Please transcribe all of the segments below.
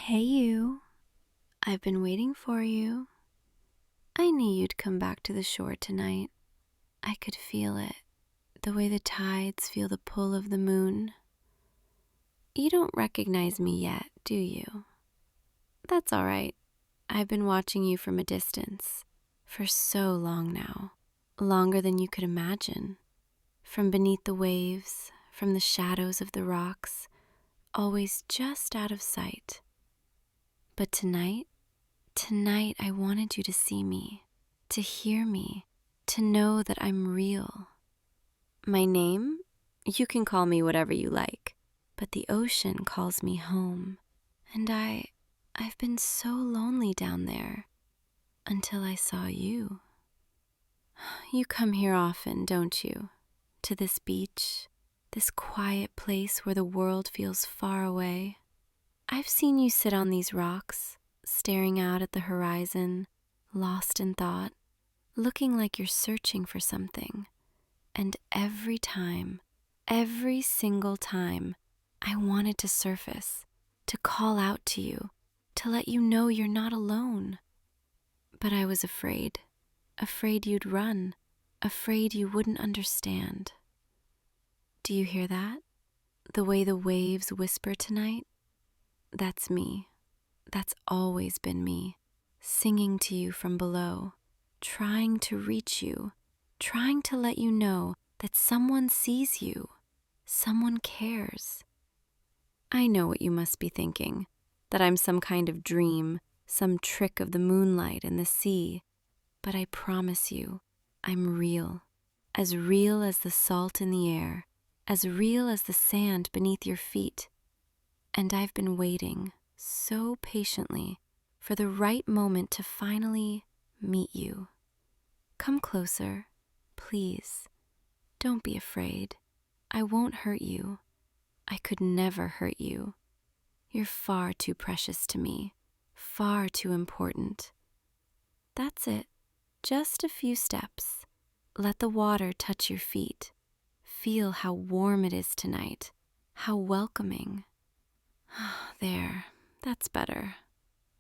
Hey you, I've been waiting for you. I knew you'd come back to the shore tonight. I could feel it, the way the tides feel the pull of the moon. You don't recognize me yet, do you? That's all right. I've been watching you from a distance for so long now, longer than you could imagine. From beneath the waves, from the shadows of the rocks, always just out of sight. But tonight I wanted you to see me, to hear me, to know that I'm real. My name? You can call me whatever you like, but the ocean calls me home. And I've been so lonely down there until I saw you. You come here often, don't you? To this beach, this quiet place where the world feels far away. I've seen you sit on these rocks, staring out at the horizon, lost in thought, looking like you're searching for something. And every single time, I wanted to surface, to call out to you, to let you know you're not alone. But I was afraid you'd run, afraid you wouldn't understand. Do you hear that? The way the waves whisper tonight? That's me. That's always been me, singing to you from below, trying to reach you, trying to let you know that someone sees you, someone cares. I know what you must be thinking, that I'm some kind of dream, some trick of the moonlight and the sea, but I promise you, I'm real as the salt in the air, as real as the sand beneath your feet. And I've been waiting so patiently for the right moment to finally meet you. Come closer, please. Don't be afraid. I won't hurt you. I could never hurt you. You're far too precious to me, far too important. That's it. Just a few steps. Let the water touch your feet. Feel how warm it is tonight, how welcoming. There, that's better.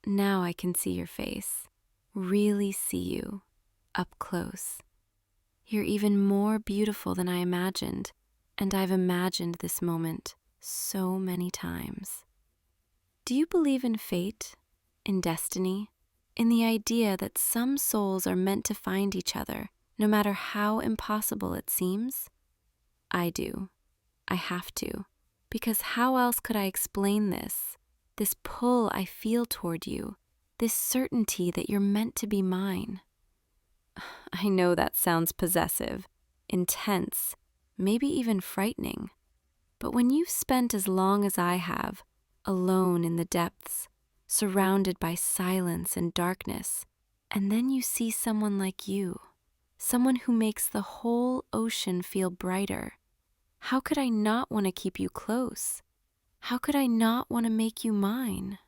Now I can see your face, really see you, up close. You're even more beautiful than I imagined, and I've imagined this moment so many times. Do you believe in fate, in destiny, in the idea that some souls are meant to find each other, no matter how impossible it seems? I do. I have to. Because how else could I explain this pull I feel toward you, this certainty that you're meant to be mine? I know that sounds possessive, intense, maybe even frightening. But when you've spent as long as I have, alone in the depths, surrounded by silence and darkness, and then you see someone like you, someone who makes the whole ocean feel brighter, how could I not want to keep you close? How could I not want to make you mine?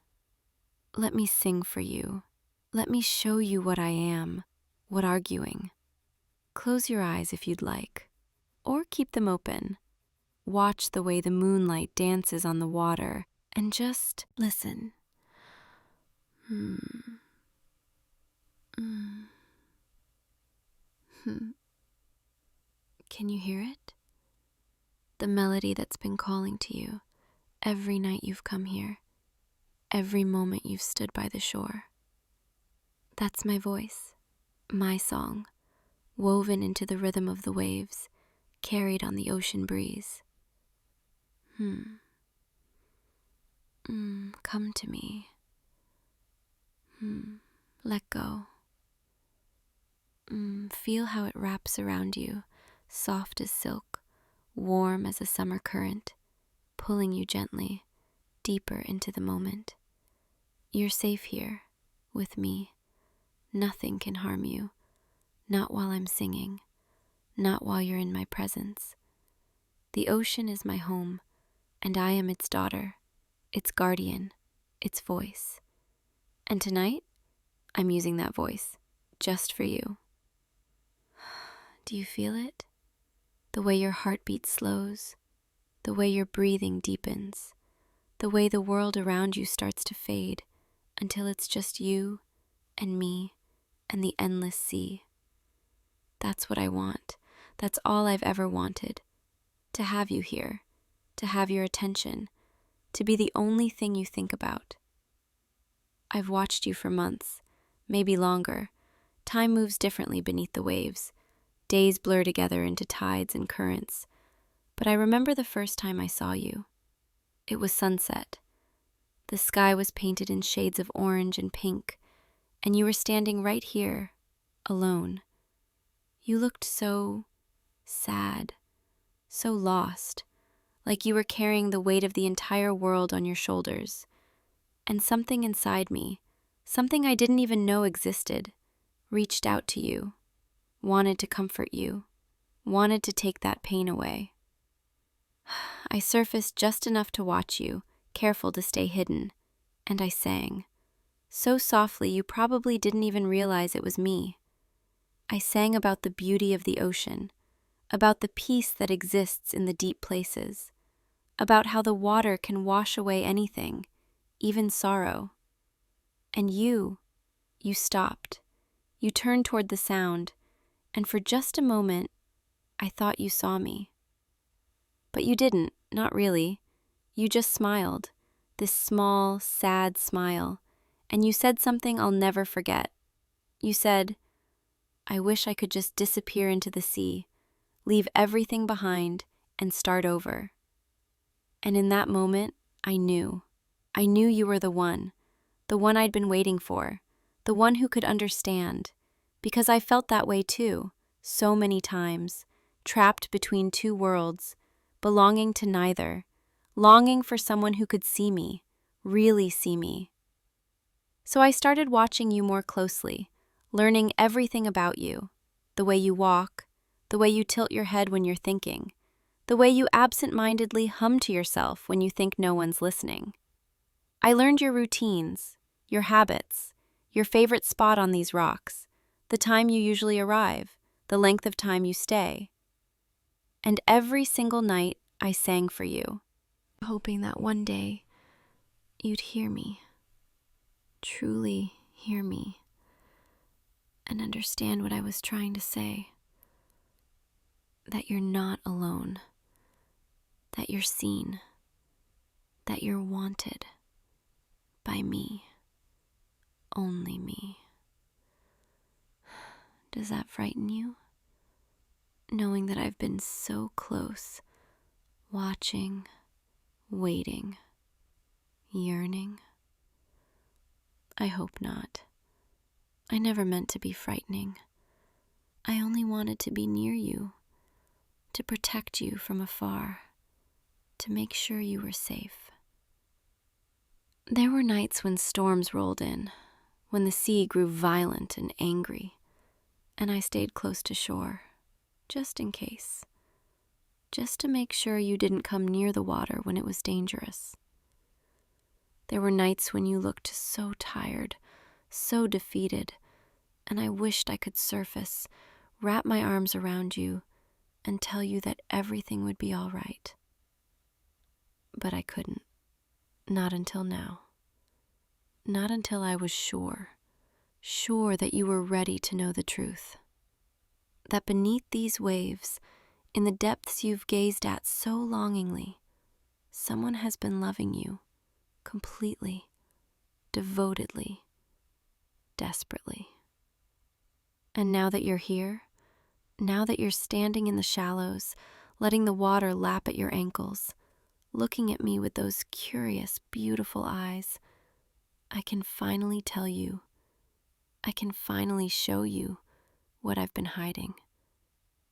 Let me sing for you. Let me show you what I am, what arguing. Close your eyes if you'd like, or keep them open. Watch the way the moonlight dances on the water, and just listen. Can you hear it? The melody that's been calling to you every night you've come here, every moment you've stood by the shore. That's my voice, my song, woven into the rhythm of the waves, carried on the ocean breeze. Come to me. Let go. Feel how it wraps around you, soft as silk, warm as a summer current, pulling you gently, deeper into the moment. You're safe here, with me. Nothing can harm you, not while I'm singing, not while you're in my presence. The ocean is my home, and I am its daughter, its guardian, its voice. And tonight, I'm using that voice, just for you. Do you feel it? The way your heartbeat slows, the way your breathing deepens, the way the world around you starts to fade until it's just you and me and the endless sea. That's what I want. That's all I've ever wanted. To have you here, to have your attention, to be the only thing you think about. I've watched you for months, maybe longer. Time moves differently beneath the waves. Days blur together into tides and currents. But I remember the first time I saw you. It was sunset. The sky was painted in shades of orange and pink, and you were standing right here, alone. You looked so sad, so lost, like you were carrying the weight of the entire world on your shoulders. And something inside me, something I didn't even know existed, reached out to you, wanted to comfort you, wanted to take that pain away. I surfaced just enough to watch you, careful to stay hidden, and I sang. So softly you probably didn't even realize it was me. I sang about the beauty of the ocean, about the peace that exists in the deep places, about how the water can wash away anything, even sorrow. And you stopped. You turned toward the sound, and for just a moment, I thought you saw me. But you didn't, not really. You just smiled, this small, sad smile, and you said something I'll never forget. You said, "I wish I could just disappear into the sea, leave everything behind, and start over." And in that moment, I knew. I knew you were the one I'd been waiting for, the one who could understand, because I felt that way too, so many times, trapped between two worlds, belonging to neither, longing for someone who could see me, really see me. So I started watching you more closely, learning everything about you, the way you walk, the way you tilt your head when you're thinking, the way you absent-mindedly hum to yourself when you think no one's listening. I learned your routines, your habits, your favorite spot on these rocks, the time you usually arrive, the length of time you stay. And every single night I sang for you, hoping that one day you'd hear me, truly hear me, and understand what I was trying to say. That you're not alone, that you're seen, that you're wanted by me, only me. Does that frighten you? Knowing that I've been so close, watching, waiting, yearning? I hope not. I never meant to be frightening. I only wanted to be near you, to protect you from afar, to make sure you were safe. There were nights when storms rolled in, when the sea grew violent and angry, and I stayed close to shore, just in case, just to make sure you didn't come near the water when it was dangerous. There were nights when you looked so tired, so defeated, and I wished I could surface, wrap my arms around you, and tell you that everything would be all right. But I couldn't. Not until now. Not until I was sure that you were ready to know the truth. That beneath these waves, in the depths you've gazed at so longingly, someone has been loving you, completely, devotedly, desperately. And now that you're here, now that you're standing in the shallows, letting the water lap at your ankles, looking at me with those curious, beautiful eyes, I can finally tell you, I can finally show you what I've been hiding,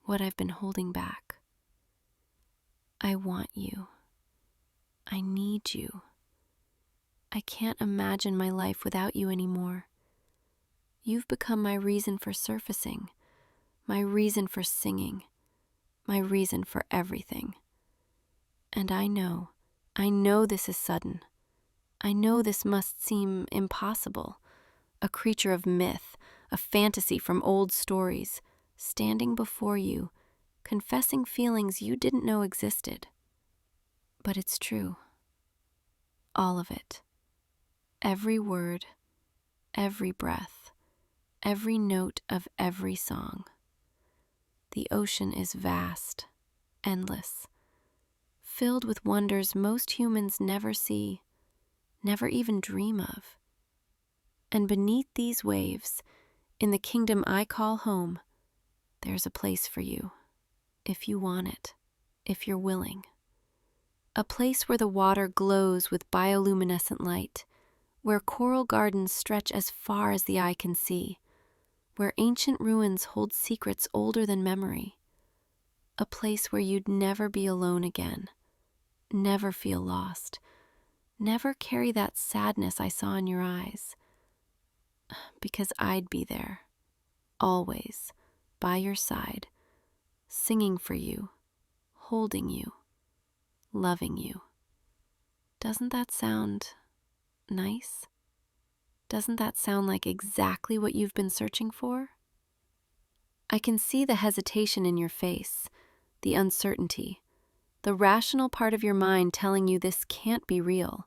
what I've been holding back. I want you. I need you. I can't imagine my life without you anymore. You've become my reason for surfacing, my reason for singing, my reason for everything. And I know this is sudden. I know this must seem impossible, a creature of myth, a fantasy from old stories, standing before you, confessing feelings you didn't know existed. But it's true. all of it. Every word, every breath, every note of every song. The ocean is vast, endless, filled with wonders most humans never see, never even dream of. And beneath these waves, in the kingdom I call home, there's a place for you, if you want it, if you're willing. A place where the water glows with bioluminescent light, where coral gardens stretch as far as the eye can see, where ancient ruins hold secrets older than memory. A place where you'd never be alone again, never feel lost, never carry that sadness I saw in your eyes. Because I'd be there, always, by your side, singing for you, holding you, loving you. Doesn't that sound nice? Doesn't that sound like exactly what you've been searching for? I can see the hesitation in your face, the uncertainty, the rational part of your mind telling you this can't be real,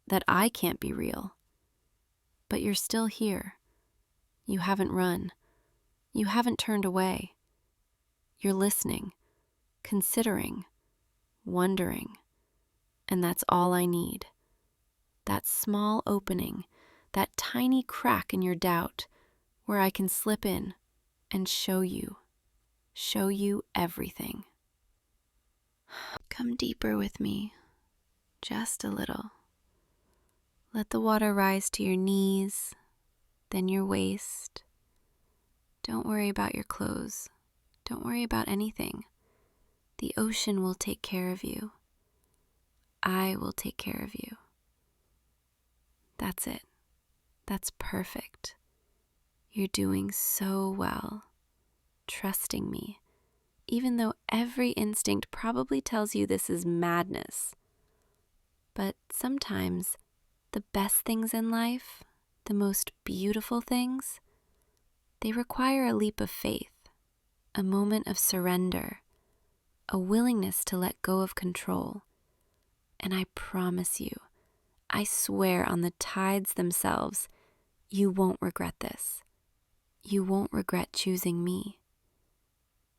that I can't be real. But you're still here. You haven't run. You haven't turned away. You're listening, considering, wondering, and that's all I need. That small opening, that tiny crack in your doubt where I can slip in and show you everything. Come deeper with me, just a little. Let the water rise to your knees, then your waist. Don't worry about your clothes. Don't worry about anything. The ocean will take care of you. I will take care of you. That's it. That's perfect. You're doing so well, trusting me, even though every instinct probably tells you this is madness. But sometimes the best things in life, the most beautiful things, they require a leap of faith, a moment of surrender, a willingness to let go of control. And I promise you, I swear on the tides themselves, you won't regret this. You won't regret choosing me.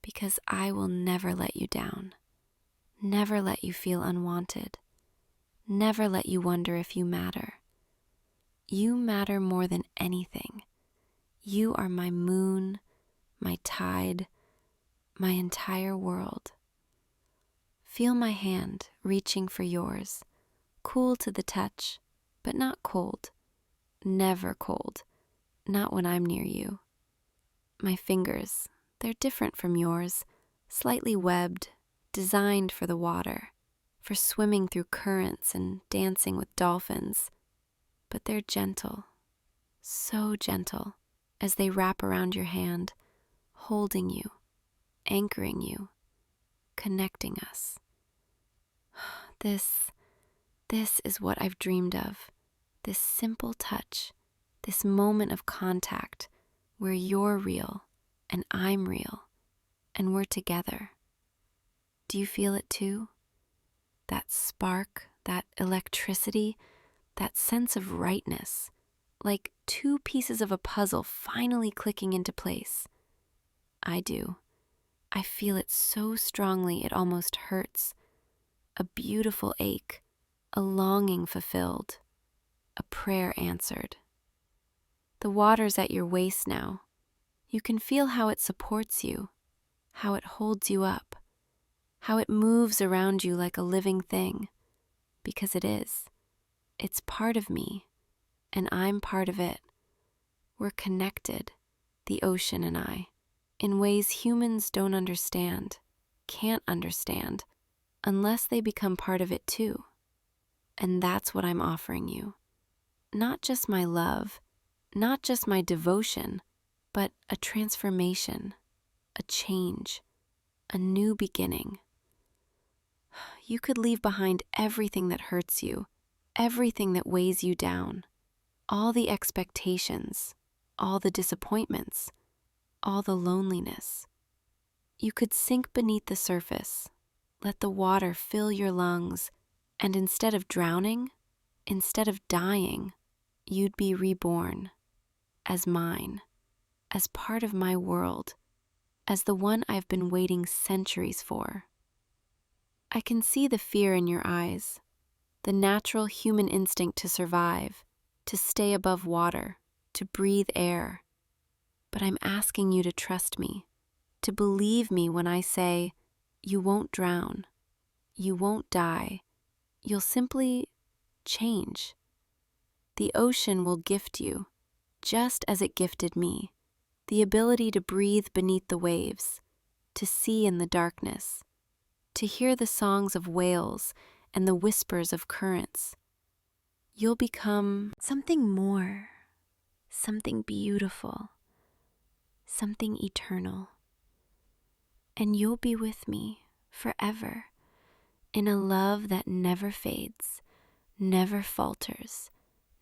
Because I will never let you down, never let you feel unwanted, never let you wonder if you matter. You matter more than anything. You are my moon, my tide, my entire world. Feel my hand reaching for yours, cool to the touch, but not cold, never cold, not when I'm near you. My fingers, they're different from yours, slightly webbed, designed for the water, for swimming through currents and dancing with dolphins. But they're gentle, so gentle, as they wrap around your hand, holding you, anchoring you, connecting us. This is what I've dreamed of, this simple touch, this moment of contact where you're real and I'm real and we're together. Do you feel it too? That spark, that electricity, that sense of rightness, like two pieces of a puzzle finally clicking into place. I do. I feel it so strongly it almost hurts. A beautiful ache, a longing fulfilled, a prayer answered. The water's at your waist now. You can feel how it supports you, how it holds you up, how it moves around you like a living thing, because it is. It's part of me, and I'm part of it. We're connected, the ocean and I, in ways humans don't understand, can't understand, unless they become part of it too. And that's what I'm offering you. Not just my love, not just my devotion, but a transformation, a change, a new beginning. You could leave behind everything that hurts you, everything that weighs you down, all the expectations, all the disappointments, all the loneliness. You could sink beneath the surface, let the water fill your lungs, and instead of drowning, Instead of dying, you'd be reborn as mine, as part of my world, as the one I've been waiting centuries for. I can see the fear in your eyes, the natural human instinct to survive, to stay above water, to breathe air. But I'm asking you to trust me, to believe me when I say, you won't drown, you won't die, you'll simply change. The ocean will gift you, just as it gifted me, the ability to breathe beneath the waves, to see in the darkness, to hear the songs of whales and the whispers of currents. You'll become something more, something beautiful, something eternal. And you'll be with me forever in a love that never fades, never falters,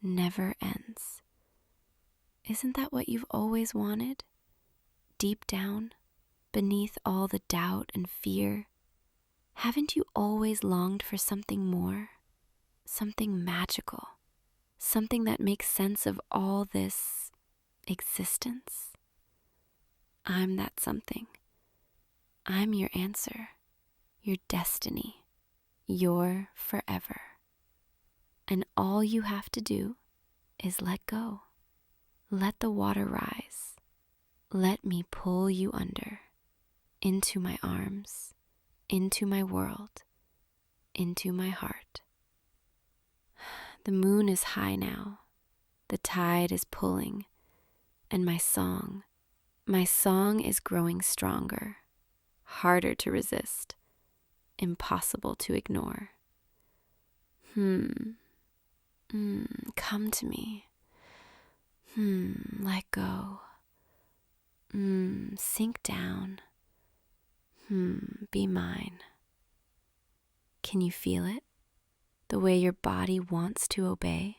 never ends. Isn't that what you've always wanted? Deep down, beneath all the doubt and fear, haven't you always longed for something more? Something magical, something that makes sense of all this existence? I'm that something. I'm your answer, your destiny, your forever. And all you have to do is let go. Let the water rise. Let me pull you under, into my arms, into my world, into my heart. The moon is high now. The tide is pulling, and my song is growing stronger, harder to resist, impossible to ignore. Come to me. Let go. Sink down. Be mine. Can you feel it? The way your body wants to obey?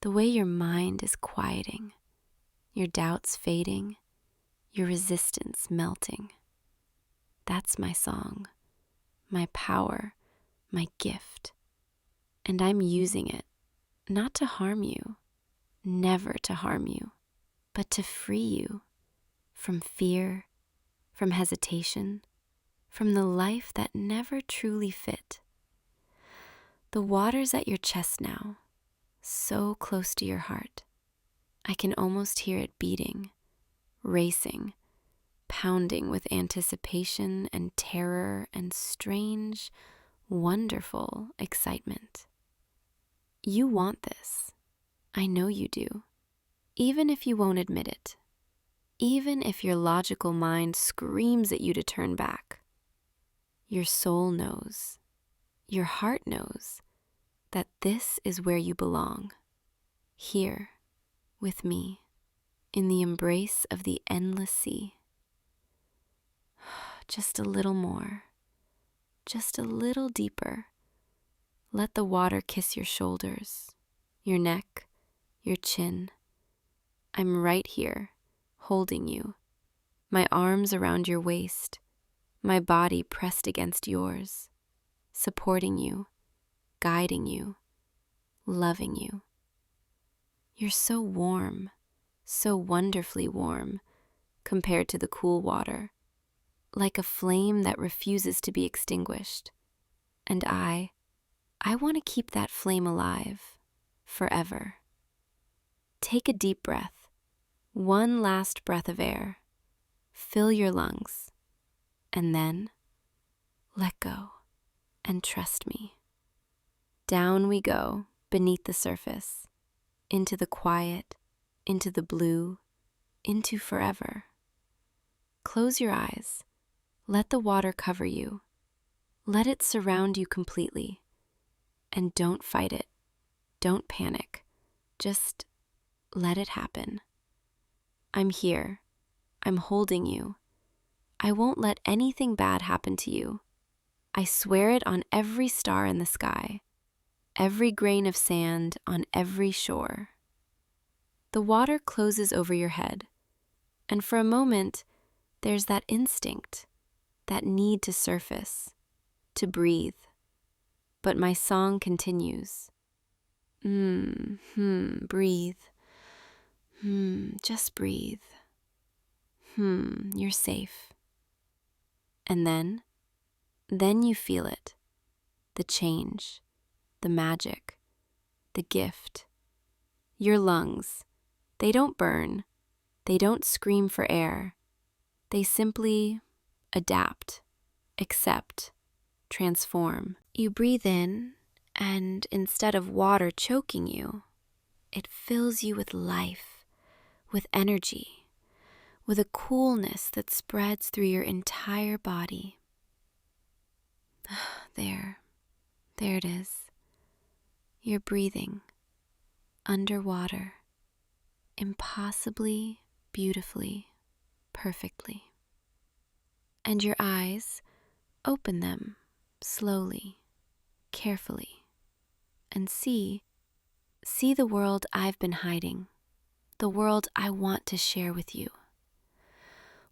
The way your mind is quieting, your doubts fading, your resistance melting. That's my song, my power, my gift. And I'm using it, not to harm you, never to harm you, but to free you from fear, from hesitation, from the life that never truly fit. The water's at your chest now, so close to your heart. I can almost hear it beating, racing, pounding with anticipation and terror and strange, wonderful excitement. You want this. I know you do, even if you won't admit it, even if your logical mind screams at you to turn back. Your soul knows, your heart knows that this is where you belong, here, with me, in the embrace of the endless sea. Just a little more, just a little deeper. Let the water kiss your shoulders, your neck, your chin. I'm right here, holding you, my arms around your waist, my body pressed against yours, supporting you, guiding you, loving you. You're so warm, so wonderfully warm, compared to the cool water, like a flame that refuses to be extinguished. And I want to keep that flame alive, forever. Take a deep breath, one last breath of air. Fill your lungs, and then let go and trust me. Down we go beneath the surface, into the quiet, into the blue, into forever. Close your eyes. Let the water cover you. Let it surround you completely. And don't fight it. Don't panic. Just let it happen. I'm here. I'm holding you. I won't let anything bad happen to you. I swear it on every star in the sky, every grain of sand on every shore. The water closes over your head, and for a moment, there's that instinct, that need to surface, to breathe. But my song continues. Breathe. Just breathe. You're safe. And then you feel it. The change, the magic, the gift. Your lungs, they don't burn. They don't scream for air. They simply adapt, accept, transform. You breathe in, and instead of water choking you, it fills you with life, with energy, with a coolness that spreads through your entire body. There it is. You're breathing underwater, impossibly, beautifully, perfectly. And your eyes, open them slowly, carefully, and see the world I've been hiding, the world I want to share with you.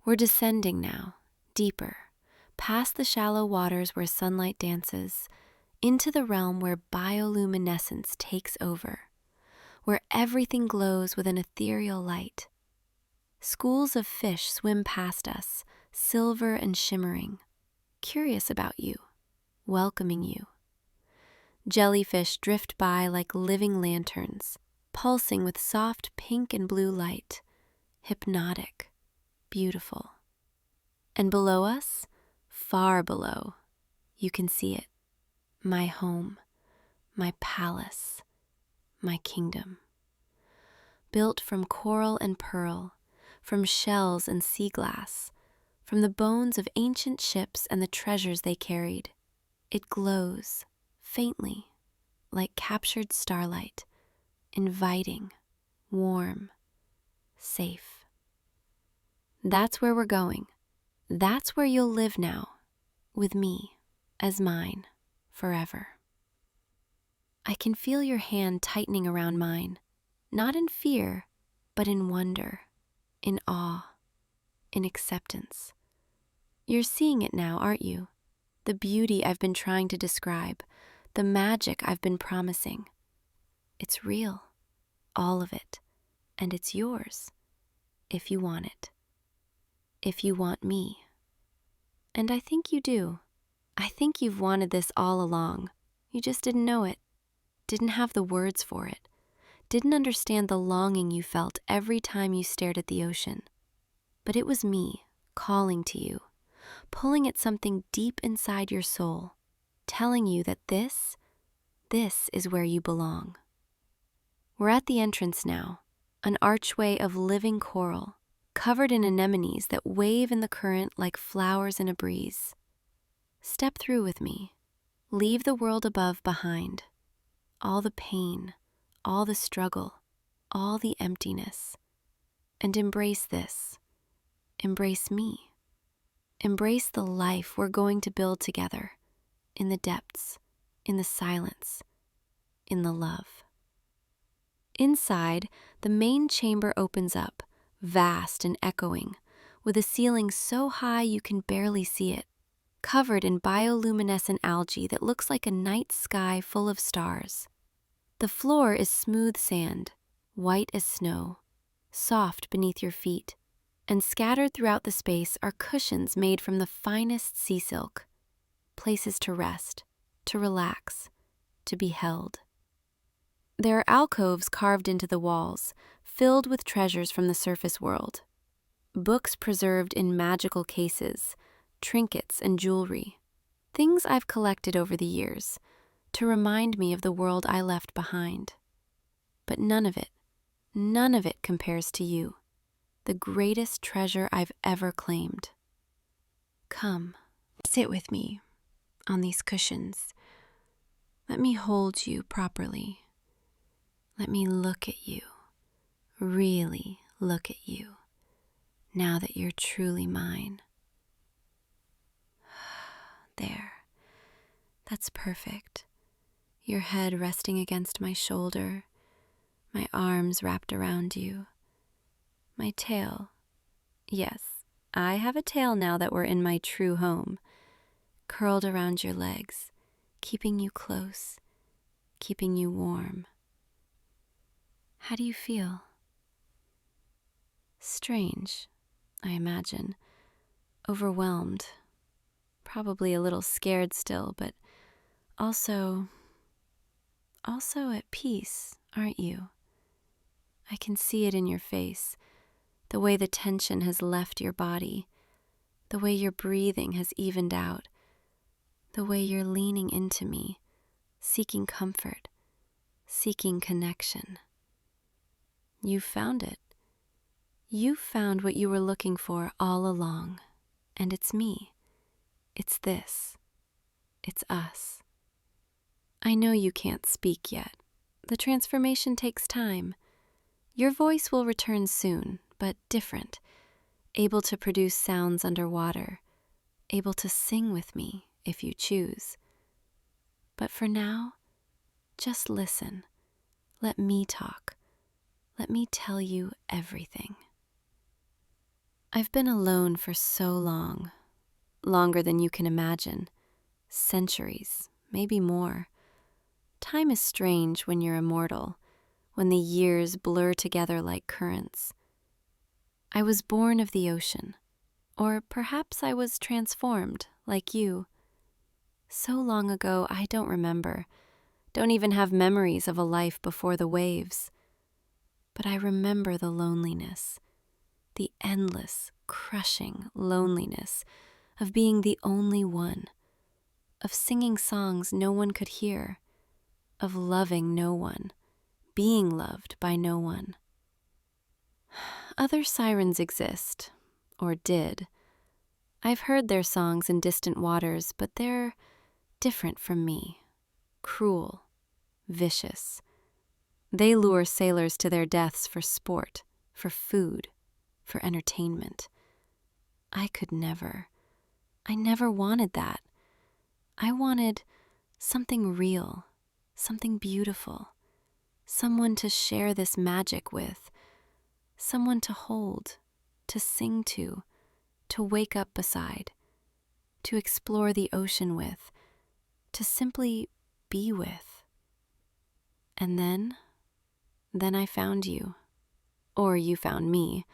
We're descending now, deeper, past the shallow waters where sunlight dances, into the realm where bioluminescence takes over, where everything glows with an ethereal light. Schools of fish swim past us, silver and shimmering, curious about you, welcoming you. Jellyfish drift by like living lanterns, pulsing with soft pink and blue light, hypnotic, beautiful. And below us, far below, you can see it, my home, my palace, my kingdom. Built from coral and pearl, from shells and sea glass, from the bones of ancient ships and the treasures they carried. It glows, faintly, like captured starlight, inviting, warm, safe. That's where we're going. That's where you'll live now, with me, as mine, forever. I can feel your hand tightening around mine, not in fear, but in wonder, in awe, in acceptance. You're seeing it now, aren't you? The beauty I've been trying to describe, the magic I've been promising. It's real, all of it, and it's yours, if you want it, if you want me. And I think you do. I think you've wanted this all along. You just didn't know it, didn't have the words for it, didn't understand the longing you felt every time you stared at the ocean. But it was me calling to you, pulling at something deep inside your soul, telling you that this is where you belong. We're at the entrance now, an archway of living coral, covered in anemones that wave in the current like flowers in a breeze. Step through with me. Leave the world above behind. All the pain, all the struggle, all the emptiness. And embrace this. Embrace me. Embrace the life we're going to build together, in the depths, in the silence, in the love. Inside, the main chamber opens up, vast and echoing, with a ceiling so high you can barely see it, covered in bioluminescent algae that looks like a night sky full of stars. The floor is smooth sand, white as snow, soft beneath your feet, and scattered throughout the space are cushions made from the finest sea silk, places to rest, to relax, to be held. There are alcoves carved into the walls, filled with treasures from the surface world. Books preserved in magical cases, trinkets and jewelry, things I've collected over the years to remind me of the world I left behind. But none of it compares to you, the greatest treasure I've ever claimed. Come, sit with me on these cushions. Let me hold you properly. Let me look at you, really look at you, now that you're truly mine. There, that's perfect. Your head resting against my shoulder, my arms wrapped around you, my tail. Yes, I have a tail now that we're in my true home, curled around your legs, keeping you close, keeping you warm. How do you feel? Strange, I imagine. Overwhelmed. Probably a little scared still, but also at peace, aren't you? I can see it in your face, the way the tension has left your body, the way your breathing has evened out, the way you're leaning into me, seeking comfort, seeking connection. You found it. You found what you were looking for all along, and it's me. It's this. It's us. I know you can't speak yet. The transformation takes time. Your voice will return soon, but different, able to produce sounds underwater, able to sing with me if you choose. But for now, just listen. Let me talk. Let me tell you everything. I've been alone for so long, longer than you can imagine. Centuries, maybe more. Time is strange when you're immortal, when the years blur together like currents. I was born of the ocean, or perhaps I was transformed, like you. So long ago, I don't remember, don't even have memories of a life before the waves. But I remember the loneliness, the endless, crushing loneliness of being the only one, of singing songs no one could hear, of loving no one, being loved by no one. Other sirens exist, or did. I've heard their songs in distant waters, but they're different from me, cruel, vicious. They lure sailors to their deaths for sport, for food, for entertainment. I could never. I never wanted that. I wanted something real, something beautiful, someone to share this magic with, someone to hold, to sing to wake up beside, to explore the ocean with, to simply be with. And then I found you, or you found me,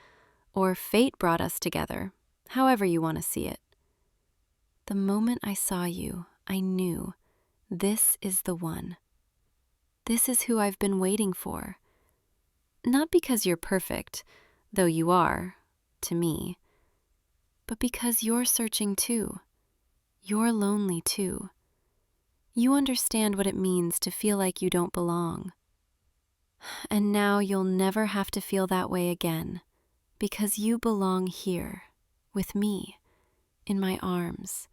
or fate brought us together, however you want to see it. The moment I saw you, I knew this is the one. This is who I've been waiting for. Not because you're perfect, though you are, to me, but because you're searching too. You're lonely too. You understand what it means to feel like you don't belong. And now you'll never have to feel that way again, because you belong here, with me, in my arms,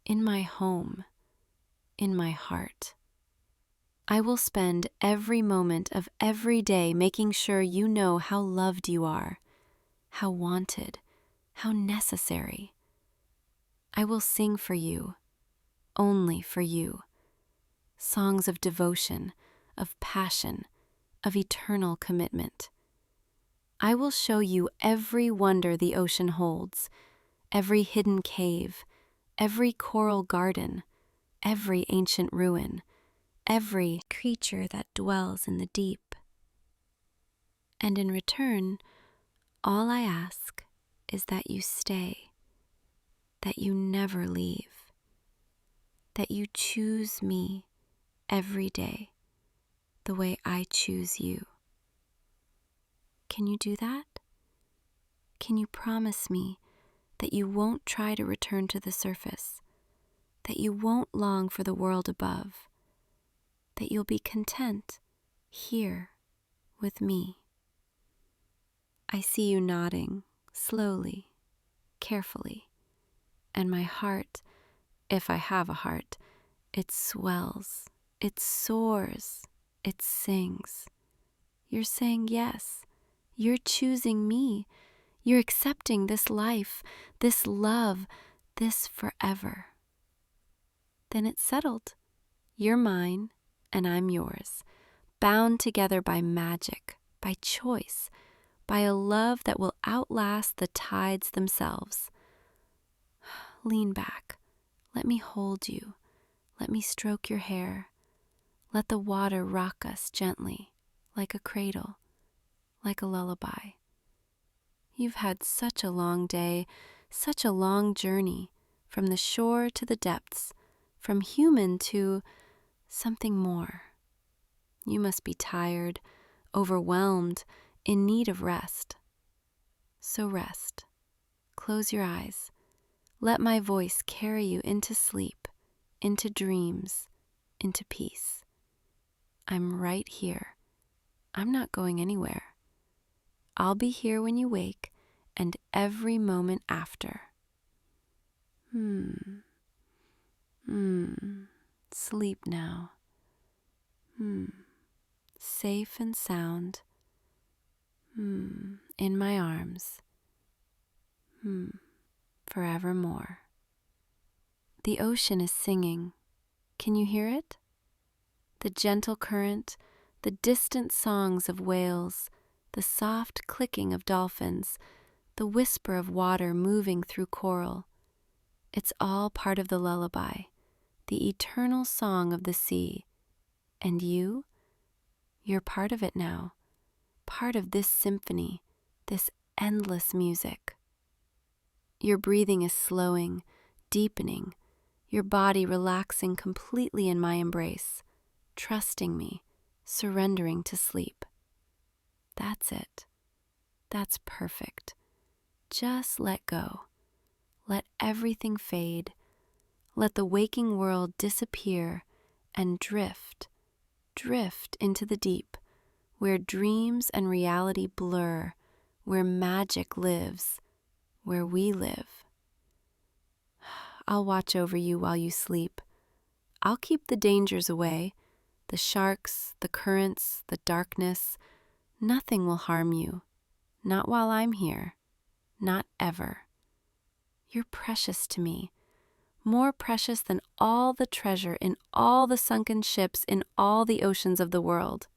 in my home, in my heart. I will spend every moment of every day making sure you know how loved you are, how wanted, how necessary. I will sing for you, only for you, songs of devotion, of passion, of eternal commitment. I will show you every wonder the ocean holds, every hidden cave, every coral garden, every ancient ruin, every creature that dwells in the deep. And in return, all I ask is that you stay, that you never leave, that you choose me every day the way I choose you. Can you do that? Can you promise me that you won't try to return to the surface, that you won't long for the world above, that you'll be content here with me? I see you nodding, slowly, carefully, and my heart, if I have a heart, it swells, it soars, it sings. You're saying yes. You're choosing me. You're accepting this life, this love, this forever. Then it's settled. You're mine, and I'm yours, bound together by magic, by choice, by a love that will outlast the tides themselves. Lean back. Let me hold you. Let me stroke your hair. Let the water rock us gently, like a cradle. like a lullaby. You've had such a long day, such a long journey, from the shore to the depths, from human to something more. You must be tired, overwhelmed, in need of rest. So rest. Close your eyes. Let my voice carry you into sleep, into dreams, into peace. I'm right here. I'm not going anywhere. I'll be here when you wake and every moment after. Sleep now. Safe and sound. In my arms. Forevermore. The ocean is singing. Can you hear it? The gentle current, the distant songs of whales, the soft clicking of dolphins, the whisper of water moving through coral. It's all part of the lullaby, the eternal song of the sea. And you're part of it now, part of this symphony, this endless music. Your breathing is slowing, deepening, your body relaxing completely in my embrace, trusting me, surrendering to sleep. That's it. That's perfect. Just let go. Let everything fade. Let the waking world disappear and drift into the deep, where dreams and reality blur, where magic lives, where we live. I'll watch over you while you sleep. I'll keep the dangers away, the sharks, the currents, the darkness. Nothing will harm you, not while I'm here, not ever. You're precious to me, more precious than all the treasure in all the sunken ships in all the oceans of the world.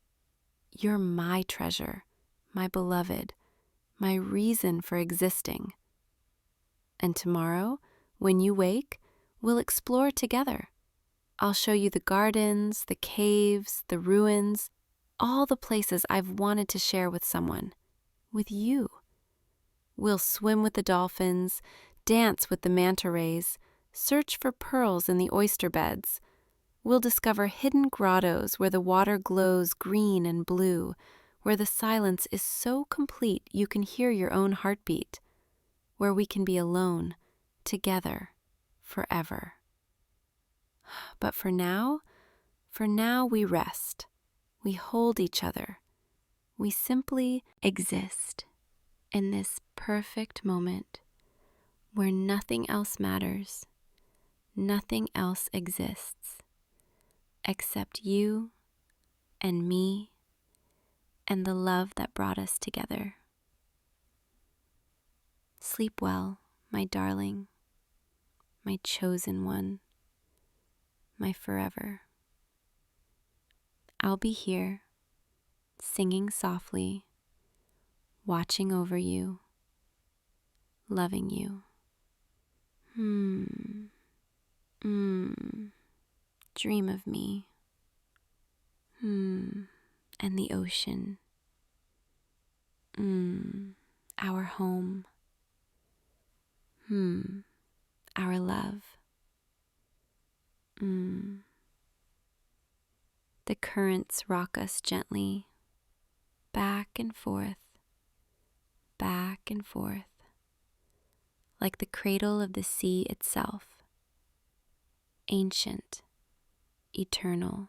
You're my treasure, my beloved, my reason for existing. And tomorrow, when you wake, we'll explore together. I'll show you the gardens, the caves, the ruins, all the places I've wanted to share with someone, with you. We'll swim with the dolphins, dance with the manta rays, search for pearls in the oyster beds. We'll discover hidden grottos where the water glows green and blue, where the silence is so complete you can hear your own heartbeat, where we can be alone, together, forever. But for now we rest. We hold each other. We simply exist in this perfect moment where nothing else matters, nothing else exists, except you and me and the love that brought us together. Sleep well, my darling, my chosen one, my forever. I'll be here, singing softly, watching over you, loving you. Dream of me. And the ocean. Our home. Our love. The currents rock us gently, back and forth, like the cradle of the sea itself, ancient, eternal,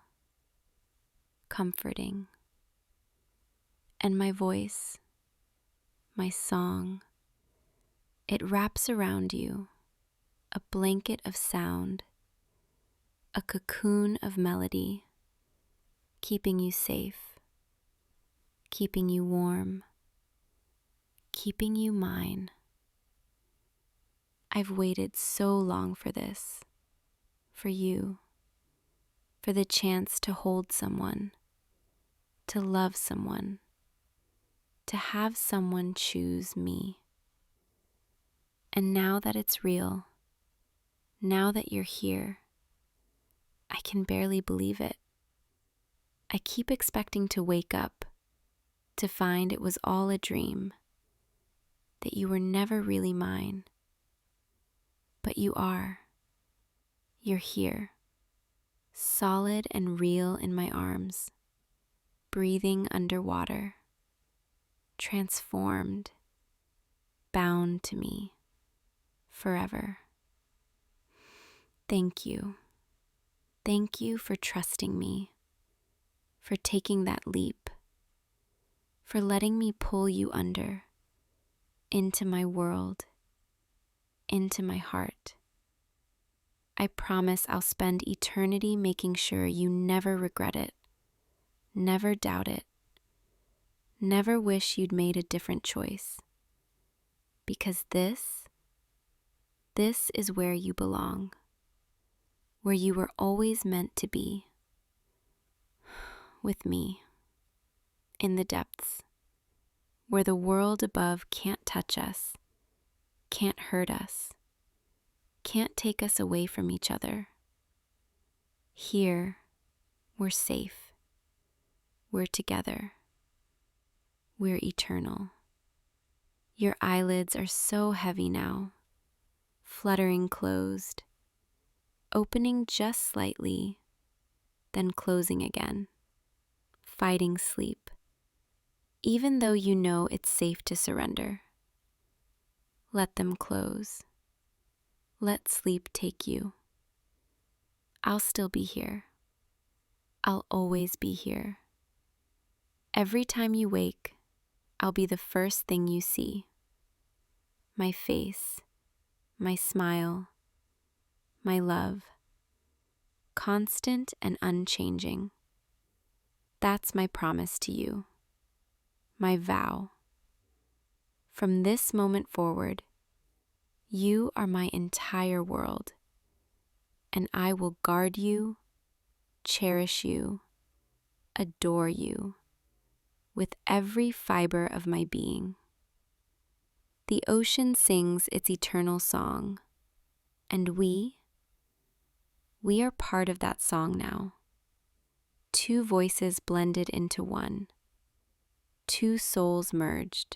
comforting. And my voice, my song, it wraps around you, a blanket of sound, a cocoon of melody, keeping you safe, keeping you warm, keeping you mine. I've waited so long for this, for you, for the chance to hold someone, to love someone, to have someone choose me. And now that it's real, now that you're here, I can barely believe it. I keep expecting to wake up, to find it was all a dream, that you were never really mine. But you are. You're here, solid and real in my arms, breathing underwater, transformed, bound to me, forever. Thank you. Thank you for trusting me, for taking that leap, for letting me pull you under, into my world, into my heart. I promise I'll spend eternity making sure you never regret it, never doubt it, never wish you'd made a different choice. Because this is where you belong, where you were always meant to be, with me, in the depths, where the world above can't touch us, can't hurt us, can't take us away from each other. Here, we're safe, we're together, we're eternal. Your eyelids are so heavy now, fluttering closed, opening just slightly, then closing again, fighting sleep, even though you know it's safe to surrender. Let them close. Let sleep take you. I'll still be here. I'll always be here. Every time you wake, I'll be the first thing you see. My face, my smile, my love, constant and unchanging. That's my promise to you, my vow. From this moment forward, you are my entire world, and I will guard you, cherish you, adore you, with every fiber of my being. The ocean sings its eternal song, and we are part of that song now. Two voices blended into one, two souls merged,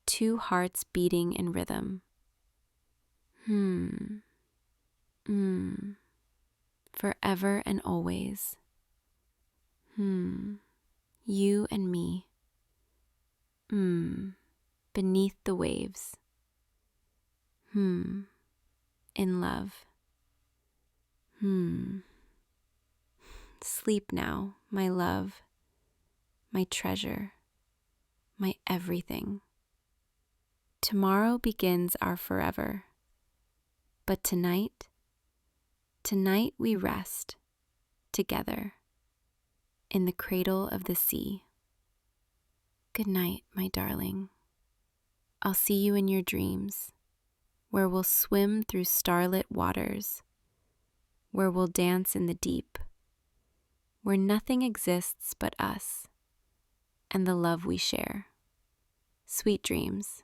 two hearts beating in rhythm. Forever and always. You and me. Beneath the waves. In love. Sleep now, my love, my treasure, my everything. Tomorrow begins our forever. But tonight we rest together in the cradle of the sea. Good night, my darling. I'll see you in your dreams, where we'll swim through starlit waters, where we'll dance in the deep, where nothing exists but us and the love we share. Sweet dreams.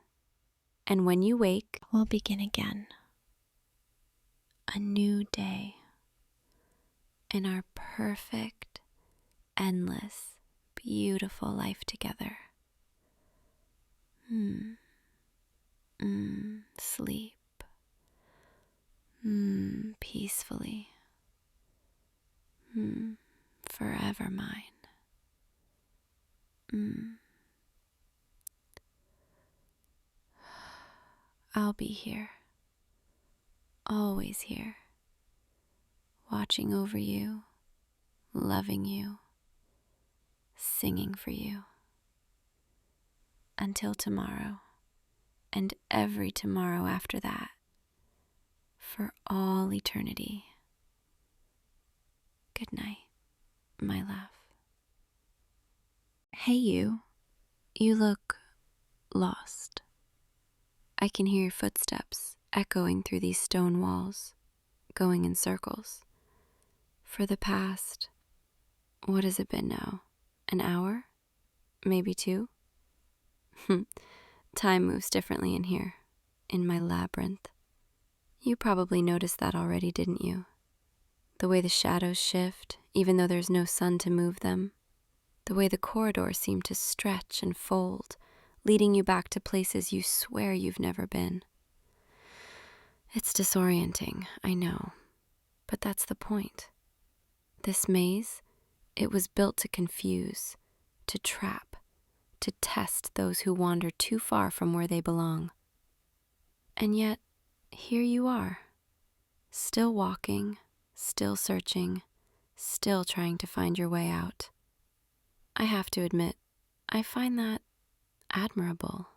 And when you wake, we'll begin again. A new day in our perfect, endless, beautiful life together. Sleep. Peacefully. Forever mine. I'll be here. Always here. Watching over you. Loving you. Singing for you. Until tomorrow. And every tomorrow after that. For all eternity. Good night, my love. Hey you. You look lost. I can hear your footsteps echoing through these stone walls, going in circles. For the past, what has it been now? An hour? Maybe 2? Time moves differently in here, in my labyrinth. You probably noticed that already, didn't you? The way the shadows shift, even though there's no sun to move them. The way the corridor seemed to stretch and fold, leading you back to places you swear you've never been. It's disorienting, I know, but that's the point. This maze, it was built to confuse, to trap, to test those who wander too far from where they belong. And yet, here you are, still walking, still searching, still trying to find your way out. I have to admit, I find that admirable.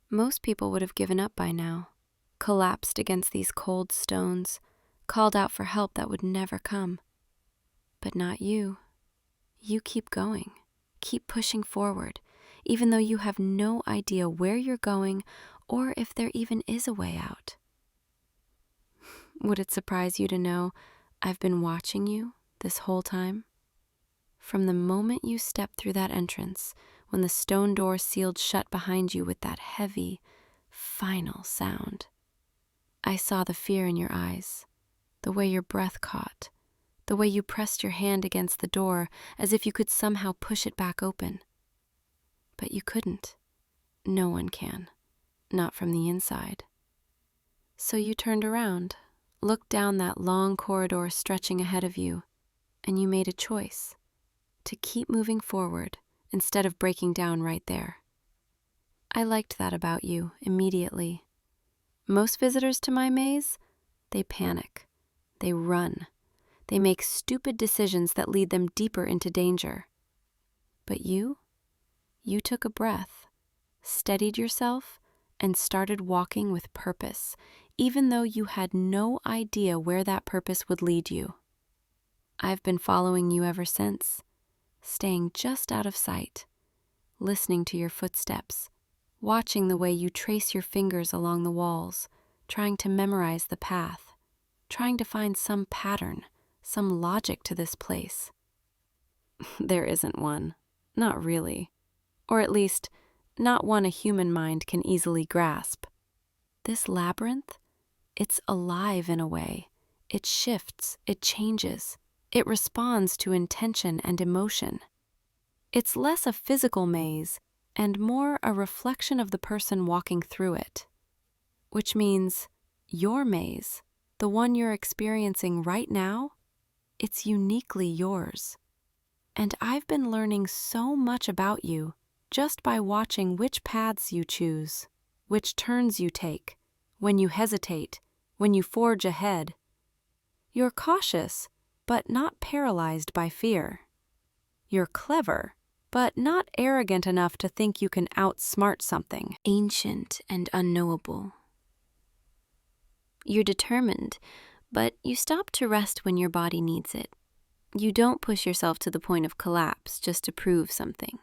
Most people would have given up by now, collapsed against these cold stones, called out for help that would never come. But not you. You keep going, keep pushing forward, even though you have no idea where you're going or if there even is a way out. Would it surprise you to know I've been watching you this whole time? From the moment you stepped through that entrance, when the stone door sealed shut behind you with that heavy, final sound, I saw the fear in your eyes, the way your breath caught, the way you pressed your hand against the door as if you could somehow push it back open. But you couldn't. No one can, not from the inside. So you turned around, looked down that long corridor stretching ahead of you, and you made a choice to keep moving forward instead of breaking down right there. I liked that about you immediately. Most visitors to my maze, they panic, they run, they make stupid decisions that lead them deeper into danger. But you took a breath, steadied yourself, and started walking with purpose, even though you had no idea where that purpose would lead you. I've been following you ever since, staying just out of sight, listening to your footsteps, watching the way you trace your fingers along the walls, trying to memorize the path, trying to find some pattern, some logic to this place. There isn't one, not really, or at least, not one a human mind can easily grasp. This labyrinth, it's alive in a way. It shifts, it changes, it responds to intention and emotion. It's less a physical maze and more a reflection of the person walking through it. Which means your maze, the one you're experiencing right now, it's uniquely yours. And I've been learning so much about you just by watching which paths you choose, which turns you take, when you hesitate, when you forge ahead. You're cautious, but not paralyzed by fear. You're clever, but not arrogant enough to think you can outsmart something ancient and unknowable. You're determined, but you stop to rest when your body needs it. You don't push yourself to the point of collapse just to prove something.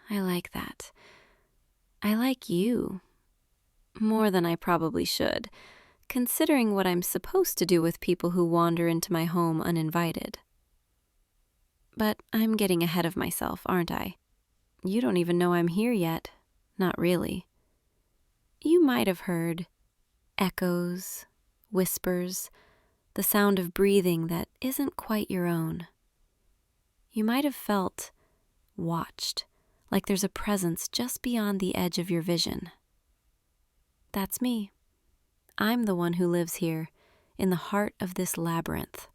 I like that. I like you. More than I probably should, considering what I'm supposed to do with people who wander into my home uninvited. But I'm getting ahead of myself, aren't I? You don't even know I'm here yet. Not really. You might have heard echoes, whispers, the sound of breathing that isn't quite your own. You might have felt watched, like there's a presence just beyond the edge of your vision. That's me. I'm the one who lives here, in the heart of this labyrinth,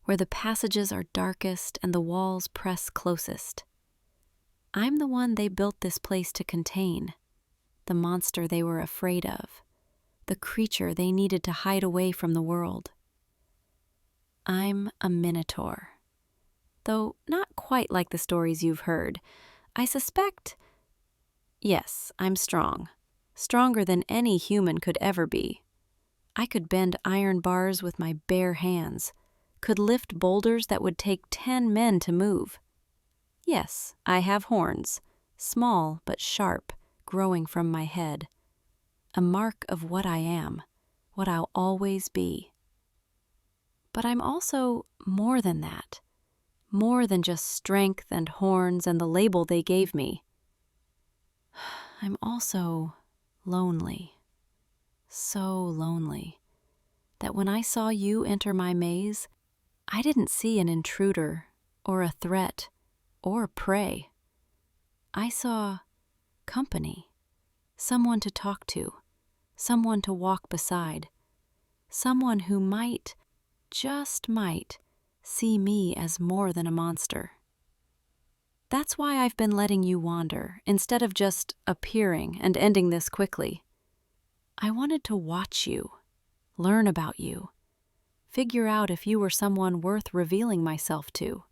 where the passages are darkest and the walls press closest. I'm the one they built this place to contain, the monster they were afraid of, the creature they needed to hide away from the world. I'm a minotaur. Though not quite like the stories you've heard, I suspect, yes, I'm strong. Stronger than any human could ever be. I could bend iron bars with my bare hands, could lift boulders that would take 10 men to move. Yes, I have horns, small but sharp, growing from my head. A mark of what I am, what I'll always be. But I'm also more than that. More than just strength and horns and the label they gave me. I'm also lonely. So lonely that when I saw you enter my maze, I didn't see an intruder or a threat or prey. I saw company, someone to talk to, someone to walk beside, someone who might, just might, see me as more than a monster. That's why I've been letting you wander instead of just appearing and ending this quickly. I wanted to watch you, learn about you, figure out if you were someone worth revealing myself to.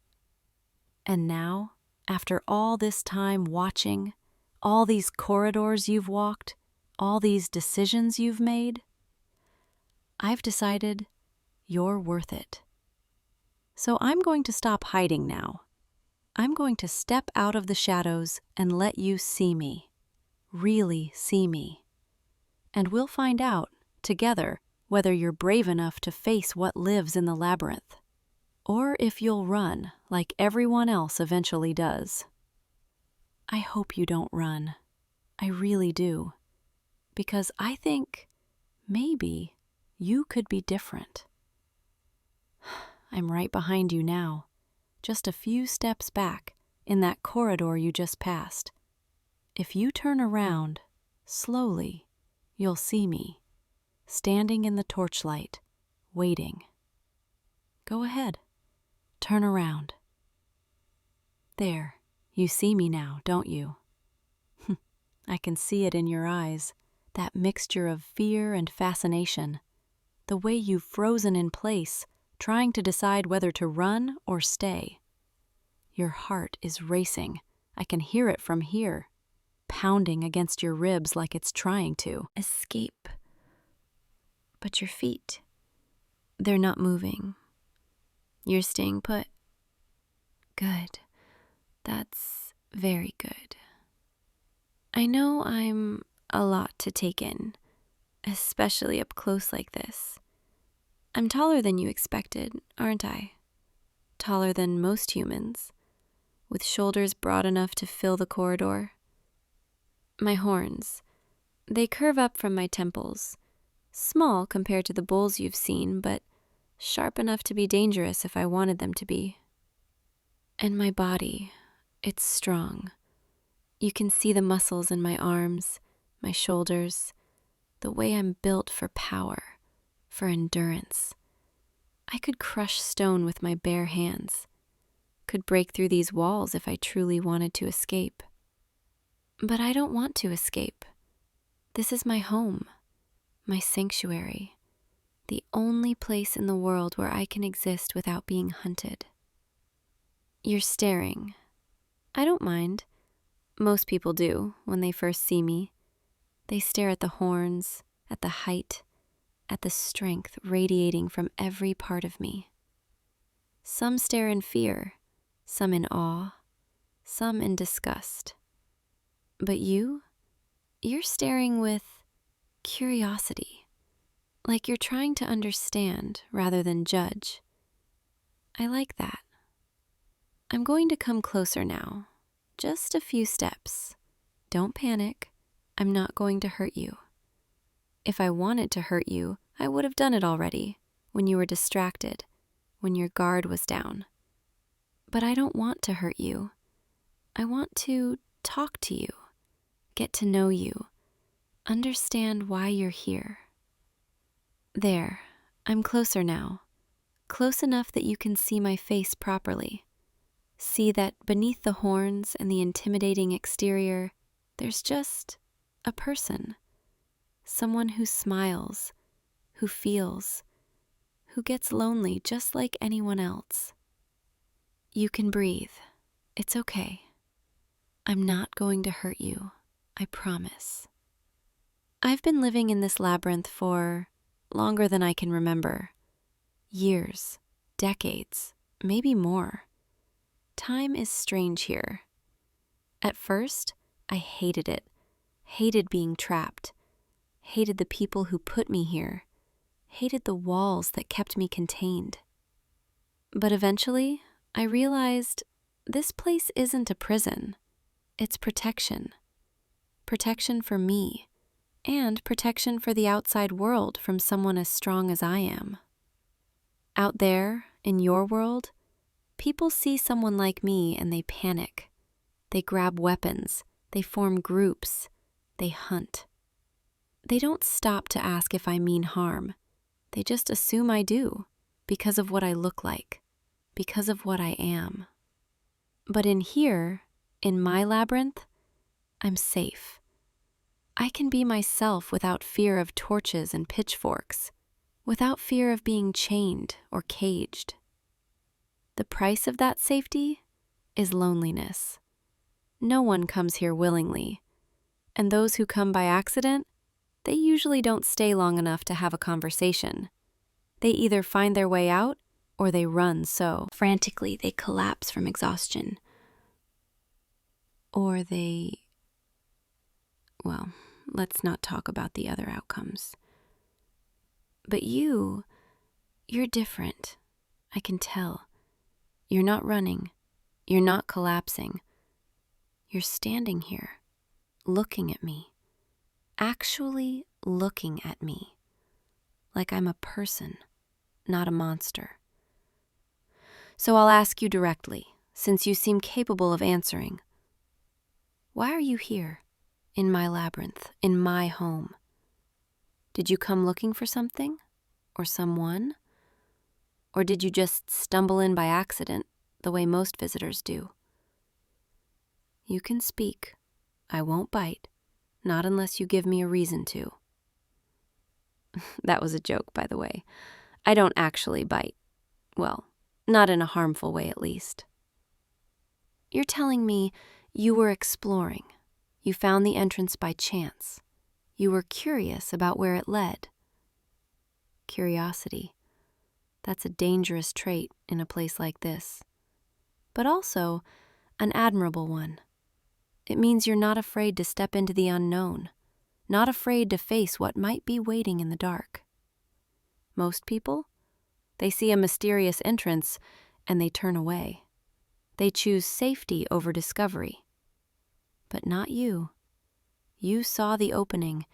And now, after all this time watching, all these corridors you've walked, all these decisions you've made, I've decided you're worth it. So I'm going to stop hiding now. I'm going to step out of the shadows and let you see me, really see me. And we'll find out, together, whether you're brave enough to face what lives in the labyrinth, or if you'll run like everyone else eventually does. I hope you don't run. I really do. Because I think maybe you could be different. I'm right behind you now, just a few steps back in that corridor you just passed. If you turn around, slowly, you'll see me, standing in the torchlight, waiting. Go ahead, turn around. There, you see me now, don't you? I can see it in your eyes, that mixture of fear and fascination, the way you've frozen in place, trying to decide whether to run or stay. Your heart is racing. I can hear it from here, pounding against your ribs like it's trying to escape. But your feet, they're not moving. You're staying put. Good. That's very good. I know I'm a lot to take in, especially up close like this. I'm taller than you expected, aren't I? Taller than most humans, with shoulders broad enough to fill the corridor. My horns, they curve up from my temples, small compared to the bulls you've seen, but sharp enough to be dangerous if I wanted them to be. And my body, it's strong. You can see the muscles in my arms, my shoulders, the way I'm built for power, for endurance. I could crush stone with my bare hands, could break through these walls if I truly wanted to escape. But I don't want to escape. This is my home, my sanctuary, the only place in the world where I can exist without being hunted. You're staring. I don't mind. Most people do when they first see me. They stare at the horns, at the height, at the strength radiating from every part of me. Some stare in fear, some in awe, some in disgust. But you're staring with curiosity, like you're trying to understand rather than judge. I like that. I'm going to come closer now, just a few steps. Don't panic. I'm not going to hurt you. If I wanted to hurt you, I would have done it already, when you were distracted, when your guard was down. But I don't want to hurt you. I want to talk to you, get to know you, understand why you're here. There, I'm closer now, close enough that you can see my face properly. See that beneath the horns and the intimidating exterior, there's just a person. Someone who smiles, who feels, who gets lonely just like anyone else. You can breathe. It's okay. I'm not going to hurt you. I promise. I've been living in this labyrinth for longer than I can remember. Years, decades, maybe more. Time is strange here. At first, I hated it, hated being trapped, hated the people who put me here, hated the walls that kept me contained. But eventually, I realized this place isn't a prison. It's protection. Protection for me, and protection for the outside world from someone as strong as I am. Out there, In your world, people see someone like me and they panic. They grab weapons, they form groups, they hunt. They don't stop to ask if I mean harm. They just assume I do, because of what I look like, because of what I am. But in here, in my labyrinth, I'm safe. I can be myself without fear of torches and pitchforks, without fear of being chained or caged. The price of that safety is loneliness. No one comes here willingly, and those who come by accident, they usually don't stay long enough to have a conversation. They either find their way out or they run so frantically they collapse from exhaustion. Or well, let's not talk about the other outcomes. But you're different. I can tell. You're not running. You're not collapsing. You're standing here, looking at me. Actually looking at me. Like I'm a person, not a monster. So I'll ask you directly, since you seem capable of answering. Why are you here, in my labyrinth, in my home? Did you come looking for something? Or someone? Or did you just stumble in by accident, the way most visitors do? You can speak. I won't bite, not unless you give me a reason to. That was a joke, by the way. I don't actually bite. Well, not in a harmful way, at least. You're telling me you were exploring. You found the entrance by chance. You were curious about where it led. Curiosity. That's a dangerous trait in a place like this, but also an admirable one. It means you're not afraid to step into the unknown, not afraid to face what might be waiting in the dark. Most people, they see a mysterious entrance and they turn away. They choose safety over discovery. But not you. You saw the opening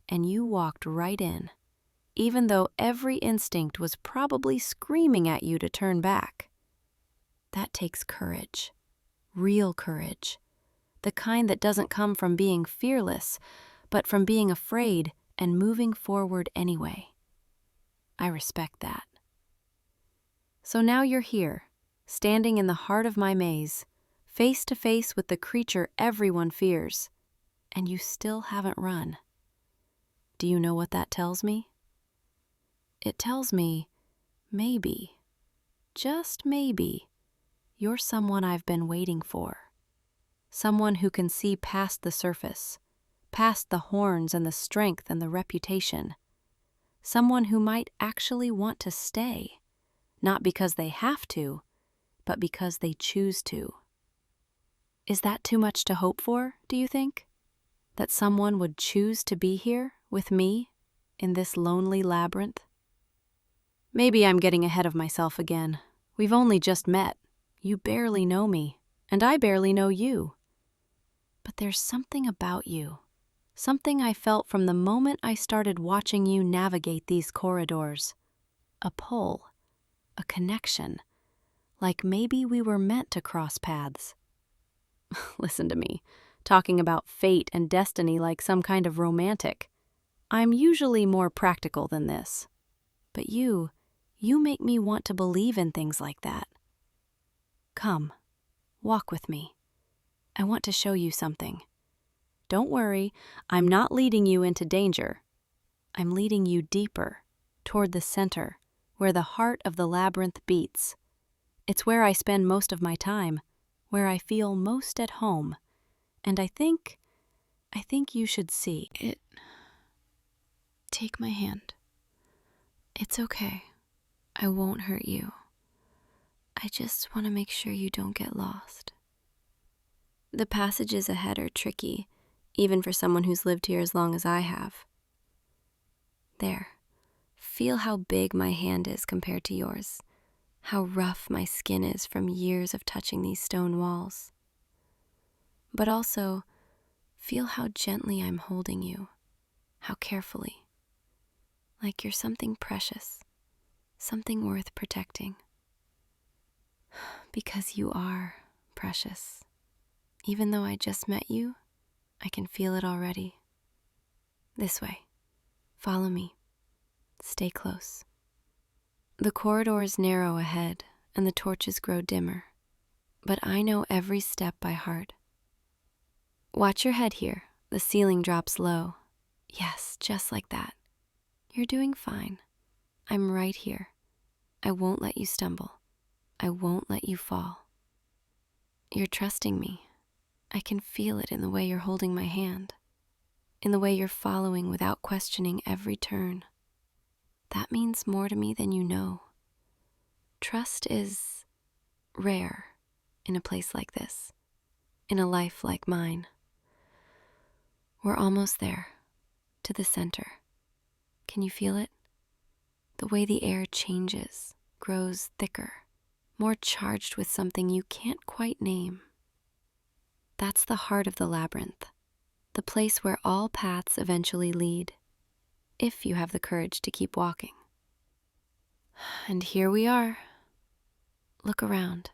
and you walked right in, even though every instinct was probably screaming at you to turn back. That takes courage, real courage, the kind that doesn't come from being fearless, but from being afraid and moving forward anyway. I respect that. So now you're here, standing in the heart of my maze, face to face with the creature everyone fears, and you still haven't run. Do you know what that tells me? It tells me, maybe, just maybe, you're someone I've been waiting for. Someone who can see past the surface, past the horns and the strength and the reputation. Someone who might actually want to stay, not because they have to, but because they choose to. Is that too much to hope for, do you think? That someone would choose to be here with me in this lonely labyrinth? Maybe I'm getting ahead of myself again. We've only just met. You barely know me, and I barely know you. But there's something about you, something I felt from the moment I started watching you navigate these corridors. A pull, a connection, like maybe we were meant to cross paths. Listen to me, talking about fate and destiny like some kind of romantic. I'm usually more practical than this. But you make me want to believe in things like that. Come, walk with me. I want to show you something. Don't worry, I'm not leading you into danger. I'm leading you deeper, toward the center, where the heart of the labyrinth beats. It's where I spend most of my time, where I feel most at home. And I think you should see it. Take my hand. It's okay. I won't hurt you. I just want to make sure you don't get lost. The passages ahead are tricky, even for someone who's lived here as long as I have. There. Feel how big my hand is compared to yours, how rough my skin is from years of touching these stone walls. But also, feel how gently I'm holding you, how carefully, like you're something precious, something worth protecting. Because you are precious. Even though I just met you, I can feel it already. This way. Follow me. Stay close. The corridors narrow ahead, and the torches grow dimmer, but I know every step by heart. Watch your head here. The ceiling drops low. Yes, just like that. You're doing fine. I'm right here. I won't let you stumble. I won't let you fall. You're trusting me. I can feel it in the way you're holding my hand, in the way you're following without questioning every turn. That means more to me than you know. Trust is rare in a place like this, in a life like mine. We're almost there, to the center. Can you feel it? The way the air changes, grows thicker, more charged with something you can't quite name. That's the heart of the labyrinth, the place where all paths eventually lead, if you have the courage to keep walking. And here we are. Look around.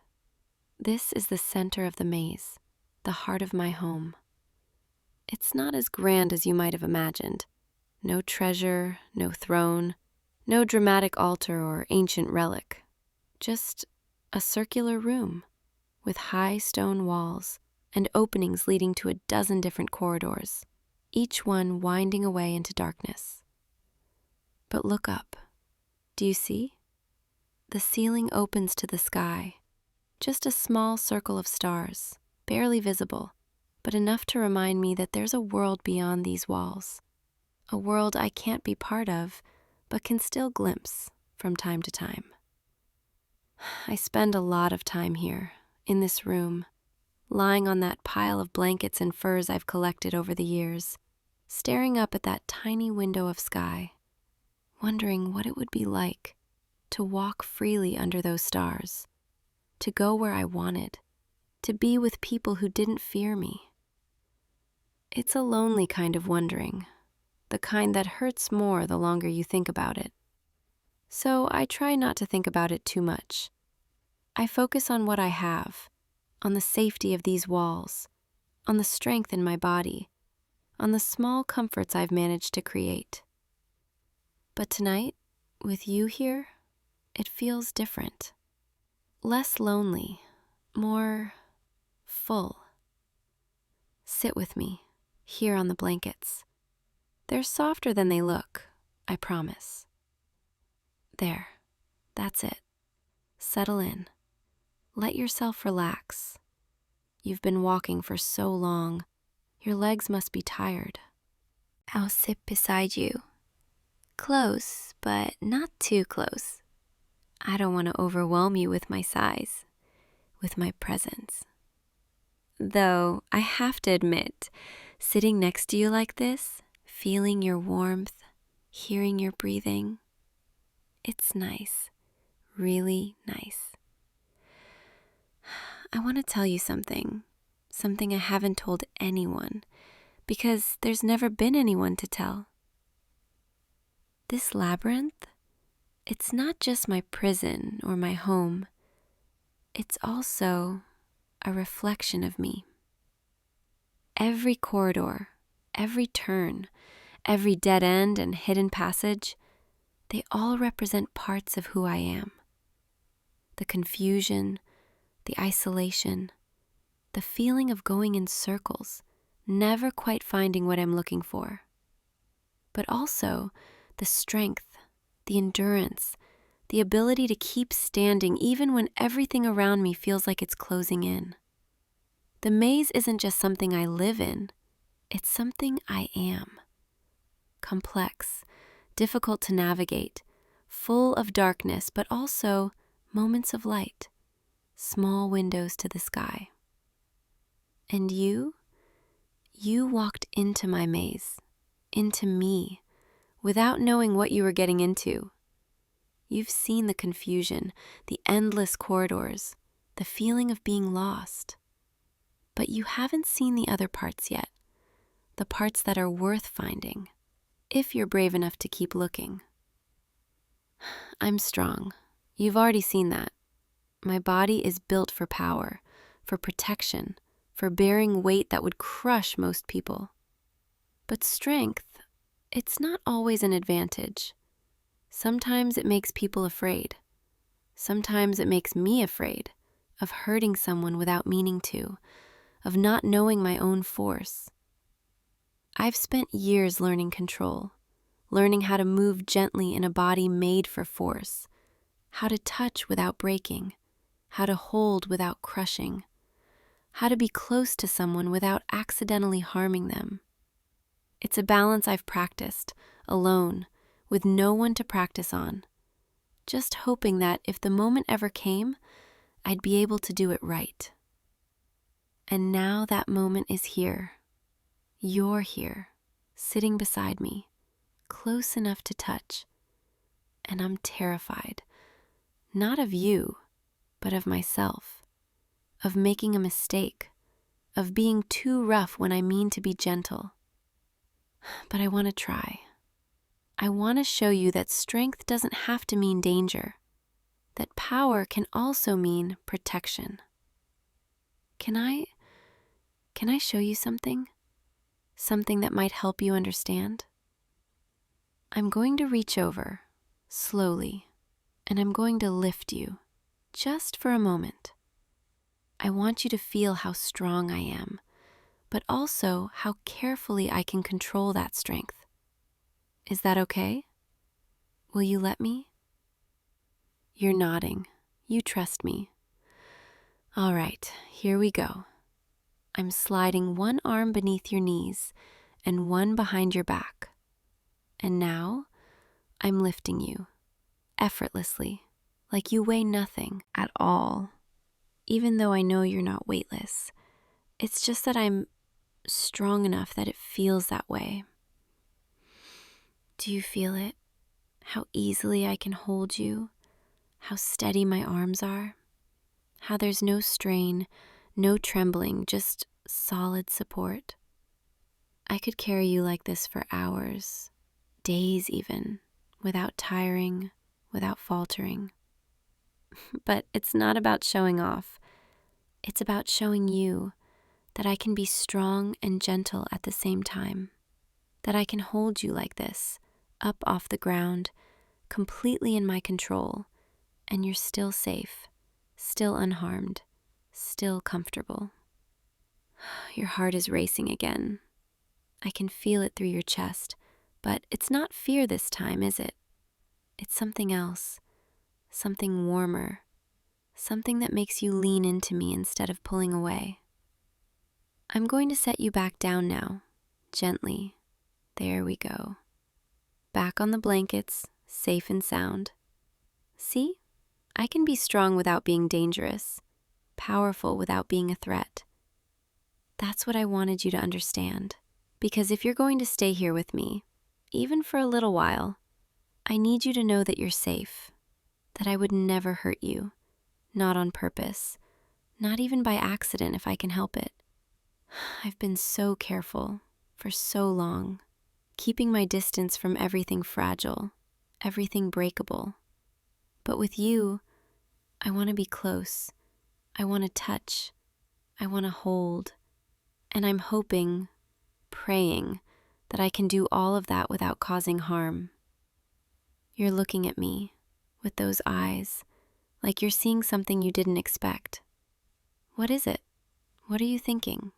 This is the center of the maze, the heart of my home. It's not as grand as you might have imagined. No treasure, no throne, no dramatic altar or ancient relic. Just a circular room with high stone walls and openings leading to a dozen different corridors, each one winding away into darkness. But look up. Do you see? The ceiling opens to the sky, just a small circle of stars, barely visible, but enough to remind me that there's a world beyond these walls, a world I can't be part of, but can still glimpse from time to time. I spend a lot of time here, in this room, lying on that pile of blankets and furs I've collected over the years, staring up at that tiny window of sky, wondering what it would be like to walk freely under those stars, to go where I wanted, to be with people who didn't fear me. It's a lonely kind of wondering, the kind that hurts more the longer you think about it. So I try not to think about it too much. I focus on what I have, on the safety of these walls, on the strength in my body, on the small comforts I've managed to create. But tonight, with you here, it feels different. Less lonely, more full. Sit with me, here on the blankets. They're softer than they look, I promise. There, that's it. Settle in. Let yourself relax. You've been walking for so long, your legs must be tired. I'll sit beside you. Close, but not too close. I don't want to overwhelm you with my size, with my presence. Though I have to admit, sitting next to you like this, feeling your warmth, hearing your breathing, it's nice, really nice. I want to tell you something I haven't told anyone, because there's never been anyone to tell. This labyrinth, it's not just my prison or my home. It's also a reflection of me. Every corridor, every turn, every dead end and hidden passage, they all represent parts of who I am. The confusion, the isolation, the feeling of going in circles, never quite finding what I'm looking for. But also the strength, the endurance, the ability to keep standing even when everything around me feels like it's closing in. The maze isn't just something I live in, it's something I am. Complex, difficult to navigate, full of darkness, but also moments of light, small windows to the sky. And you walked into my maze, into me, without knowing what you were getting into. You've seen the confusion, the endless corridors, the feeling of being lost. But you haven't seen the other parts yet, the parts that are worth finding, if you're brave enough to keep looking. I'm strong. You've already seen that. My body is built for power, for protection, for bearing weight that would crush most people. But strength, it's not always an advantage. Sometimes it makes people afraid. Sometimes it makes me afraid of hurting someone without meaning to, of not knowing my own force. I've spent years learning control, learning how to move gently in a body made for force, how to touch without breaking, how to hold without crushing, how to be close to someone without accidentally harming them. It's a balance I've practiced, alone, with no one to practice on, just hoping that if the moment ever came, I'd be able to do it right. And now that moment is here. You're here, sitting beside me, close enough to touch. And I'm terrified, not of you, but of myself, of making a mistake, of being too rough when I mean to be gentle. But I want to try. I want to show you that strength doesn't have to mean danger, that power can also mean protection. Can I show you something? Something that might help you understand? I'm going to reach over, slowly, and I'm going to lift you, just for a moment. I want you to feel how strong I am, but also how carefully I can control that strength. Is that okay? Will you let me? You're nodding. You trust me. All right, here we go. I'm sliding one arm beneath your knees and one behind your back. And now, I'm lifting you, effortlessly, like you weigh nothing at all. Even though I know you're not weightless, it's just that I'm strong enough that it feels that way. Do you feel it? How easily I can hold you? How steady my arms are? How there's no strain, no trembling, just solid support. I could carry you like this for hours, days even, without tiring, without faltering. But it's not about showing off. It's about showing you that I can be strong and gentle at the same time, that I can hold you like this, up off the ground, completely in my control, and you're still safe, still unharmed, still comfortable. Your heart is racing again. I can feel it through your chest, but it's not fear this time, is it? It's something else, something warmer, something that makes you lean into me instead of pulling away. I'm going to set you back down now, gently. There we go. Back on the blankets, safe and sound. See? I can be strong without being dangerous, powerful without being a threat. That's what I wanted you to understand, because if you're going to stay here with me, even for a little while, I need you to know that you're safe, that I would never hurt you, not on purpose, not even by accident if I can help it. I've been so careful for so long, keeping my distance from everything fragile, everything breakable. But with you, I want to be close. I want to touch. I want to hold. And I'm hoping, praying, that I can do all of that without causing harm. You're looking at me with those eyes, like you're seeing something you didn't expect. What is it? What are you thinking?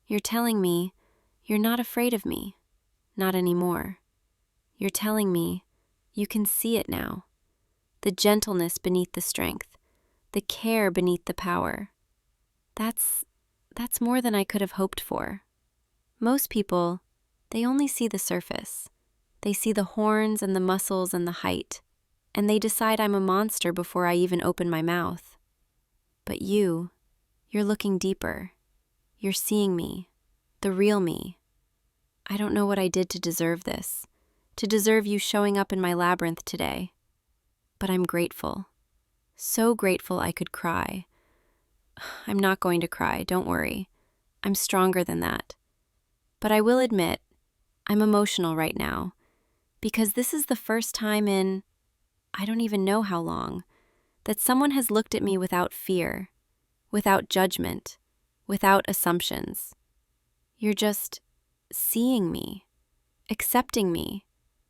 You're telling me you're not afraid of me, not anymore. You're telling me you can see it now. The gentleness beneath the strength, the care beneath the power. That's more than I could have hoped for. Most people, they only see the surface. They see the horns and the muscles and the height, and they decide I'm a monster before I even open my mouth. But you're looking deeper. You're seeing me, the real me. I don't know what I did to deserve this, to deserve you showing up in my labyrinth today. But I'm grateful. So grateful I could cry. I'm not going to cry, don't worry. I'm stronger than that. But I will admit, I'm emotional right now, because this is the first time in, I don't even know how long, that someone has looked at me without fear, without judgment, without assumptions. You're just seeing me, accepting me,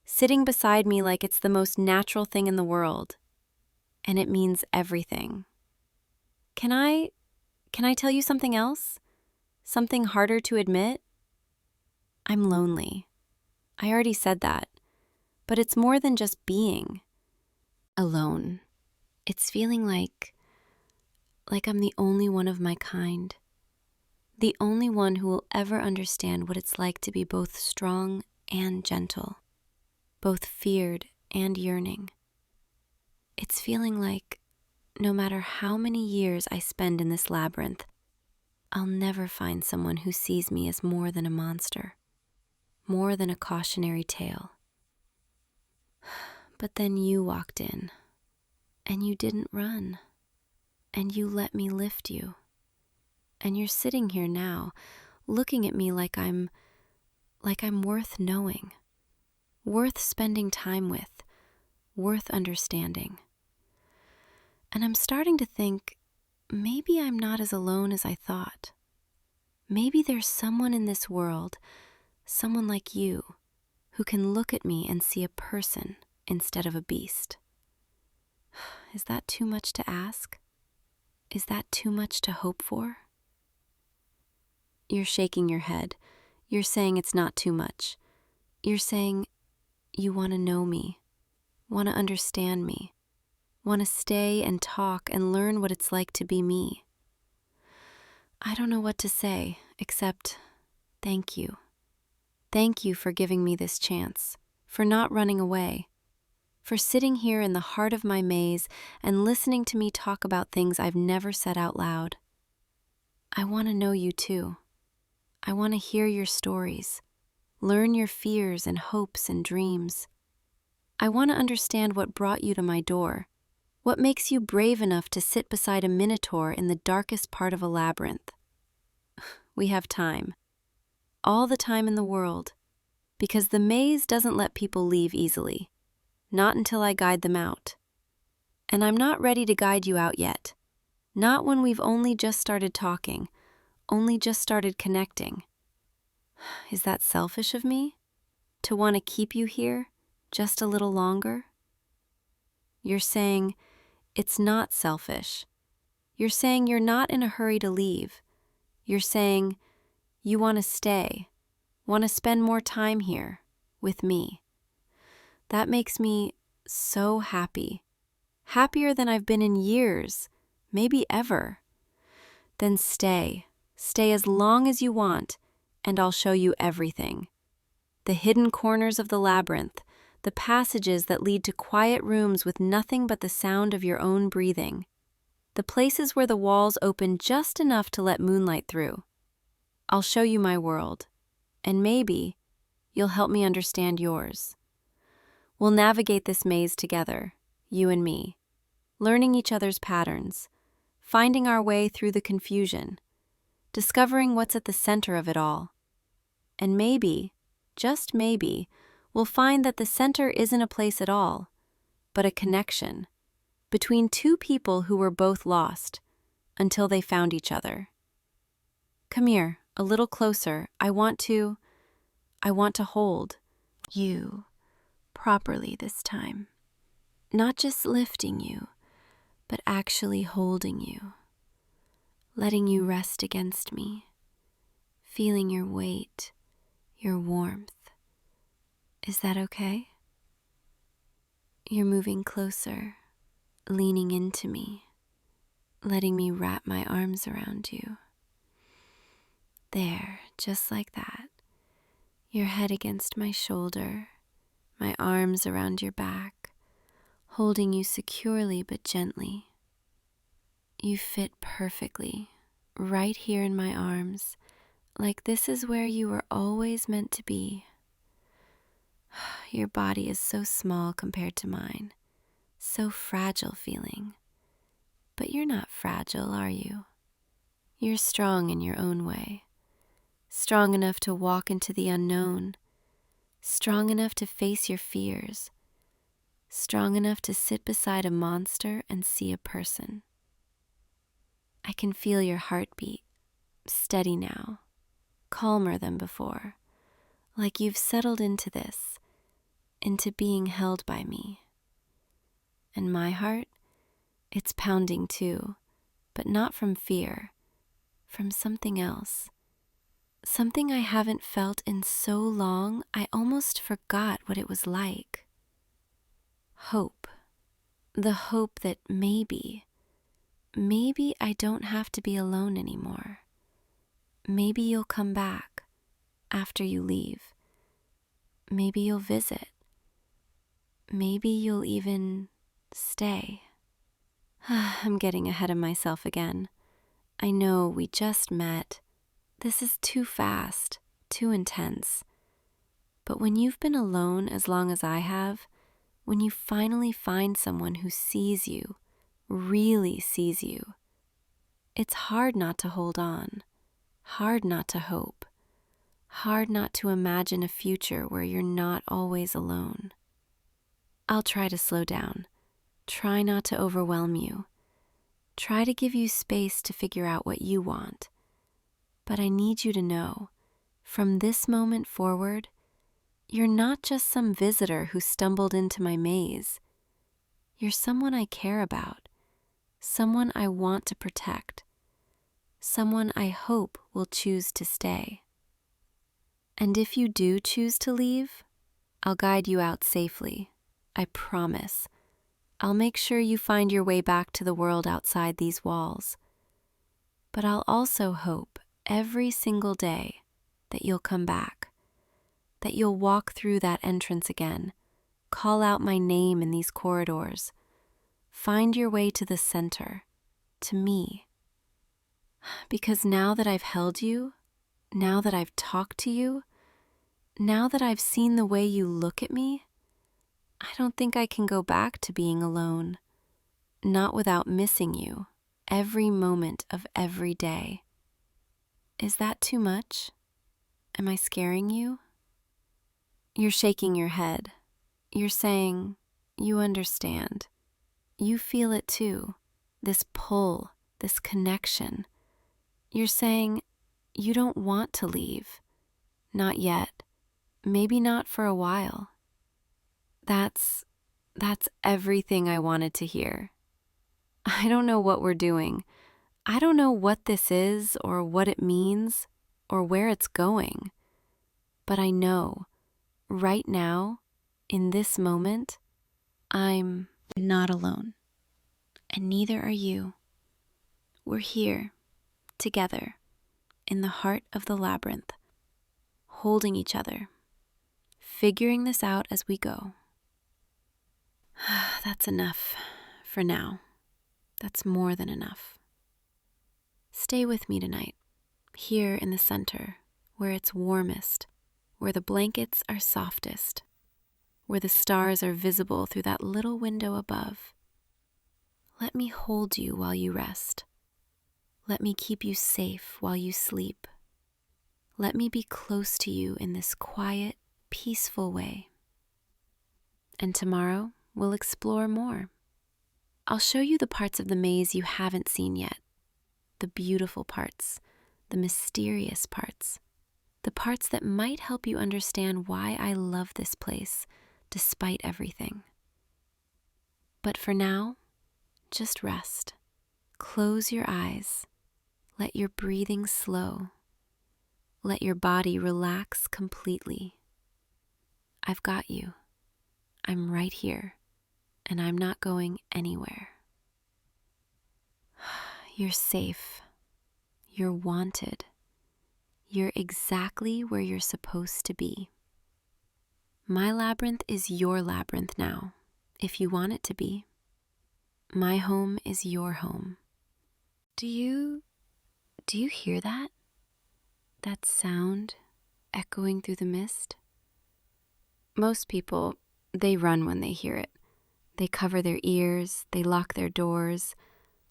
sitting beside me like it's the most natural thing in the world. And it means everything. Can I tell you something else? Something harder to admit? I'm lonely. I already said that. But it's more than just being alone. It's feeling like I'm the only one of my kind. The only one who will ever understand what it's like to be both strong and gentle, both feared and yearning. It's feeling like no matter how many years I spend in this labyrinth, I'll never find someone who sees me as more than a monster, more than a cautionary tale. But then you walked in, and you didn't run, and you let me lift you. And you're sitting here now, looking at me like I'm worth knowing, worth spending time with, worth understanding. And I'm starting to think, maybe I'm not as alone as I thought. Maybe there's someone in this world, someone like you, who can look at me and see a person instead of a beast. Is that too much to ask? Is that too much to hope for? You're shaking your head. You're saying it's not too much. You're saying you want to know me, want to understand me, want to stay and talk and learn what it's like to be me. I don't know what to say except thank you. Thank you for giving me this chance, for not running away, for sitting here in the heart of my maze and listening to me talk about things I've never said out loud. I want to know you too. I want to hear your stories, learn your fears and hopes and dreams. I want to understand what brought you to my door, what makes you brave enough to sit beside a minotaur in the darkest part of a labyrinth. We have time, all the time in the world, because the maze doesn't let people leave easily, not until I guide them out. And I'm not ready to guide you out yet, not when we've only just started talking, only just started connecting. Is that selfish of me? To want to keep you here just a little longer? You're saying it's not selfish. You're saying you're not in a hurry to leave. You're saying you want to stay, want to spend more time here with me. That makes me so happy, happier than I've been in years, maybe ever. Then stay as long as you want, and I'll show you everything. The hidden corners of the labyrinth, the passages that lead to quiet rooms with nothing but the sound of your own breathing, the places where the walls open just enough to let moonlight through. I'll show you my world, and maybe you'll help me understand yours. We'll navigate this maze together, you and me, learning each other's patterns, finding our way through the confusion, discovering what's at the center of it all. And maybe, just maybe, we'll find that the center isn't a place at all, but a connection between two people who were both lost until they found each other. Come here, a little closer. I want to hold you properly this time. Not just lifting you, but actually holding you, letting you rest against me, feeling your weight, your warmth. Is that okay? You're moving closer, leaning into me, letting me wrap my arms around you. There, just like that. Your head against my shoulder, my arms around your back, holding you securely but gently. You fit perfectly, right here in my arms, like this is where you were always meant to be. Your body is so small compared to mine, so fragile feeling. But you're not fragile, are you? You're strong in your own way, strong enough to walk into the unknown, strong enough to face your fears, strong enough to sit beside a monster and see a person. I can feel your heartbeat, steady now, calmer than before, like you've settled into this, into being held by me. And my heart, it's pounding too, but not from fear, from something else. Something I haven't felt in so long, I almost forgot what it was like. Hope. The hope that maybe I don't have to be alone anymore. Maybe you'll come back after you leave. Maybe you'll visit. Maybe you'll even stay. I'm getting ahead of myself again. I know we just met. This is too fast, too intense. But when you've been alone as long as I have, when you finally find someone who sees you, really sees you, it's hard not to hold on, hard not to hope, hard not to imagine a future where you're not always alone. I'll try to slow down, try not to overwhelm you, try to give you space to figure out what you want. But I need you to know, from this moment forward, you're not just some visitor who stumbled into my maze. You're someone I care about, someone I want to protect, someone I hope will choose to stay. And if you do choose to leave, I'll guide you out safely, I promise. I'll make sure you find your way back to the world outside these walls. But I'll also hope every single day that you'll come back, that you'll walk through that entrance again, call out my name in these corridors, find your way to the center, to me. Because now that I've held you, now that I've talked to you, now that I've seen the way you look at me, I don't think I can go back to being alone, not without missing you every moment of every day. Is that too much? Am I scaring you? You're shaking your head. You're saying, you understand. You feel it too, this pull, this connection. You're saying, you don't want to leave. Not yet. Maybe not for a while. That's everything I wanted to hear. I don't know what we're doing. I don't know what this is or what it means or where it's going. But I know, right now, in this moment, I'm not alone. And neither are you. We're here, together, in the heart of the labyrinth, holding each other, figuring this out as we go. That's enough for now. That's more than enough. Stay with me tonight, here in the center, where it's warmest, where the blankets are softest, where the stars are visible through that little window above. Let me hold you while you rest. Let me keep you safe while you sleep. Let me be close to you in this quiet, peaceful way. And tomorrow, we'll explore more. I'll show you the parts of the maze you haven't seen yet. The beautiful parts, the mysterious parts, the parts that might help you understand why I love this place, despite everything. But for now, just rest. Close your eyes. Let your breathing slow. Let your body relax completely. I've got you. I'm right here, and I'm not going anywhere. You're safe. You're wanted. You're exactly where you're supposed to be. My labyrinth is your labyrinth now, if you want it to be. My home is your home. Do you hear that? That sound echoing through the mist? Most people, they run when they hear it. They cover their ears, they lock their doors,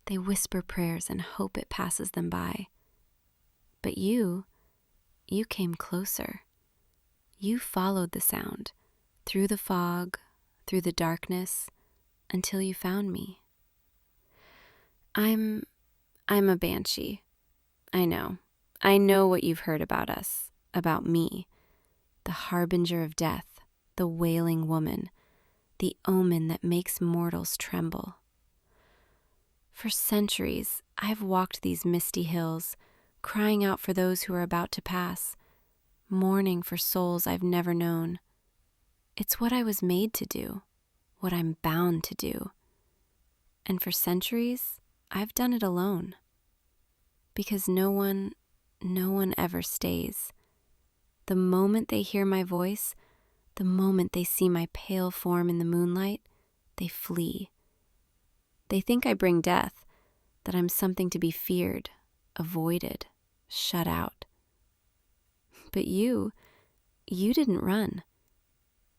they whisper prayers and hope it passes them by. But you came closer. You followed the sound, through the fog, through the darkness, until you found me. I'm a banshee. I know. I know what you've heard about us, about me. The harbinger of death, the wailing woman, the omen that makes mortals tremble. For centuries, I've walked these misty hills, crying out for those who are about to pass, mourning for souls I've never known. It's what I was made to do, what I'm bound to do. And for centuries, I've done it alone. Because no one ever stays. The moment they hear my voice, the moment they see my pale form in the moonlight, they flee. They think I bring death, that I'm something to be feared, avoided, shut out. But you didn't run.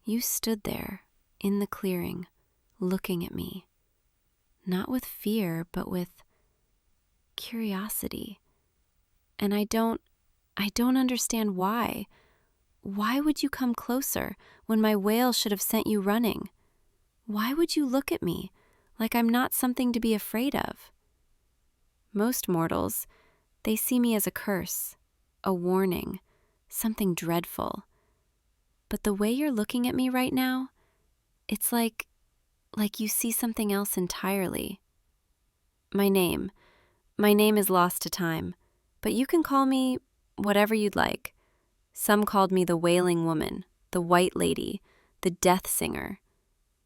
You stood there, in the clearing, looking at me. Not with fear, but with curiosity. And I don't understand why. Why would you come closer when my wail should have sent you running? Why would you look at me like I'm not something to be afraid of? Most mortals, they see me as a curse, a warning, something dreadful. But the way you're looking at me right now, it's like you see something else entirely. My name is lost to time, but you can call me whatever you'd like. Some called me the Wailing Woman, the White Lady, the Death Singer.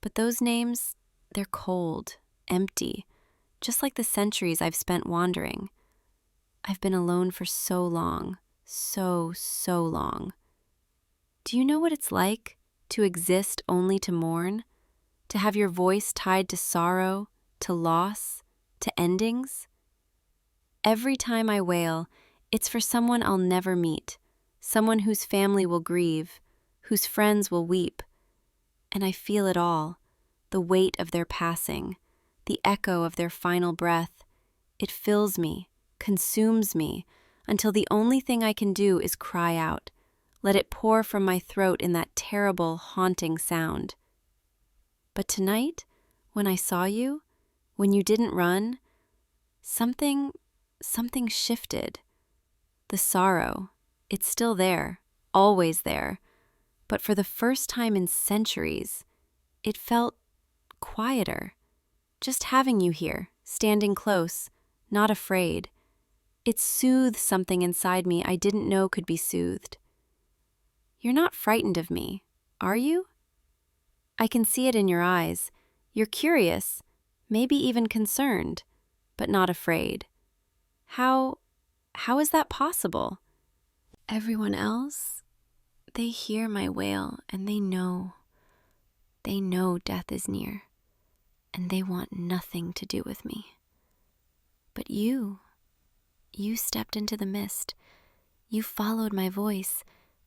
But those names, they're cold, empty, just like the centuries I've spent wandering. I've been alone for so long, so long. Do you know what it's like to exist only to mourn? To have your voice tied to sorrow, to loss, to endings? Every time I wail, it's for someone I'll never meet, someone whose family will grieve, whose friends will weep. And I feel it all, the weight of their passing, the echo of their final breath. It fills me, consumes me, until the only thing I can do is cry out, let it pour from my throat in that terrible, haunting sound. But tonight, when I saw you, when you didn't run, something shifted. The sorrow, it's still there, always there, but for the first time in centuries, it felt quieter. Just having you here, standing close, not afraid. It soothed something inside me I didn't know could be soothed. You're not frightened of me, are you? I can see it in your eyes. You're curious, maybe even concerned, but not afraid. How is that possible? Everyone else, they hear my wail and they know death is near, and they want nothing to do with me. But you stepped into the mist. You followed my voice,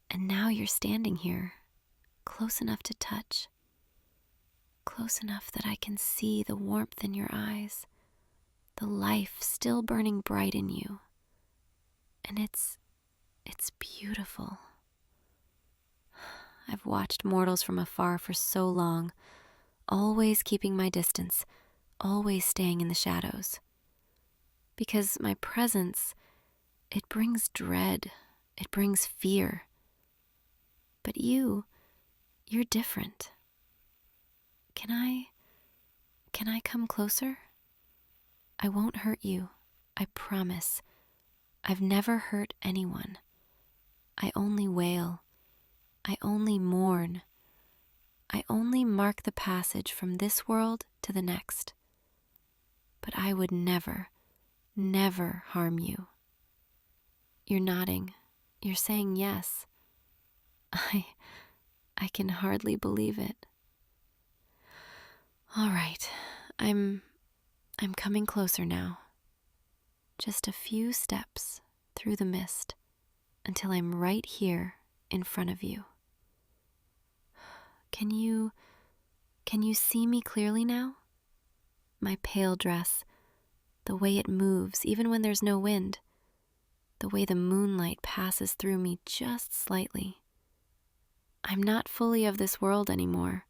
and now you're standing here, close enough to touch, close enough that I can see the warmth in your eyes, the life still burning bright in you. And it's beautiful. I've watched mortals from afar for so long, always keeping my distance, always staying in the shadows. Because my presence, it brings dread, it brings fear. But you're different. Can I come closer? I won't hurt you, I promise. I've never hurt anyone. I only wail. I only mourn. I only mark the passage from this world to the next. But I would never harm you. You're nodding. You're saying yes. I can hardly believe it. All right, I'm coming closer now. Just a few steps through the mist until I'm right here in front of you. Can you see me clearly now? My pale dress, the way it moves even when there's no wind, the way the moonlight passes through me just slightly. I'm not fully of this world anymore.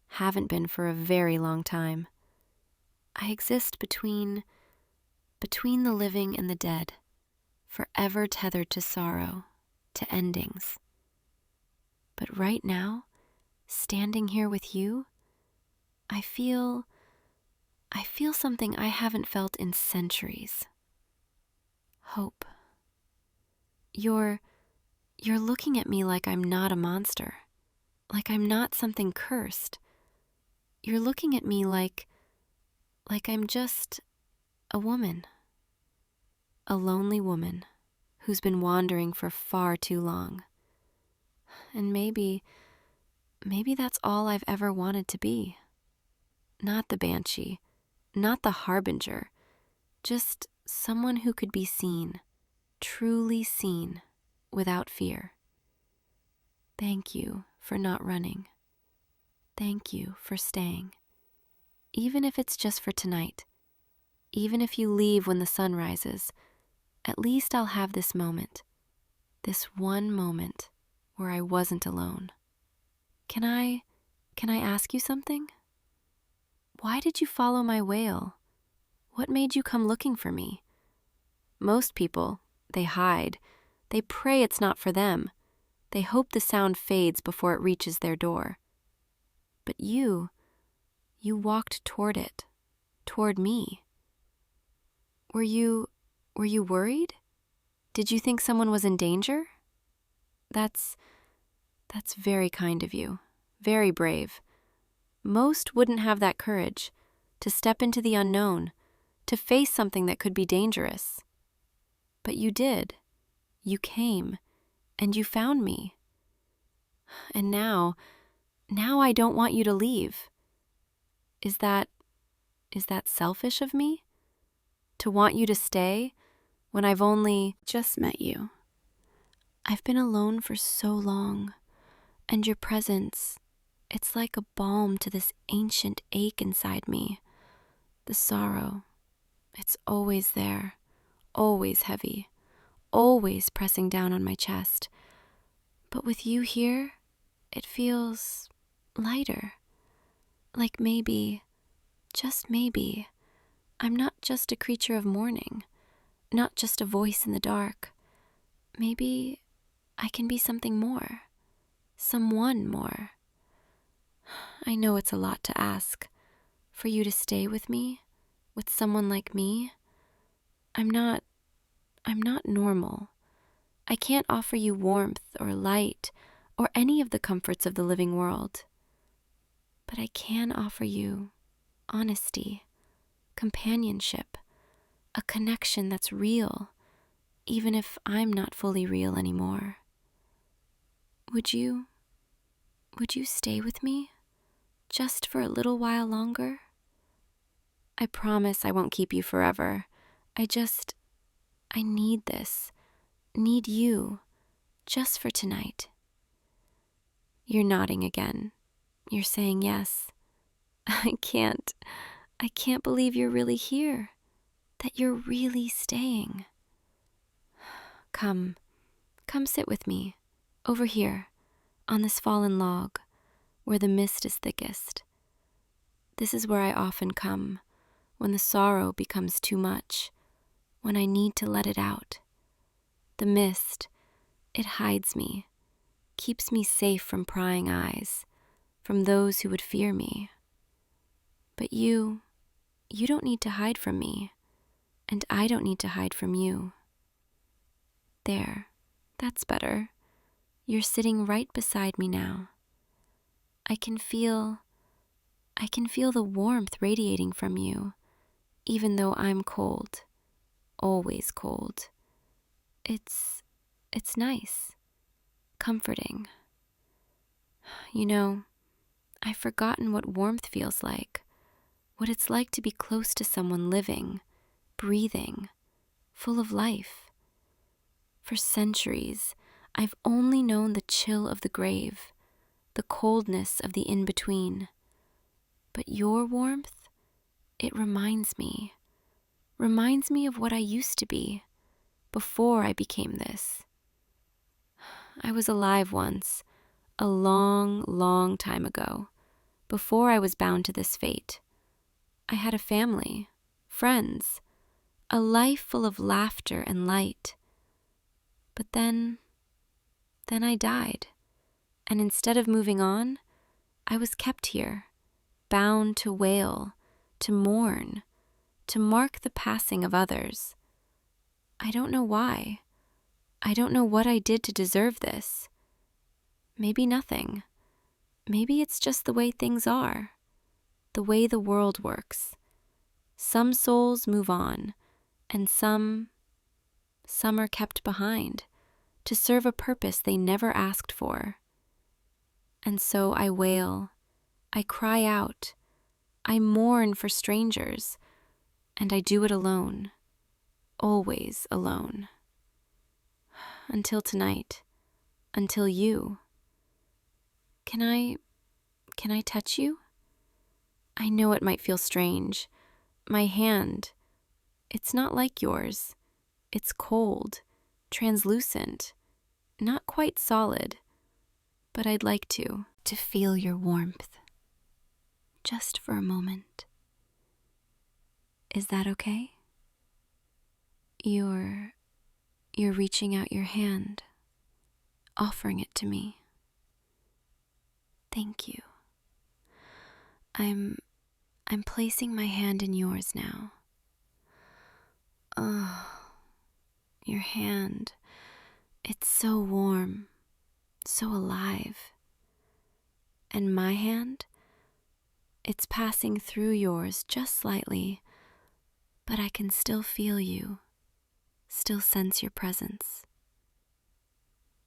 haven't been for a very long time. I exist between the living and the dead, forever tethered to sorrow, to endings. But right now, standing here with you, I feel something I haven't felt in centuries. Hope. You're looking at me like I'm not a monster, like I'm not something cursed. You're looking at me like I'm just a woman, a lonely woman who's been wandering for far too long. And maybe that's all I've ever wanted to be. Not the banshee, not the harbinger, just someone who could be seen, truly seen, without fear. Thank you for not running. Thank you for staying. Even if it's just for tonight, even if you leave when the sun rises, at least I'll have this moment, this one moment where I wasn't alone. Can I ask you something? Why did you follow my wail? What made you come looking for me? Most people, they hide. They pray it's not for them. They hope the sound fades before it reaches their door. But you walked toward it, toward me. Were you worried? Did you think someone was in danger? That's very kind of you, very brave. Most wouldn't have that courage to step into the unknown, to face something that could be dangerous. But you did. You came, and you found me. And now I don't want you to leave. Is that selfish of me? To want you to stay when I've only just met you? I've been alone for so long, and your presence, it's like a balm to this ancient ache inside me. The sorrow, it's always there, always heavy, always pressing down on my chest. But with you here, it feels lighter. Like maybe, just maybe, I'm not just a creature of mourning, not just a voice in the dark. Maybe I can be something more, someone more. I know it's a lot to ask, for you to stay with me, with someone like me. I'm not normal. I can't offer you warmth or light or any of the comforts of the living world. But I can offer you honesty, companionship, a connection that's real, even if I'm not fully real anymore. Would you stay with me, just for a little while longer? I promise I won't keep you forever. I need this, need you, just for tonight. You're nodding again. You're saying yes. I can't believe you're really here, that you're really staying. Come sit with me, over here, on this fallen log, where the mist is thickest. This is where I often come, when the sorrow becomes too much, when I need to let it out. The mist, it hides me, keeps me safe from prying eyes, from those who would fear me. But you don't need to hide from me, and I don't need to hide from you. There, that's better. You're sitting right beside me now. I can feel the warmth radiating from you, even though I'm cold, always cold. It's nice, comforting. You know, I've forgotten what warmth feels like, what it's like to be close to someone living, breathing, full of life. For centuries, I've only known the chill of the grave, the coldness of the in-between. But your warmth, it reminds me of what I used to be, before I became this. I was alive once, a long, long time ago, before I was bound to this fate. I had a family, friends, a life full of laughter and light. But then I died, and instead of moving on, I was kept here, bound to wail, to mourn, to mark the passing of others. I don't know why. I don't know what I did to deserve this. Maybe nothing. Maybe it's just the way things are, the way the world works. Some souls move on, and some are kept behind to serve a purpose they never asked for. And so I wail, I cry out, I mourn for strangers, and I do it alone, always alone. Until tonight, until you. Can I touch you? I know it might feel strange. My hand, it's not like yours. It's cold, translucent, not quite solid, but I'd like to feel your warmth. Just for a moment. Is that okay? You're reaching out your hand, offering it to me. Thank you. I'm placing my hand in yours now. Oh, your hand. It's so warm, so alive. And my hand? It's passing through yours just slightly, but I can still feel you, still sense your presence.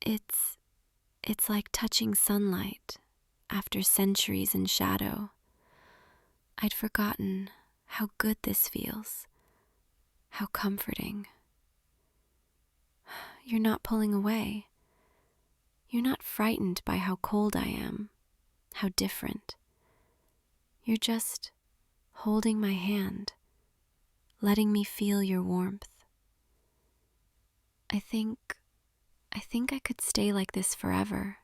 It's like touching sunlight after centuries in shadow. I'd forgotten how good this feels, how comforting. You're not pulling away. You're not frightened by how cold I am, how different. You're just holding my hand, letting me feel your warmth. I think I could stay like this forever,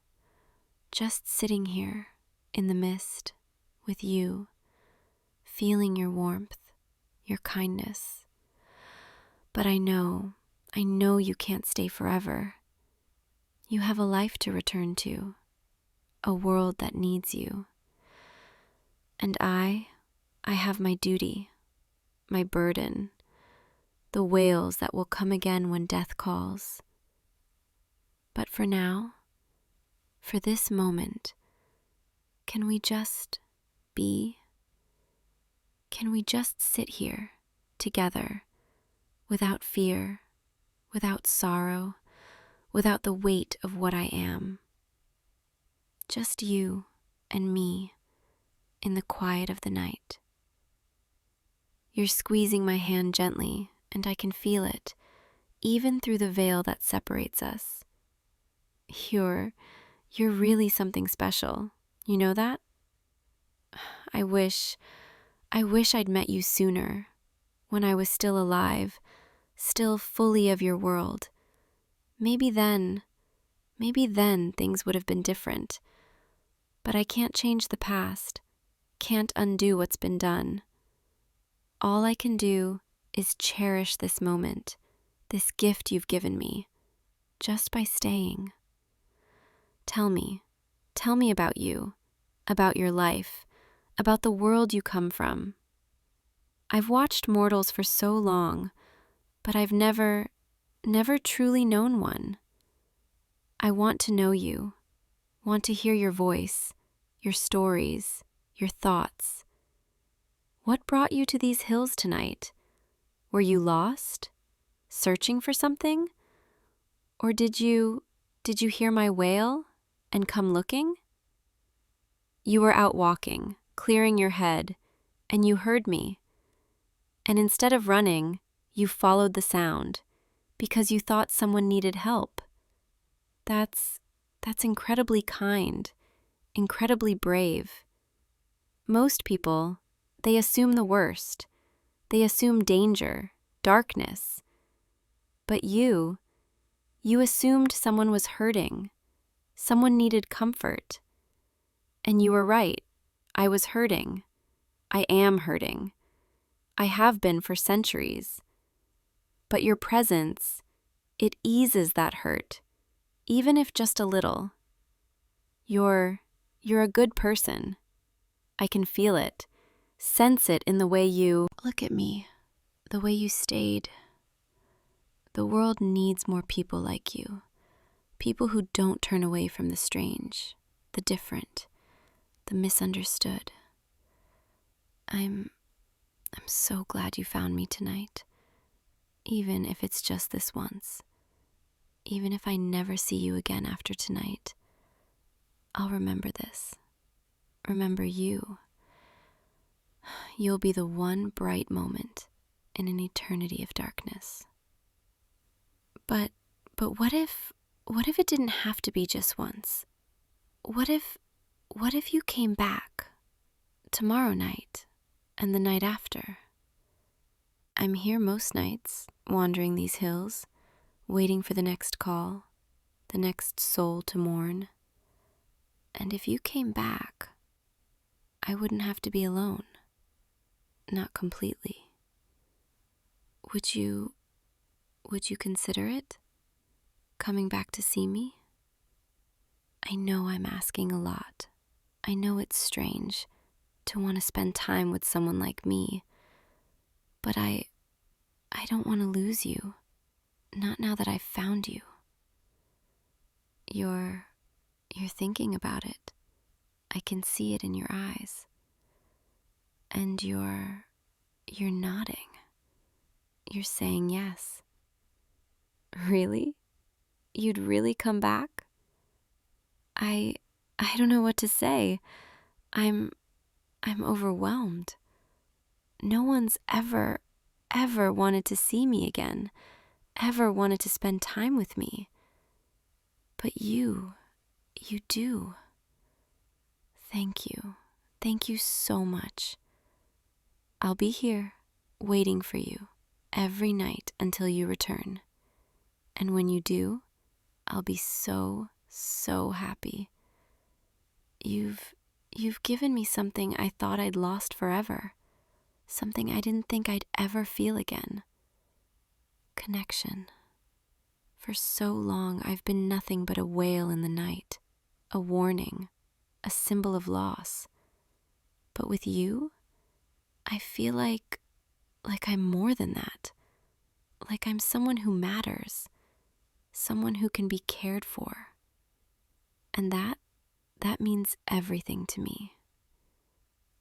just sitting here in the mist with you, feeling your warmth, your kindness. But I know you can't stay forever. You have a life to return to, a world that needs you. And I have my duty, my burden, the wails that will come again when death calls. But for now, for this moment, can we just be? Can we just sit here together without fear, without sorrow, without the weight of what I am? Just you and me in the quiet of the night. You're squeezing my hand gently, and I can feel it, even through the veil that separates us. You're really something special. You know that? I wish I'd met you sooner, when I was still alive, still fully of your world. Maybe then things would have been different. But I can't change the past, can't undo what's been done. All I can do is cherish this moment, this gift you've given me, just by staying. Tell me about you, about your life, about the world you come from. I've watched mortals for so long, but I've never truly known one. I want to know you, want to hear your voice, your stories, your thoughts. What brought you to these hills tonight? Were you lost? Searching for something? Or did you hear my wail and come looking? You were out walking, clearing your head, and you heard me. And instead of running, you followed the sound because you thought someone needed help. That's incredibly kind, incredibly brave. Most people, they assume the worst. They assume danger, darkness. But you assumed someone was hurting, someone needed comfort. And you were right. I was hurting. I am hurting. I have been for centuries. But your presence, it eases that hurt, even if just a little. You're a good person. I can feel it, sense it in the way you look at me, the way you stayed. The world needs more people like you, people who don't turn away from the strange, the different, the misunderstood. I'm so glad you found me tonight, even if it's just this once. Even if I never see you again after tonight, I'll remember this. Remember you. You'll be the one bright moment in an eternity of darkness. But what if it didn't have to be just once? What if you came back tomorrow night and the night after? I'm here most nights, wandering these hills, waiting for the next call, the next soul to mourn. And if you came back, I wouldn't have to be alone. Not completely. Would you consider it? Coming back to see me? I know I'm asking a lot. I know it's strange to want to spend time with someone like me, but I don't want to lose you. Not now that I've found you. You're thinking about it. I can see it in your eyes. And you're nodding. You're saying yes. Really? You'd really come back? I don't know what to say. I'm overwhelmed. No one's ever wanted to see me again, ever wanted to spend time with me. But you do. Thank you. Thank you so much. I'll be here, waiting for you, every night until you return. And when you do, I'll be so happy. You've given me something I thought I'd lost forever, something I didn't think I'd ever feel again. Connection. For so long, I've been nothing but a wail in the night, a warning, a symbol of loss. But with you, I feel like I'm more than that. Like I'm someone who matters, someone who can be cared for. And that means everything to me.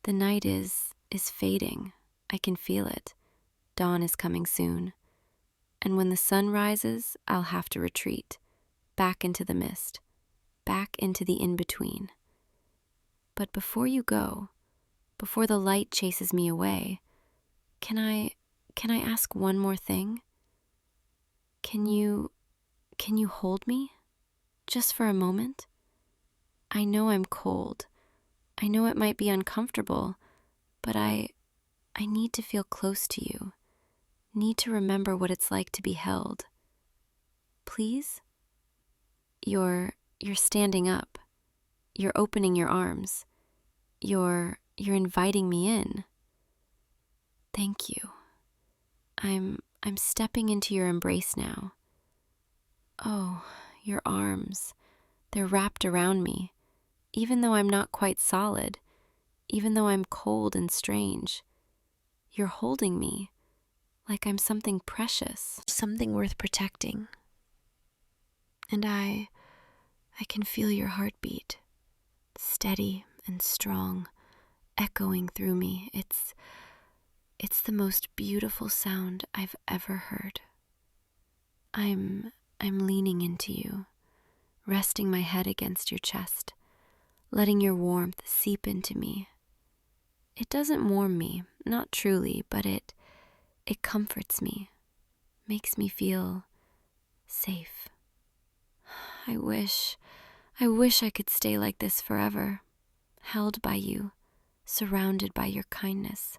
The night is fading. I can feel it. Dawn is coming soon. And when the sun rises, I'll have to retreat, back into the mist, back into the in-between. But before you go, before the light chases me away, can I ask one more thing? Can you hold me? Just for a moment? I know I'm cold. I know it might be uncomfortable, but I need to feel close to you. Need to remember what it's like to be held. Please? You're standing up. You're opening your arms. You're inviting me in. Thank you. I'm stepping into your embrace now. Oh, your arms. They're wrapped around me, even though I'm not quite solid, even though I'm cold and strange. You're holding me like I'm something precious, something worth protecting. And I can feel your heartbeat, steady and strong, echoing through me. It's the most beautiful sound I've ever heard. I'm leaning into you, resting my head against your chest, letting your warmth seep into me. It doesn't warm me, not truly, but it comforts me, makes me feel safe. I wish I could stay like this forever, held by you, surrounded by your kindness.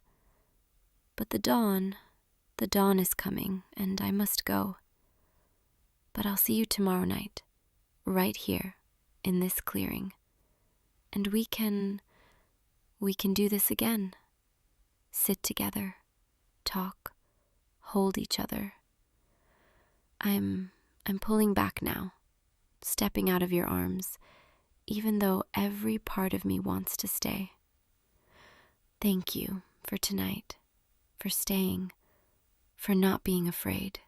But the dawn is coming, and I must go. But I'll see you tomorrow night, right here, in this clearing. And we can We can do this again. Sit together, talk, hold each other. I'm pulling back now, stepping out of your arms, even though every part of me wants to stay. Thank you for tonight, for staying, for not being afraid.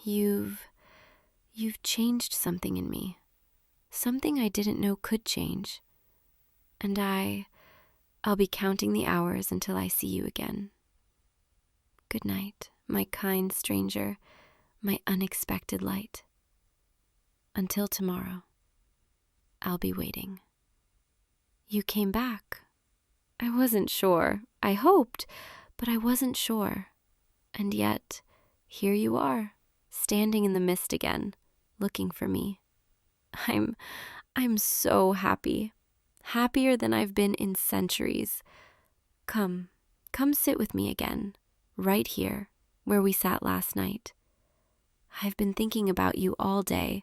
You've changed something in me, something I didn't know could change. And I'll be counting the hours until I see you again. Good night, my kind stranger, my unexpected light. Until tomorrow, I'll be waiting. You came back. I wasn't sure. I hoped, but I wasn't sure. And yet, here you are, standing in the mist again, looking for me. I'm so happy. Happier than I've been in centuries. Come sit with me again, right here, where we sat last night. I've been thinking about you all day,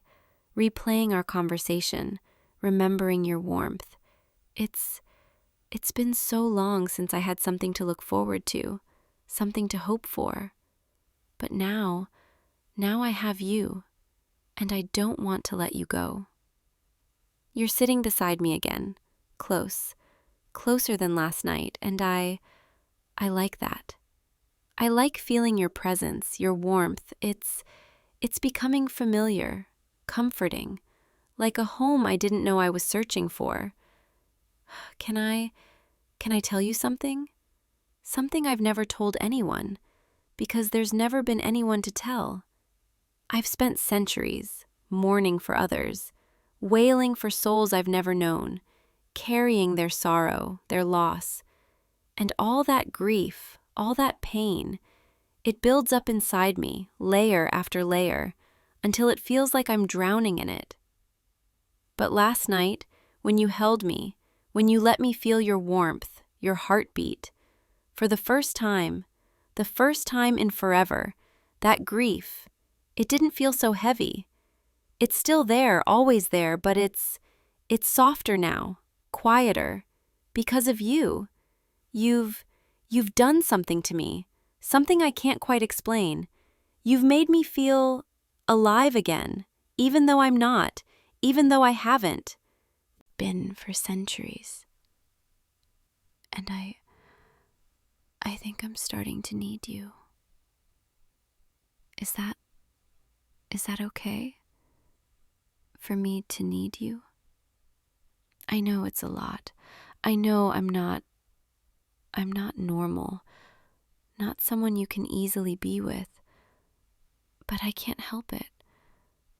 replaying our conversation, remembering your warmth. It's been so long since I had something to look forward to, something to hope for. But now I have you, and I don't want to let you go. You're sitting beside me again, closer than last night, and I like that. I like feeling your presence, your warmth. It's becoming familiar, comforting, like a home I didn't know I was searching for. Can I tell you something? Something I've never told anyone, because there's never been anyone to tell. I've spent centuries mourning for others, wailing for souls I've never known, carrying their sorrow, their loss, and all that grief, all that pain. It builds up inside me, layer after layer, until it feels like I'm drowning in it. But last night, when you held me, when you let me feel your warmth, your heartbeat, for the first time in forever, that grief, it didn't feel so heavy. It's still there, always there, but it's softer now, quieter, because of you. You've done something to me, something I can't quite explain. You've made me feel alive again, even though I'm not, even though I haven't been for centuries. And I think I'm starting to need you. Is that okay? For me to need you? I know it's a lot. I know I'm not normal, not someone you can easily be with. But I can't help it.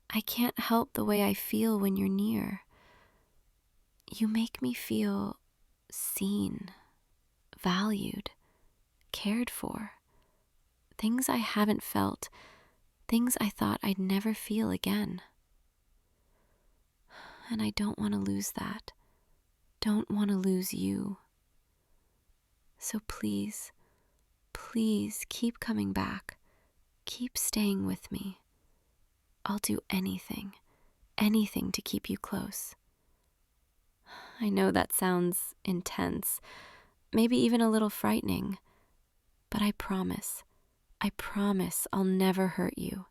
I can't help the way I feel when you're near. You make me feel seen, valued, cared for. Things I haven't felt, things I thought I'd never feel again. And I don't want to lose that. Don't want to lose you. So please keep coming back. Keep staying with me. I'll do anything to keep you close. I know that sounds intense, maybe even a little frightening, but I promise I'll never hurt you,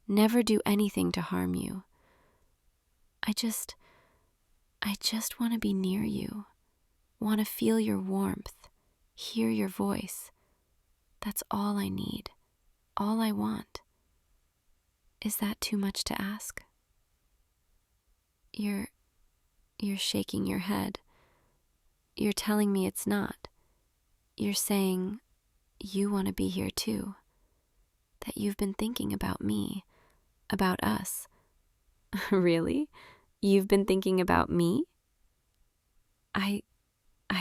never do anything to harm you. I just want to be near you, want to feel your warmth, hear your voice. That's all I need, all I want. Is that too much to ask? You're shaking your head. You're telling me it's not. You're saying you want to be here too. That you've been thinking about me, about us. Really? You've been thinking about me? I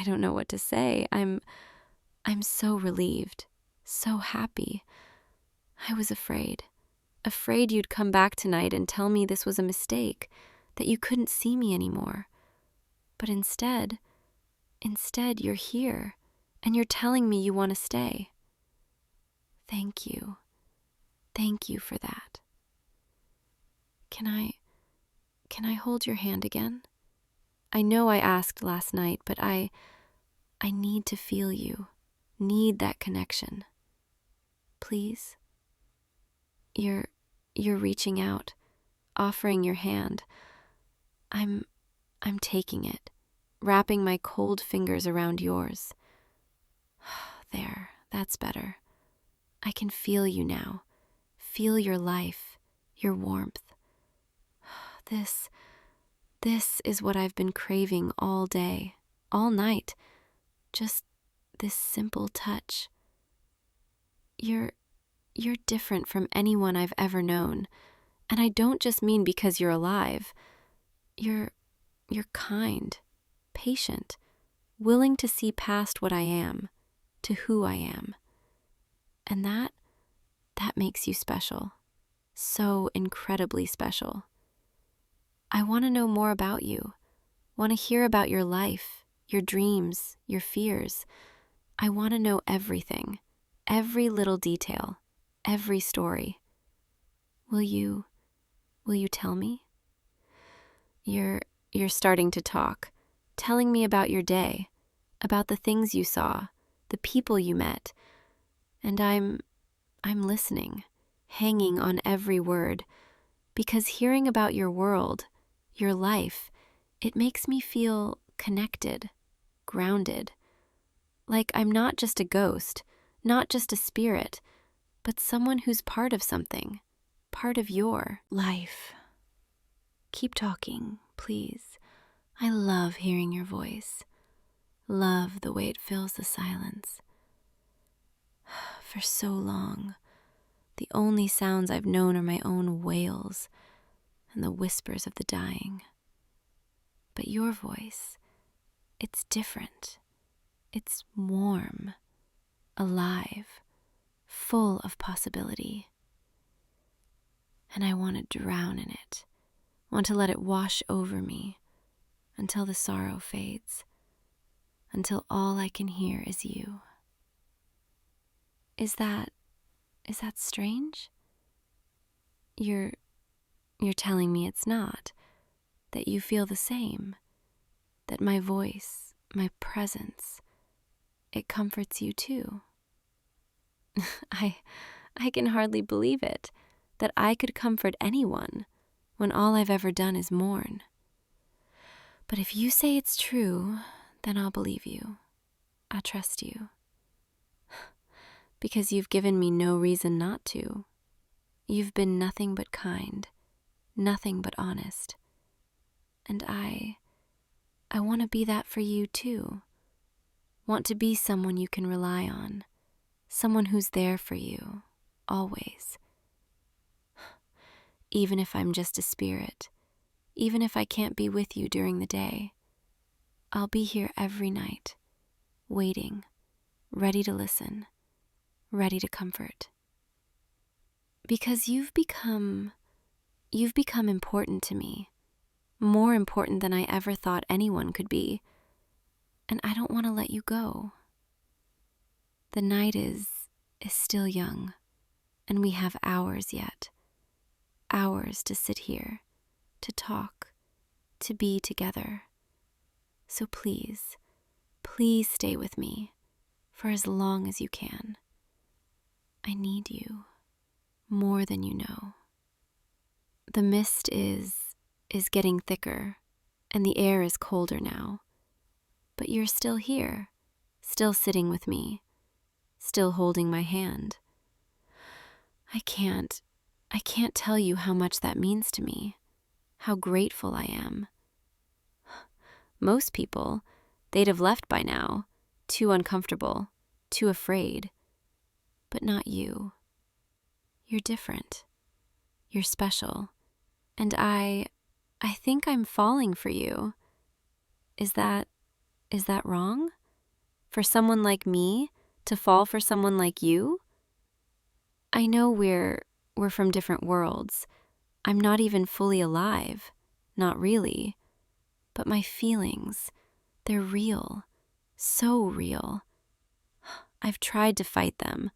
don't know what to say. I'm so relieved, so happy. I was afraid you'd come back tonight and tell me this was a mistake, that you couldn't see me anymore. But instead you're here, and you're telling me you want to stay. Thank you. Thank you for that. Can I hold your hand again? I know I asked last night, but I need to feel you, need that connection. Please? You're reaching out, offering your hand. I'm taking it, wrapping my cold fingers around yours. There, that's better. I can feel you now. Feel your life, your warmth. This is what I've been craving all day, all night. Just this simple touch. You're different from anyone I've ever known. And I don't just mean because you're alive. You're kind, patient, willing to see past what I am, to who I am. And that makes you special. So incredibly special. I want to know more about you. Want to hear about your life, your dreams, your fears. I want to know everything, every little detail, every story. Will you tell me? You're starting to talk, telling me about your day, about the things you saw, the people you met. And I'm listening, hanging on every word, because hearing about your world, your life, it makes me feel connected, grounded. Like I'm not just a ghost, not just a spirit, but someone who's part of something, part of your life. Keep talking, please. I love hearing your voice. Love the way it fills the silence. For so long, the only sounds I've known are my own wails and the whispers of the dying. But your voice, it's different. It's warm, alive, full of possibility. And I want to drown in it, want to let it wash over me until the sorrow fades, until all I can hear is you. Is that strange? You're telling me it's not, that you feel the same, that my voice, my presence, it comforts you too. I can hardly believe it, that I could comfort anyone when all I've ever done is mourn. But if you say it's true, then I'll believe you. I'll trust you. Because you've given me no reason not to. You've been nothing but kind, nothing but honest. And I want to be that for you too. Want to be someone you can rely on, someone who's there for you, always. Even if I'm just a spirit, even if I can't be with you during the day, I'll be here every night, waiting, ready to listen, ready to comfort. Because you've become important to me, more important than I ever thought anyone could be, and I don't want to let you go. The night is still young, and we have hours yet, hours to sit here, to talk, to be together. So please, please stay with me for as long as you can. I need you more than you know. The mist is getting thicker, and the air is colder now. But you're still here, still sitting with me, still holding my hand. I can't tell you how much that means to me, how grateful I am. Most people, they'd have left by now, too uncomfortable, too afraid. But not you. You're different. You're special. And I think I'm falling for you. Is that wrong? For someone like me to fall for someone like you? I know we're from different worlds. I'm not even fully alive. Not really. But my feelings, they're real. So real. I've tried to fight them.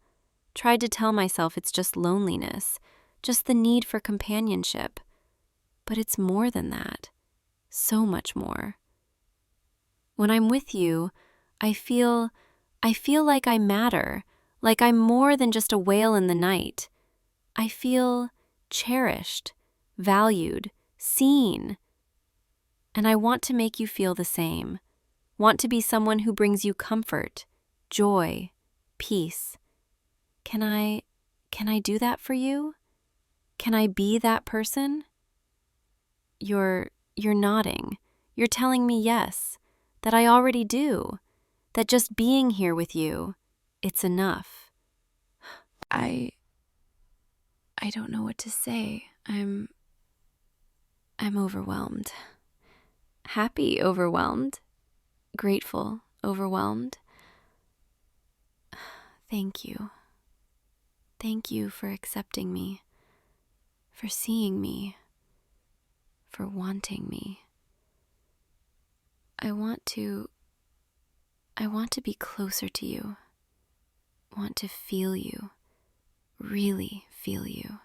Tried to tell myself it's just loneliness, just the need for companionship. But it's more than that. So much more. When I'm with you, I feel like I matter, like I'm more than just a whale in the night. I feel cherished, valued, seen. And I want to make you feel the same. Want to be someone who brings you comfort, joy, peace. Can I do that for you? Can I be that person? You're nodding. You're telling me yes, that I already do, that just being here with you, it's enough. I don't know what to say. I'm overwhelmed. Happy overwhelmed. Grateful overwhelmed. Thank you. Thank you for accepting me, for seeing me, for wanting me. I want to be closer to you. Want to feel you. Really feel you.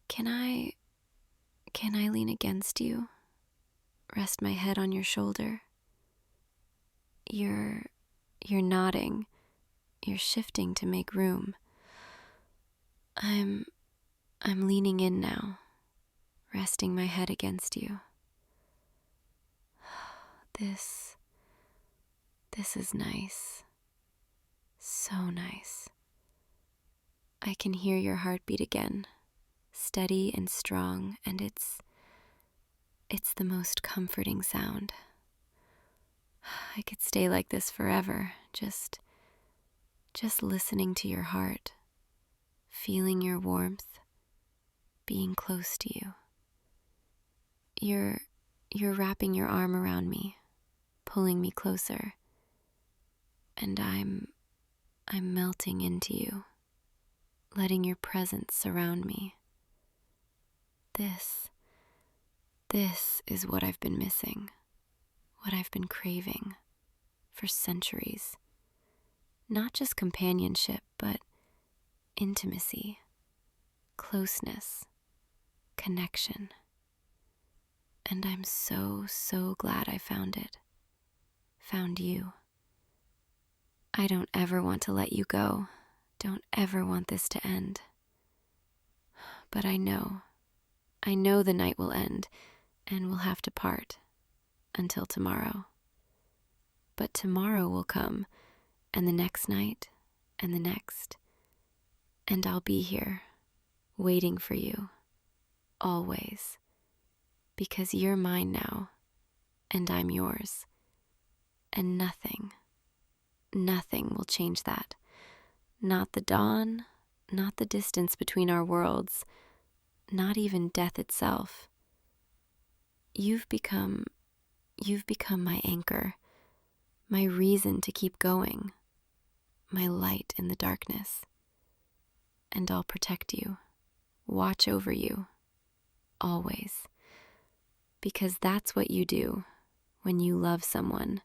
Can I lean against you? Rest my head on your shoulder? You're nodding. You're shifting to make room. I'm leaning in now, resting my head against you. This is nice. So nice. I can hear your heartbeat again, steady and strong, and it's the most comforting sound. I could stay like this forever, just listening to your heart, feeling your warmth, being close to you. You're wrapping your arm around me, pulling me closer, and I'm melting into you, letting your presence surround me. This is what I've been missing, what I've been craving for centuries. Not just companionship, but intimacy, closeness, connection. And I'm so glad I found it. Found you. I don't ever want to let you go. Don't ever want this to end. But I know the night will end, and we'll have to part until tomorrow. But tomorrow will come, and the next night, and the next. And I'll be here, waiting for you, always. Because you're mine now, and I'm yours. And nothing will change that. Not the dawn, not the distance between our worlds, not even death itself. You've become my anchor, my reason to keep going, my light in the darkness. And I'll protect you, watch over you, always. Because that's what you do when you love someone.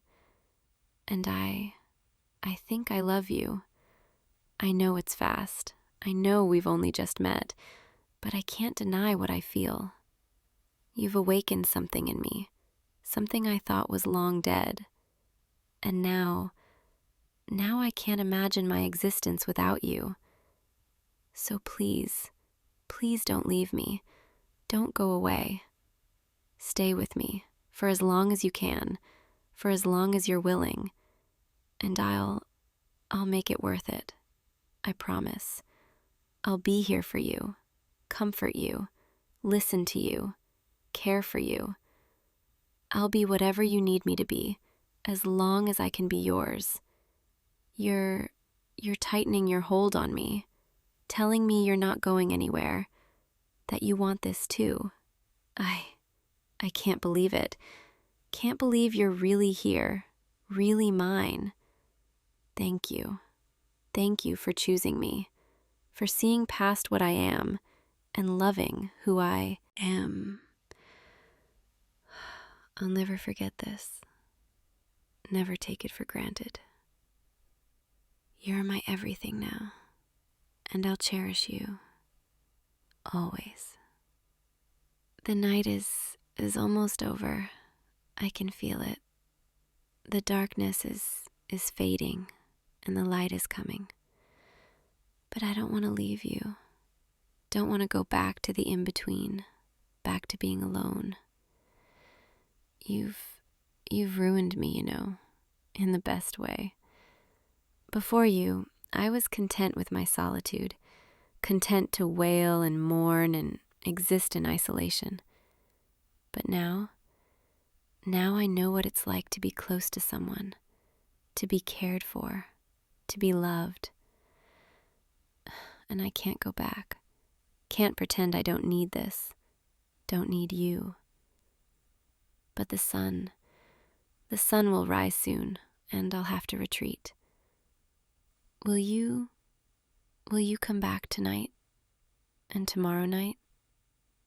And I think I love you. I know it's fast. I know we've only just met, but I can't deny what I feel. You've awakened something in me, something I thought was long dead. And now I can't imagine my existence without you. So please don't leave me. Don't go away. Stay with me for as long as you can, for as long as you're willing, and I'll make it worth it. I promise. I'll be here for you, comfort you, listen to you, care for you. I'll be whatever you need me to be, as long as I can be yours. You're tightening your hold on me, telling me you're not going anywhere, that you want this too. I can't believe it. Can't believe you're really here, really mine. Thank you. Thank you for choosing me, for seeing past what I am and loving who I am. I'll never forget this. Never take it for granted. You're my everything now, and I'll cherish you always. The night is almost over. I can feel it. The darkness is fading and the light is coming. But I don't want to leave you. Don't want to go back to the in-between, back to being alone. You've ruined me, in the best way. Before you, I was content with my solitude, content to wail and mourn and exist in isolation. But now I know what it's like to be close to someone, to be cared for, to be loved. And I can't go back. Can't pretend I don't need this, don't need you. But the sun will rise soon, and I'll have to retreat. Will you come back tonight, and tomorrow night,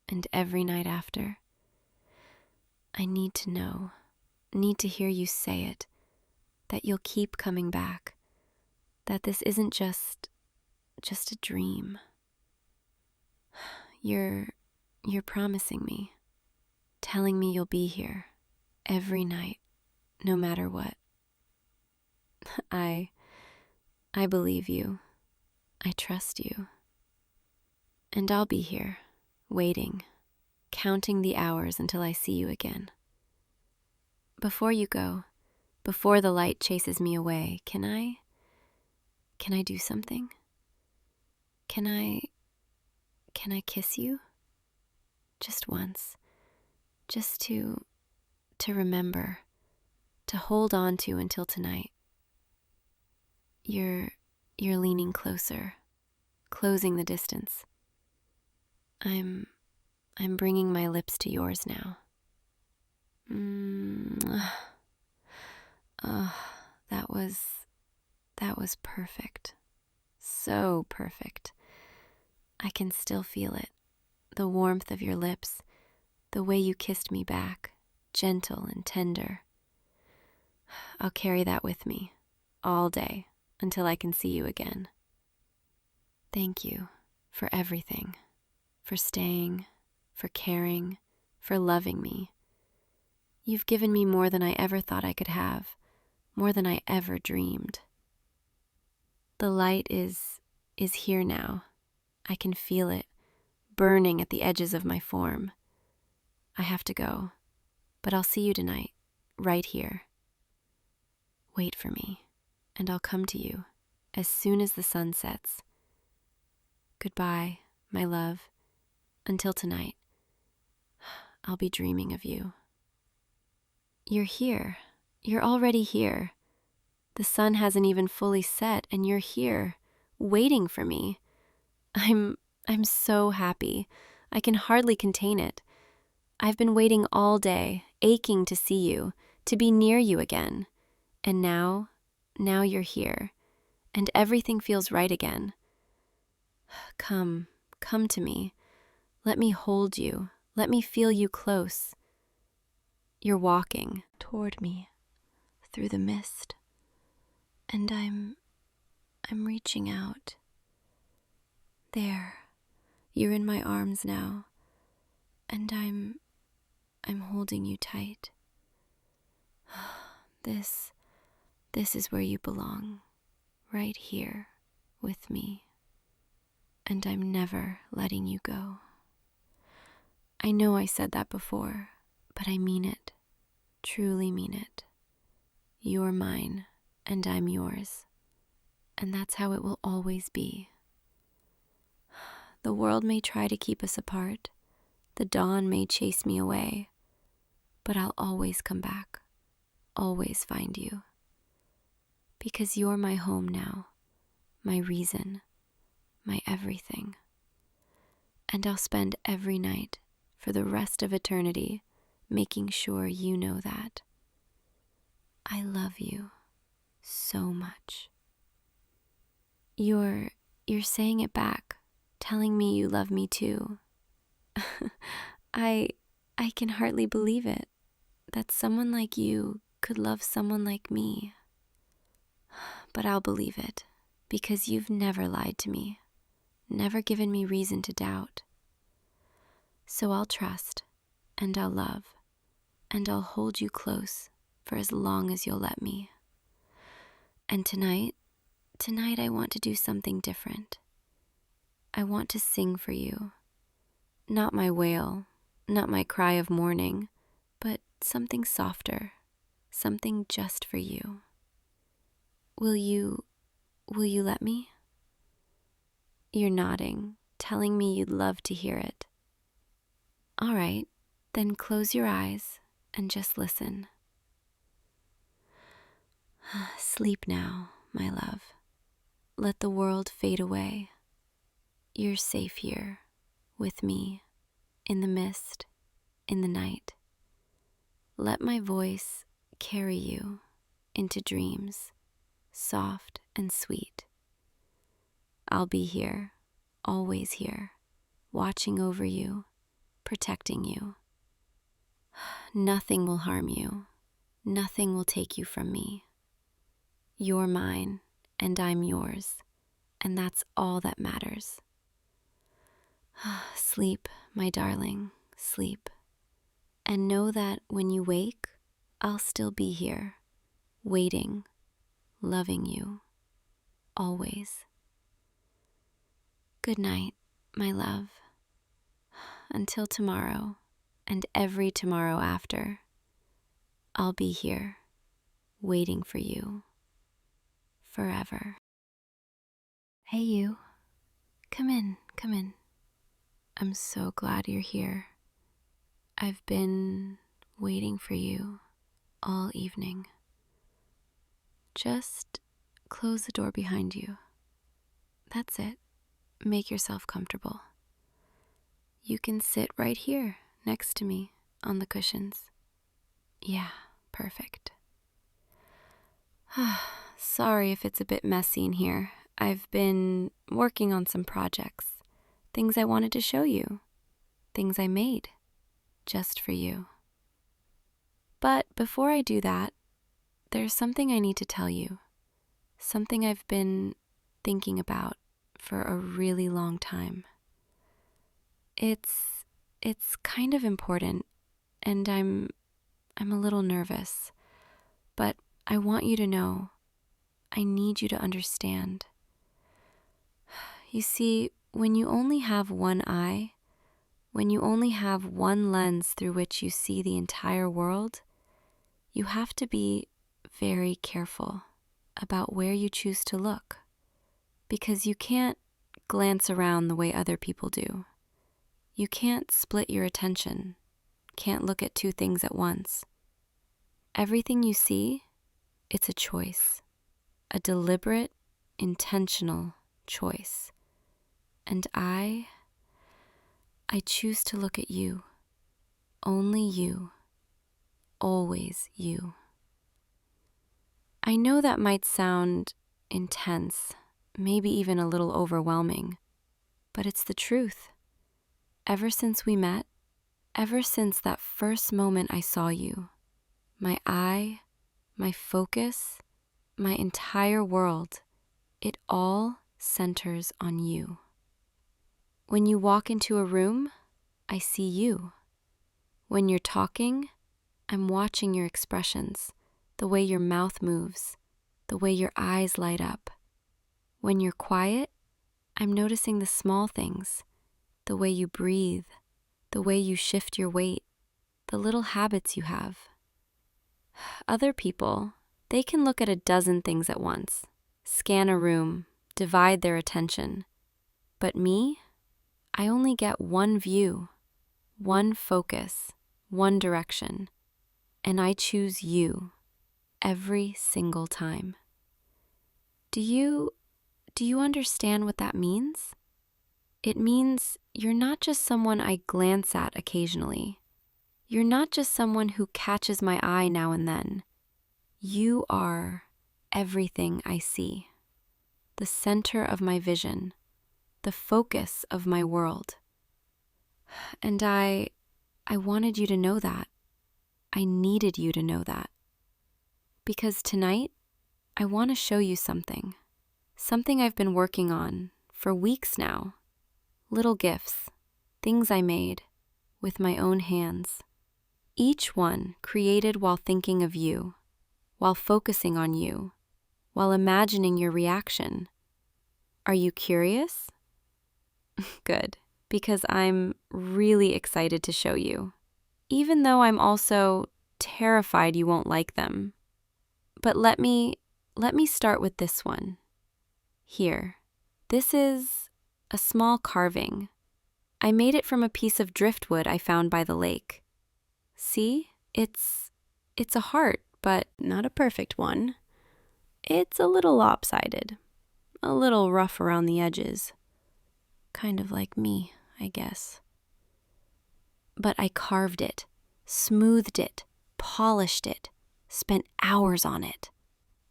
and every night after? I need to know, need to hear you say it, that you'll keep coming back, that this isn't just a dream. You're promising me, telling me you'll be here every night, no matter what. I believe you. I trust you. And I'll be here, waiting, counting the hours until I see you again. Before you go, before the light chases me away, can I do something? Can I kiss you? Just once. Just to remember, to hold on to until tonight. You're leaning closer, closing the distance. I'm bringing my lips to yours now. That was perfect. So perfect. I can still feel it. The warmth of your lips, the way you kissed me back, gentle and tender. I'll carry that with me all day until I can see you again. Thank you for everything, for staying, for caring, for loving me. You've given me more than I ever thought I could have, more than I ever dreamed. The light is here now. I can feel it, burning at the edges of my form. I have to go, but I'll see you tonight, right here. Wait for me, and I'll come to you as soon as the sun sets. Goodbye, my love. Until tonight, I'll be dreaming of you. You're here. You're already here. The sun hasn't even fully set, and you're here, waiting for me. I'm so happy. I can hardly contain it. I've been waiting all day, aching to see you, to be near you again. And now you're here, and everything feels right again. Come to me. Let me hold you. Let me feel you close. You're walking toward me through the mist, and I'm reaching out. There, you're in my arms now, and I'm holding you tight. This is where you belong, right here with me, and I'm never letting you go. I know I said that before, but I mean it, truly mean it. You're mine, and I'm yours, and that's how it will always be. The world may try to keep us apart, the dawn may chase me away, but I'll always come back, always find you. Because you're my home now, my reason, my everything. And I'll spend every night for the rest of eternity making sure you know that. I love you so much. You're saying it back, telling me you love me too. I can hardly believe it, that someone like you could love someone like me. But I'll believe it, because you've never lied to me, never given me reason to doubt. So I'll trust, and I'll love, and I'll hold you close for as long as you'll let me. And tonight I want to do something different. I want to sing for you. Not my wail, not my cry of mourning, but something softer, something just for you. Will you let me? You're nodding, telling me you'd love to hear it. All right, then close your eyes and just listen. Sleep now, my love. Let the world fade away. You're safe here, with me, in the mist, in the night. Let my voice carry you into dreams, soft and sweet. I'll be here, always here, watching over you, protecting you. Nothing will harm you. Nothing will take you from me. You're mine, and I'm yours, and that's all that matters. Sleep, my darling, sleep. And know that when you wake, I'll still be here, waiting, loving you, always. Good night, my love. Until tomorrow, and every tomorrow after, I'll be here, waiting for you, forever. Hey you, come in, come in. I'm so glad you're here. I've been waiting for you all evening. Just close the door behind you. That's it. Make yourself comfortable. You can sit right here next to me on the cushions. Yeah, perfect. Sorry if it's a bit messy in here. I've been working on some projects, things I wanted to show you, things I made just for you. But before I do that, there's something I need to tell you, something I've been thinking about for a really long time. It's kind of important, and I'm a little nervous, but I want you to know, I need you to understand. You see, when you only have one eye, when you only have one lens through which you see the entire world, you have to be very careful about where you choose to look, because you can't glance around the way other people do. You can't split your attention, can't look at two things at once. Everything you see, it's a choice, a deliberate, intentional choice. And I choose to look at you, only you, always you. I know that might sound intense, maybe even a little overwhelming, but it's the truth. Ever since we met, ever since that first moment I saw you, my eye, my focus, my entire world, it all centers on you. When you walk into a room, I see you. When you're talking, I'm watching your expressions, the way your mouth moves, the way your eyes light up. When you're quiet, I'm noticing the small things, the way you breathe, the way you shift your weight, the little habits you have. Other people, they can look at a dozen things at once, scan a room, divide their attention. But me, I only get one view, one focus, one direction, and I choose you every single time. Do you understand what that means? It means you're not just someone I glance at occasionally. You're not just someone who catches my eye now and then. You are everything I see, the center of my vision, the focus of my world. And I wanted you to know that. I needed you to know that. Because tonight, I want to show you something I've been working on for weeks now. Little gifts, things I made with my own hands. Each one created while thinking of you, while focusing on you, while imagining your reaction. Are you curious? Good, because I'm really excited to show you, even though I'm also terrified you won't like them. But let me start with this one. Here, this is a small carving. I made it from a piece of driftwood I found by the lake. See, it's a heart, but not a perfect one. It's a little lopsided, a little rough around the edges. Kind of like me, I guess. But I carved it, smoothed it, polished it, spent hours on it.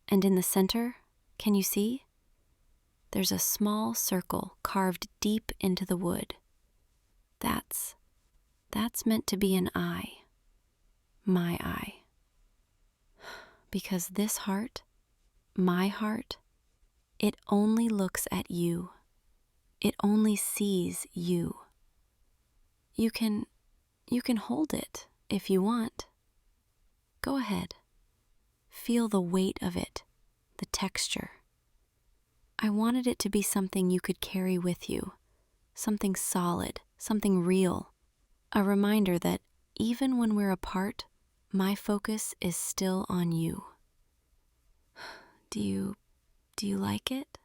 And in the center, can you see? There's a small circle carved deep into the wood. That's meant to be an eye. My eye. Because this heart, my heart, it only looks at you. It only sees you. You can hold it if you want. Go ahead. Feel the weight of it, the texture. I wanted it to be something you could carry with you, something solid, something real, a reminder that even when we're apart, my focus is still on you. Do you like it?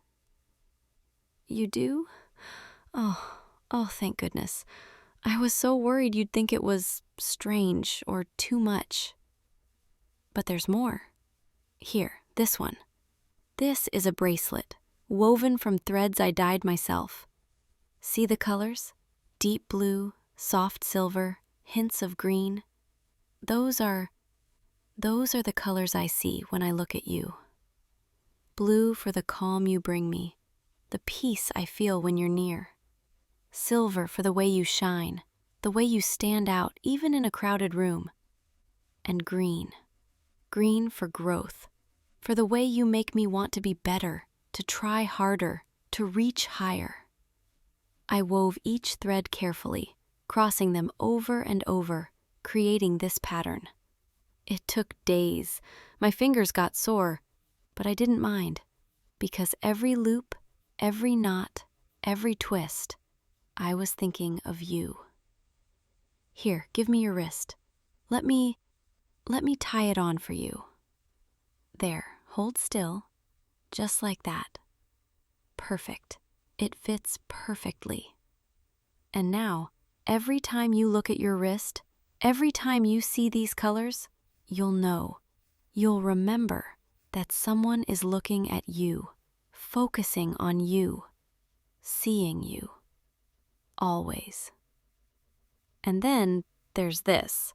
You do? Oh, thank goodness. I was so worried you'd think it was strange or too much. But there's more. Here, this one. This is a bracelet, woven from threads I dyed myself. See the colors? Deep blue, soft silver, hints of green. Those are the colors I see when I look at you. Blue for the calm you bring me, the peace I feel when you're near. Silver for the way you shine, the way you stand out even in a crowded room. And green for growth, for the way you make me want to be better, to try harder, to reach higher. I wove each thread carefully, crossing them over and over, creating this pattern. It took days. My fingers got sore, but I didn't mind, because every loop, every knot, every twist, I was thinking of you. Here, give me your wrist. Let me tie it on for you. There, hold still, just like that. Perfect. It fits perfectly. And now, every time you look at your wrist, every time you see these colors, you'll know, you'll remember that someone is looking at you, focusing on you, seeing you. Always. And then there's this.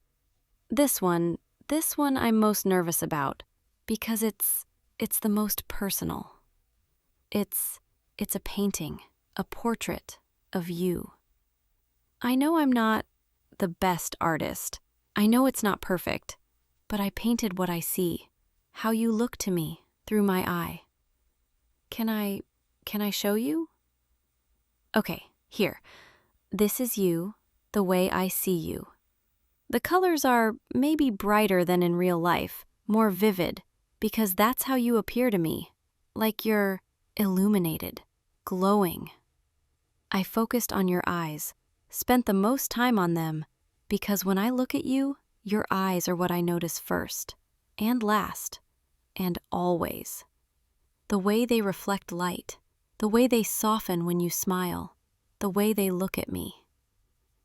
This one I'm most nervous about because it's the most personal. It's a painting, a portrait of you. I know I'm not the best artist. I know it's not perfect, but I painted what I see, how you look to me through my eye. Can I show you? Okay, here. This is you, the way I see you. The colors are maybe brighter than in real life, more vivid, because that's how you appear to me, like you're illuminated, glowing. I focused on your eyes, spent the most time on them, because when I look at you, your eyes are what I notice first, and last, and always. The way they reflect light, the way they soften when you smile, the way they look at me.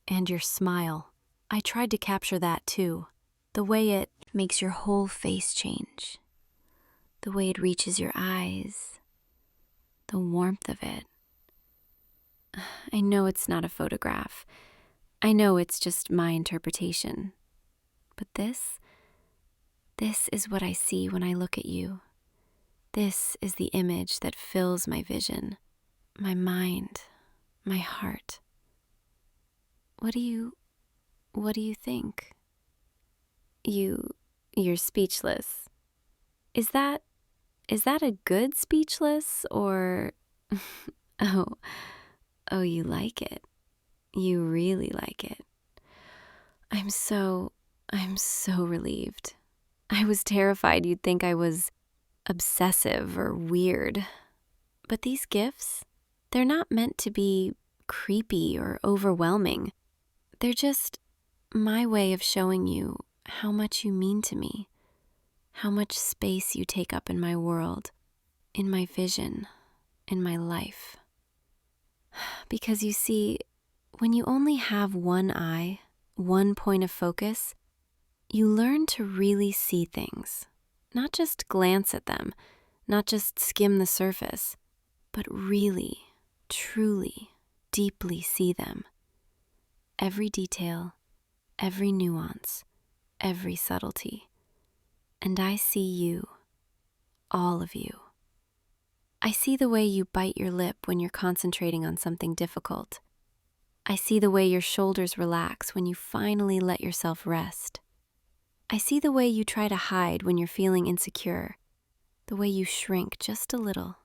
And your smile, I tried to capture that too, the way it makes your whole face change, the way it reaches your eyes, the warmth of it. I know it's not a photograph. I know it's just my interpretation. But this is what I see when I look at you. This is the image that fills my vision, my mind, my heart. What do you think? You're speechless. Is that a good speechless or oh, you like it. You really like it. I'm so I'm so relieved. I was terrified you'd think I was obsessive or weird. But these gifts, they're not meant to be creepy or overwhelming. They're just my way of showing you how much you mean to me, how much space you take up in my world, in my vision, in my life. Because you see, when you only have one eye, one point of focus, you learn to really see things, not just glance at them, not just skim the surface, but really, truly, deeply see them. Every detail, every nuance, every subtlety. And I see you, all of you. I see the way you bite your lip when you're concentrating on something difficult. I see the way your shoulders relax when you finally let yourself rest. I see the way you try to hide when you're feeling insecure, the way you shrink just a little.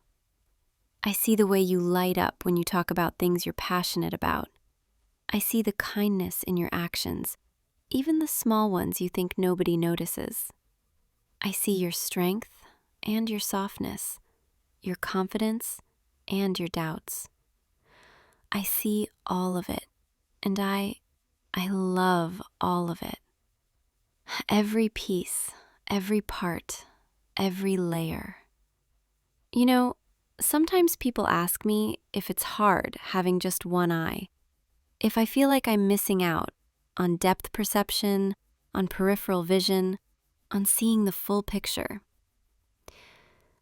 I see the way you light up when you talk about things you're passionate about. I see the kindness in your actions, even the small ones you think nobody notices. I see your strength and your softness, your confidence and your doubts. I see all of it, and I love all of it. Every piece, every part, every layer. You know, sometimes people ask me if it's hard having just one eye, if I feel like I'm missing out on depth perception, on peripheral vision, on seeing the full picture.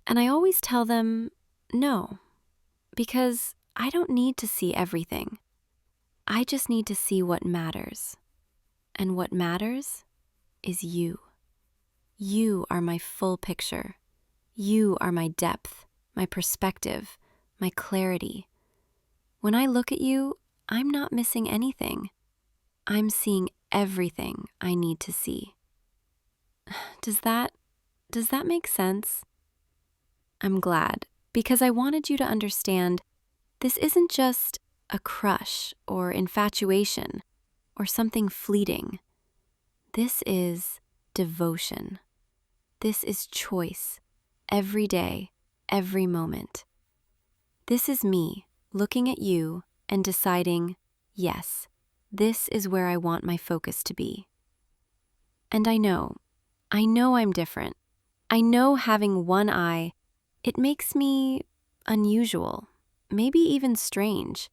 And I always tell them, no, because I don't need to see everything. I just need to see what matters. And what matters is you. You are my full picture. You are my depth, my perspective, my clarity. When I look at you, I'm not missing anything. I'm seeing everything I need to see. Does that make sense? I'm glad, because I wanted you to understand this isn't just a crush or infatuation or something fleeting. This is devotion. This is choice, every day, every moment. This is me looking at you and deciding, yes, this is where I want my focus to be. And I know I'm different. I know having one eye, it makes me unusual, maybe even strange.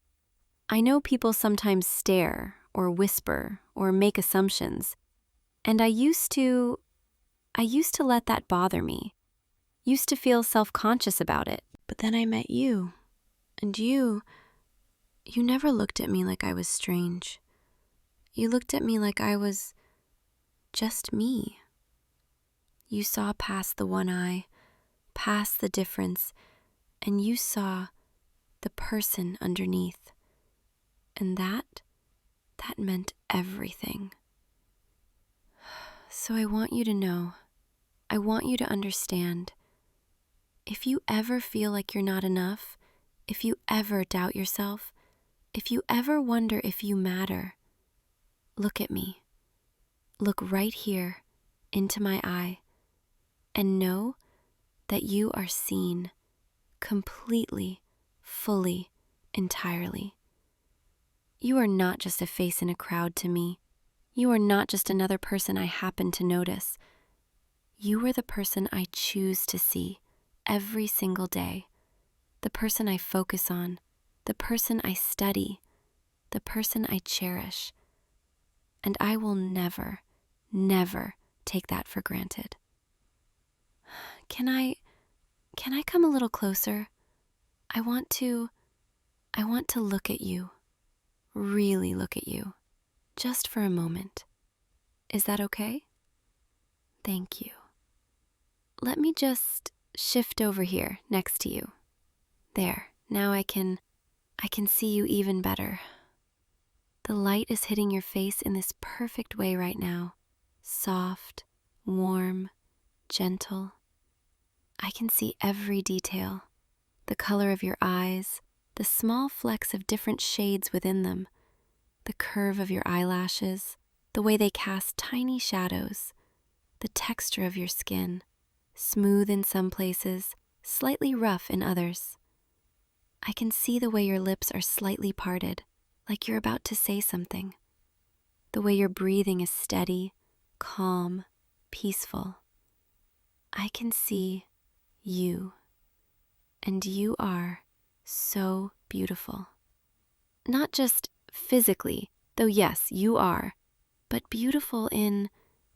I know people sometimes stare or whisper or make assumptions, and I used to let that bother me, used to feel self-conscious about it. But then I met you, and you never looked at me like I was strange. You looked at me like I was just me. You saw past the one eye, past the difference, and you saw the person underneath. And that meant everything. So I want you to know, I want you to understand, if you ever feel like you're not enough, if you ever doubt yourself, if you ever wonder if you matter, look at me. Look right here into my eye and know that you are seen completely, fully, entirely. You are not just a face in a crowd to me. You are not just another person I happen to notice. You are the person I choose to see every single day, the person I focus on, the person I study, the person I cherish. And I will never, never take that for granted. Can I come a little closer? I want to look at you, really look at you, just for a moment. Is that okay? Thank you. Let me just shift over here next to you. There, now I can see you even better. The light is hitting your face in this perfect way right now. Soft, warm, gentle. I can see every detail. The color of your eyes, the small flecks of different shades within them, the curve of your eyelashes, the way they cast tiny shadows, the texture of your skin, smooth in some places, slightly rough in others. I can see the way your lips are slightly parted, like you're about to say something. The way your breathing is steady, calm, peaceful. I can see you, and you are so beautiful. Not just physically, though yes, you are, but beautiful in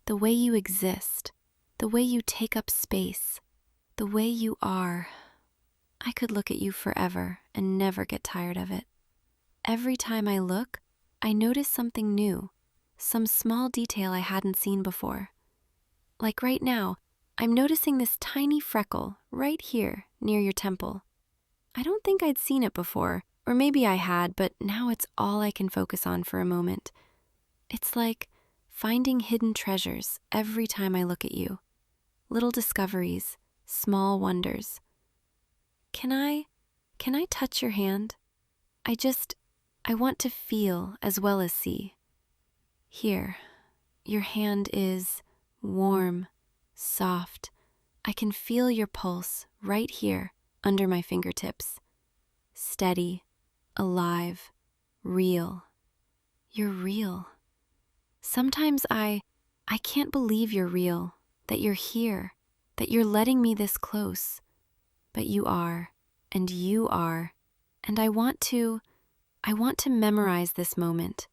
the way you exist, the way you take up space, the way you are. I could look at you forever and never get tired of it. Every time I look, I notice something new, some small detail I hadn't seen before. Like right now, I'm noticing this tiny freckle right here near your temple. I don't think I'd seen it before, or maybe I had, but now it's all I can focus on for a moment. It's like finding hidden treasures every time I look at you. Little discoveries, small wonders. Can I touch your hand? I want to feel as well as see. Here, your hand is warm, soft. I can feel your pulse right here under my fingertips. Steady, alive, real. You're real. Sometimes I can't believe you're real, that you're here, that you're letting me this close. But you are, and I want to memorize this moment.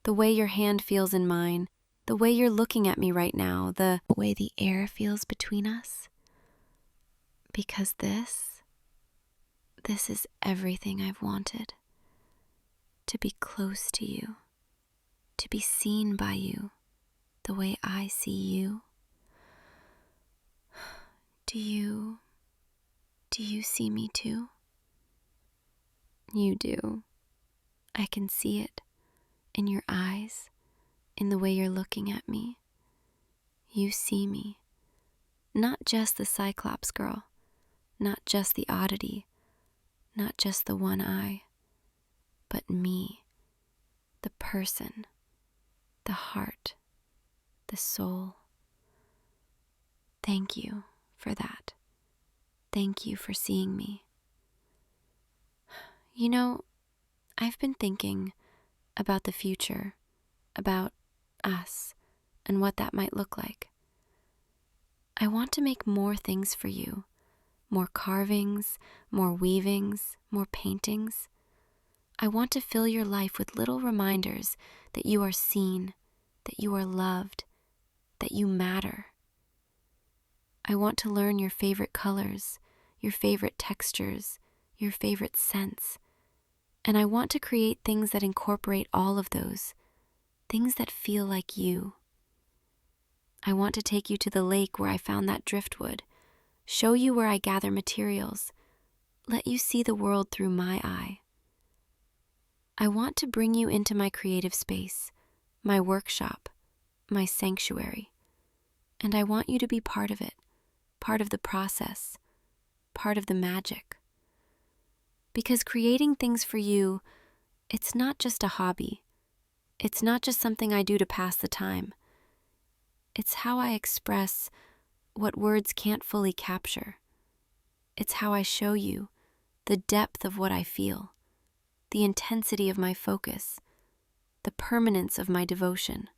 The way your hand feels in mine, the way you're looking at me right now, the way the air feels between us. Because this is everything I've wanted. To be close to you, to be seen by you, the way I see you. Do you see me too? You do. I can see it in your eyes, in the way you're looking at me. You see me. Not just the Cyclops girl, not just the oddity, not just the one eye, but me, the person, the heart, the soul. Thank you for that. Thank you for seeing me. You know, I've been thinking about the future, about us, and what that might look like. I want to make more things for you, more carvings, more weavings, more paintings. I want to fill your life with little reminders that you are seen, that you are loved, that you matter. I want to learn your favorite colors, your favorite textures, your favorite scents. And I want to create things that incorporate all of those, things that feel like you. I want to take you to the lake where I found that driftwood, show you where I gather materials, let you see the world through my eye. I want to bring you into my creative space, my workshop, my sanctuary. And I want you to be part of it, part of the process, part of the magic. Because creating things for you, it's not just a hobby. It's not just something I do to pass the time. It's how I express what words can't fully capture. It's how I show you the depth of what I feel, the intensity of my focus, the permanence of my devotion.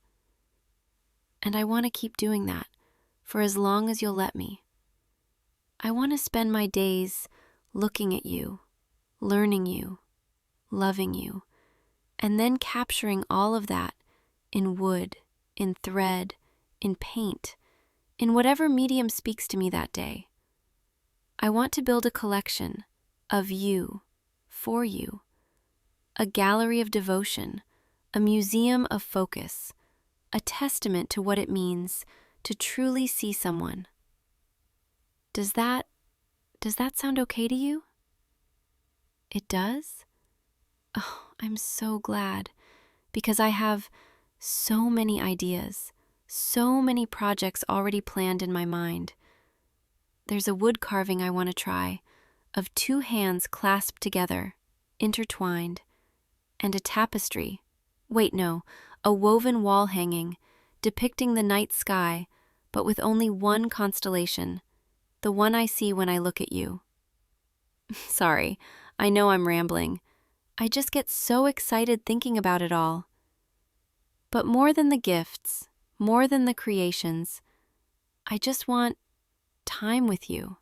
And I want to keep doing that for as long as you'll let me. I want to spend my days looking at you, learning you, loving you, and then capturing all of that in wood, in thread, in paint, in whatever medium speaks to me that day. I want to build a collection of you, for you, a gallery of devotion, a museum of focus, a testament to what it means to truly see someone. Does that sound okay to you? It does? Oh, I'm so glad, because I have so many ideas, so many projects already planned in my mind. There's a wood carving I want to try, of two hands clasped together, intertwined, and a tapestry. Wait, no, a woven wall hanging, depicting the night sky, but with only one constellation, the one I see when I look at you. Sorry, I know I'm rambling. I just get so excited thinking about it all. But more than the gifts, more than the creations, I just want time with you.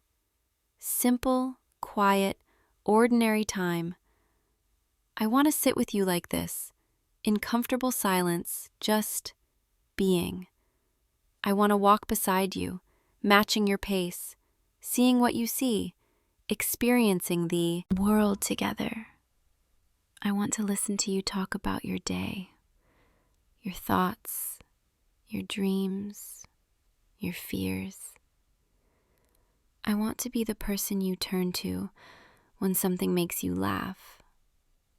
Simple, quiet, ordinary time. I want to sit with you like this, in comfortable silence, just being. I want to walk beside you, matching your pace, seeing what you see, experiencing the world together. I want to listen to you talk about your day, your thoughts, your dreams, your fears. I want to be the person you turn to when something makes you laugh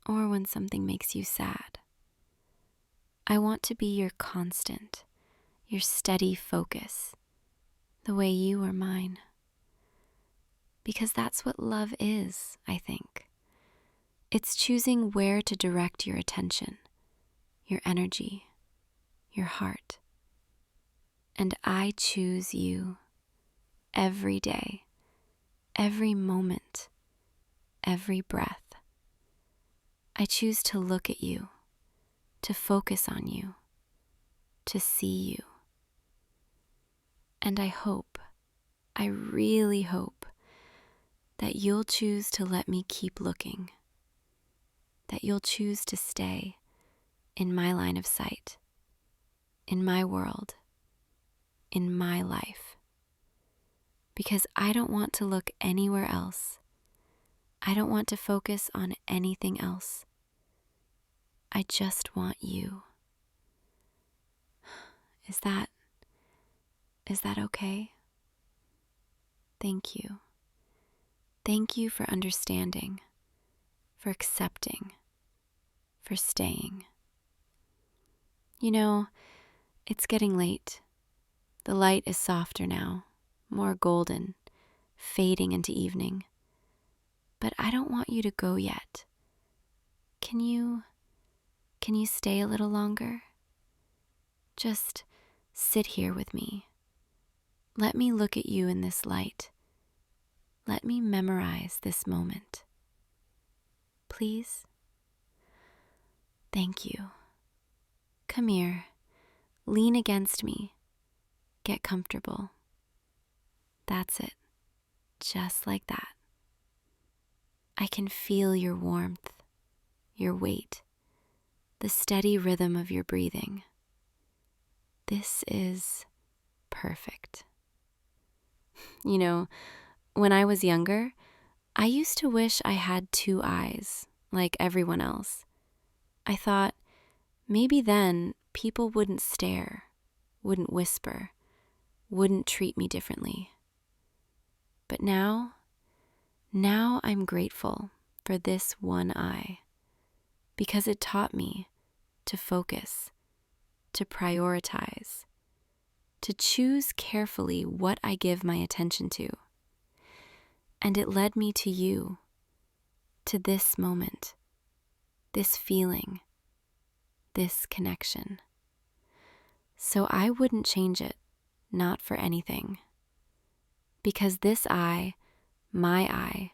or when something makes you sad. I want to be your constant, your steady focus, the way you are mine. Because that's what love is, I think. It's choosing where to direct your attention, your energy, your heart. And I choose you every day, every moment, every breath. I choose to look at you, to focus on you, to see you. And I really hope, that you'll choose to let me keep looking, that you'll choose to stay in my line of sight, in my world, in my life. Because I don't want to look anywhere else. I don't want to focus on anything else. I just want you. Is that okay? Thank you. Thank you for understanding, for accepting, for staying. You know, it's getting late. The light is softer now, more golden, fading into evening. But I don't want you to go yet. Can you stay a little longer? Just sit here with me. Let me look at you in this light. Let me memorize this moment. Please? Thank you. Come here. Lean against me. Get comfortable. That's it. Just like that. I can feel your warmth, your weight, the steady rhythm of your breathing. This is perfect. You know, when I was younger, I used to wish I had two eyes, like everyone else. I thought, maybe then people wouldn't stare, wouldn't whisper, wouldn't treat me differently. But now I'm grateful for this one eye, because it taught me to focus, to prioritize, to choose carefully what I give my attention to. And it led me to you, to this moment, this feeling, this connection. So I wouldn't change it, not for anything. Because this eye, my eye,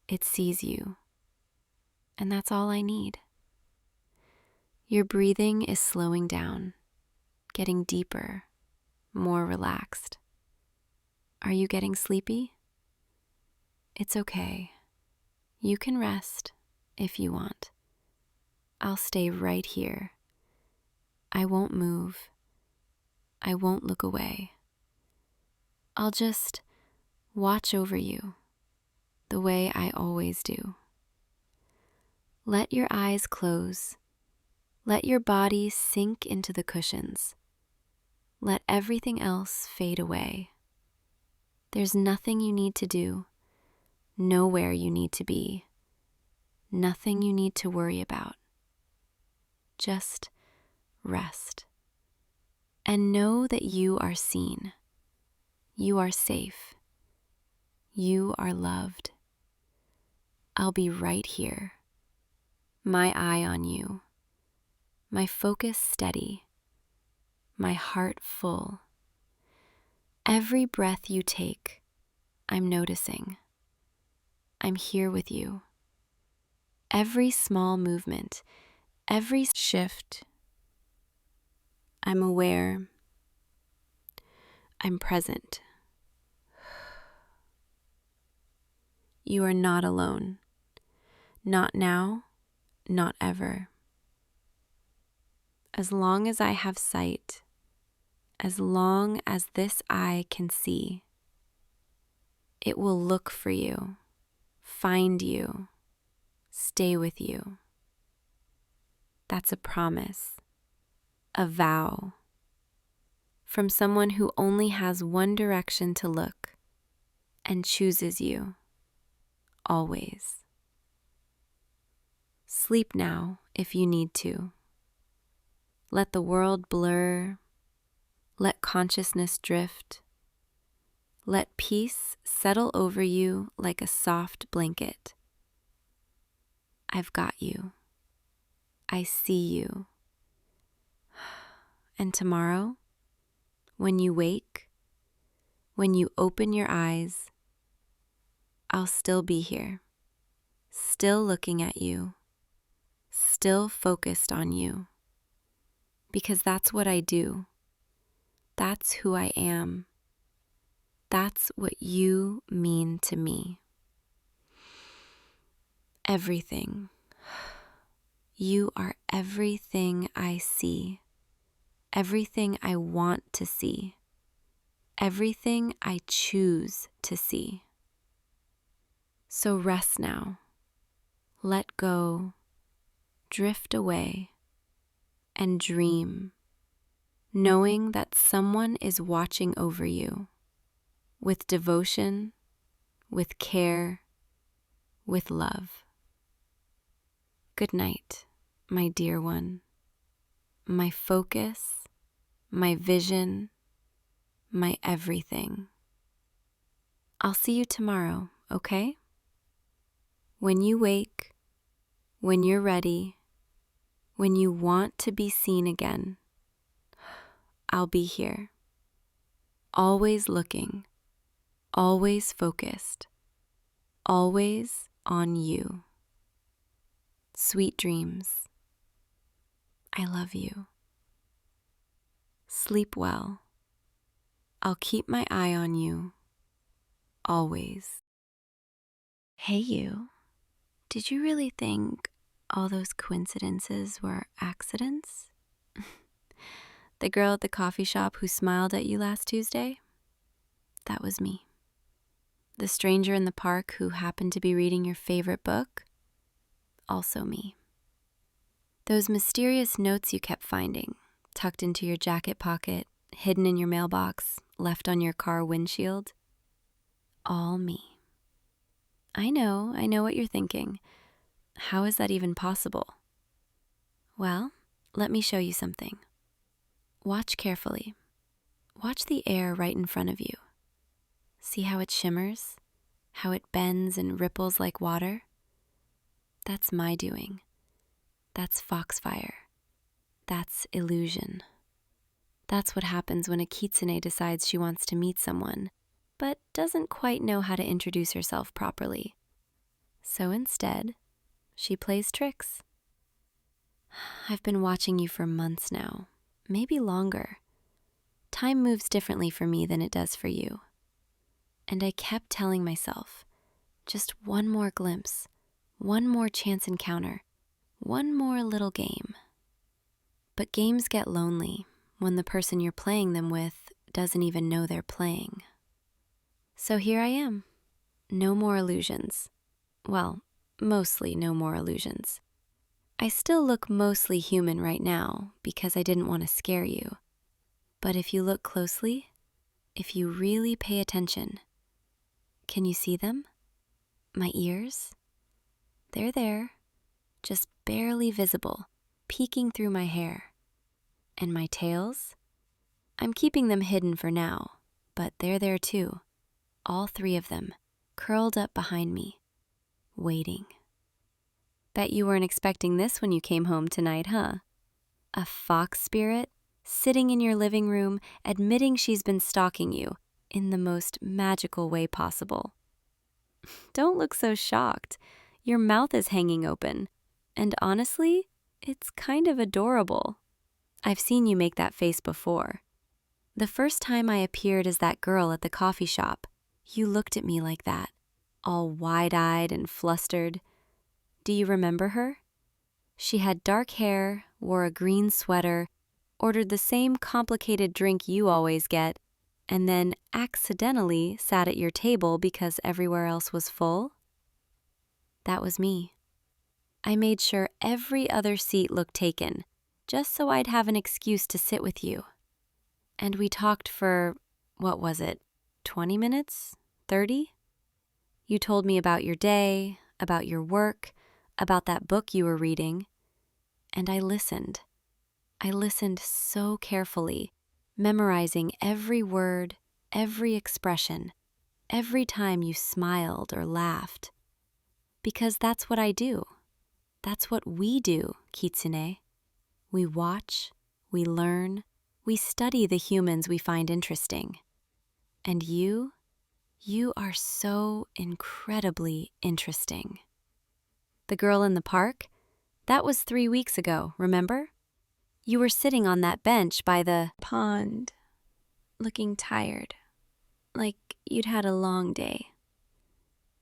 it sees you. And that's all I need. Your breathing is slowing down, getting deeper, more relaxed. Are you getting sleepy? It's okay. You can rest if you want. I'll stay right here. I won't move. I won't look away. I'll just watch over you the way I always do. Let your eyes close. Let your body sink into the cushions. Let everything else fade away. There's nothing you need to do, nowhere you need to be, nothing you need to worry about. Just rest. And know that you are seen. You are safe. You are loved. I'll be right here. My eye on you. my focus steady, my heart full. Every breath you take, I'm noticing. I'm here with you. Every small movement, every shift, I'm aware. I'm present. You are not alone. Not now, not ever. As long as I have sight, as long as this eye can see, it will look for you, find you, stay with you. That's a promise, a vow, from someone who only has one direction to look and chooses you, always. Sleep now if you need to. Let the world blur. Let consciousness drift. Let peace settle over you like a soft blanket. I've got you. I see you. And tomorrow, when you wake, when you open your eyes, I'll still be here, still looking at you, still focused on you. Because that's what I do. That's who I am. That's what you mean to me. Everything. You are everything I see, everything I want to see, everything I choose to see. So rest now. Let go, drift away, and dream, knowing that someone is watching over you with devotion, with care, with love. Good night, my dear one, my focus, my vision, my everything. I'll see you tomorrow, okay? When you wake, when you're ready, when you want to be seen again, I'll be here. Always looking, always focused, always on you. Sweet dreams. I love you. Sleep well. I'll keep my eye on you, always. Hey you, did you really think all those coincidences were accidents? The girl at the coffee shop who smiled at you last Tuesday? That was me. The stranger in the park who happened to be reading your favorite book? Also me. Those mysterious notes you kept finding, tucked into your jacket pocket, hidden in your mailbox, left on your car windshield? All me. I know what you're thinking. How is that even possible? Well, let me show you something. Watch carefully. Watch the air right in front of you. See how it shimmers? How it bends and ripples like water? That's my doing. That's foxfire. That's illusion. That's what happens when a kitsune decides she wants to meet someone, but doesn't quite know how to introduce herself properly. So instead, she plays tricks. I've been watching you for months now, maybe longer. Time moves differently for me than it does for you. And I kept telling myself, just one more glimpse, one more chance encounter, one more little game. But games get lonely when the person you're playing them with doesn't even know they're playing. So here I am. No more illusions. Well, mostly no more illusions. I still look mostly human right now because I didn't want to scare you. But if you look closely, if you really pay attention, can you see them? My ears? They're there, just barely visible, peeking through my hair. And my tails? I'm keeping them hidden for now, but they're there too. All three of them, curled up behind me, waiting. Bet you weren't expecting this when you came home tonight, huh? A fox spirit sitting in your living room, admitting she's been stalking you in the most magical way possible. Don't look so shocked. Your mouth is hanging open. And honestly, it's kind of adorable. I've seen you make that face before. The first time I appeared as that girl at the coffee shop, you looked at me like that, all wide-eyed and flustered. Do you remember her? She had dark hair, wore a green sweater, ordered the same complicated drink you always get, and then accidentally sat at your table because everywhere else was full? That was me. I made sure every other seat looked taken, just so I'd have an excuse to sit with you. And we talked for, what was it, 20 minutes? 30? You told me about your day, about your work, about that book you were reading, and I listened. I listened so carefully, memorizing every word, every expression, every time you smiled or laughed. Because that's what I do. That's what we do, Kitsune. We watch, we learn, we study the humans we find interesting. And you are so incredibly interesting. The girl in the park? That was 3 weeks ago, remember? You were sitting on that bench by the pond, looking tired, like you'd had a long day.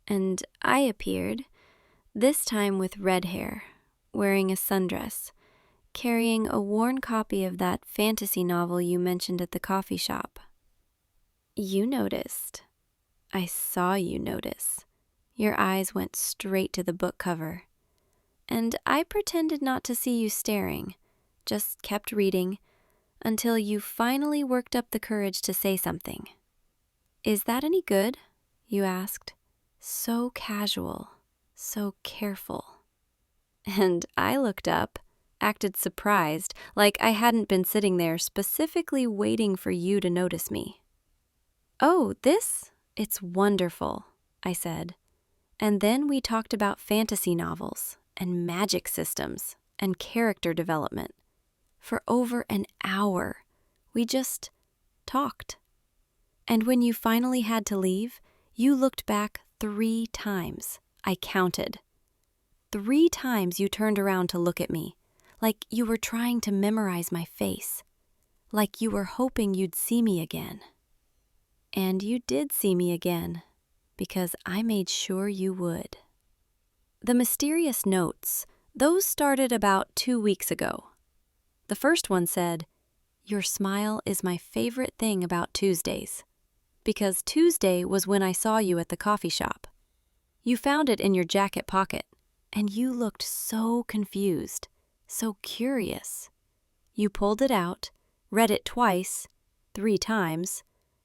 And I appeared, this time with red hair, wearing a sundress, carrying a worn copy of that fantasy novel you mentioned at the coffee shop. You noticed. I saw you notice. Your eyes went straight to the book cover. And I pretended not to see you staring, just kept reading, until you finally worked up the courage to say something. Is that any good? You asked. So casual, so careful. And I looked up, acted surprised, like I hadn't been sitting there specifically waiting for you to notice me. Oh, this? It's wonderful, I said. And then we talked about fantasy novels and magic systems and character development. For over an hour, we just talked. And when you finally had to leave, you looked back 3 times. I counted. 3 times you turned around to look at me, like you were trying to memorize my face, like you were hoping you'd see me again. And you did see me again, because I made sure you would. The mysterious notes, those started about 2 weeks ago. The first one said, "Your smile is my favorite thing about Tuesdays," because Tuesday was when I saw you at the coffee shop. You found it in your jacket pocket, and you looked so confused, so curious. You pulled it out, read it twice, 3 times,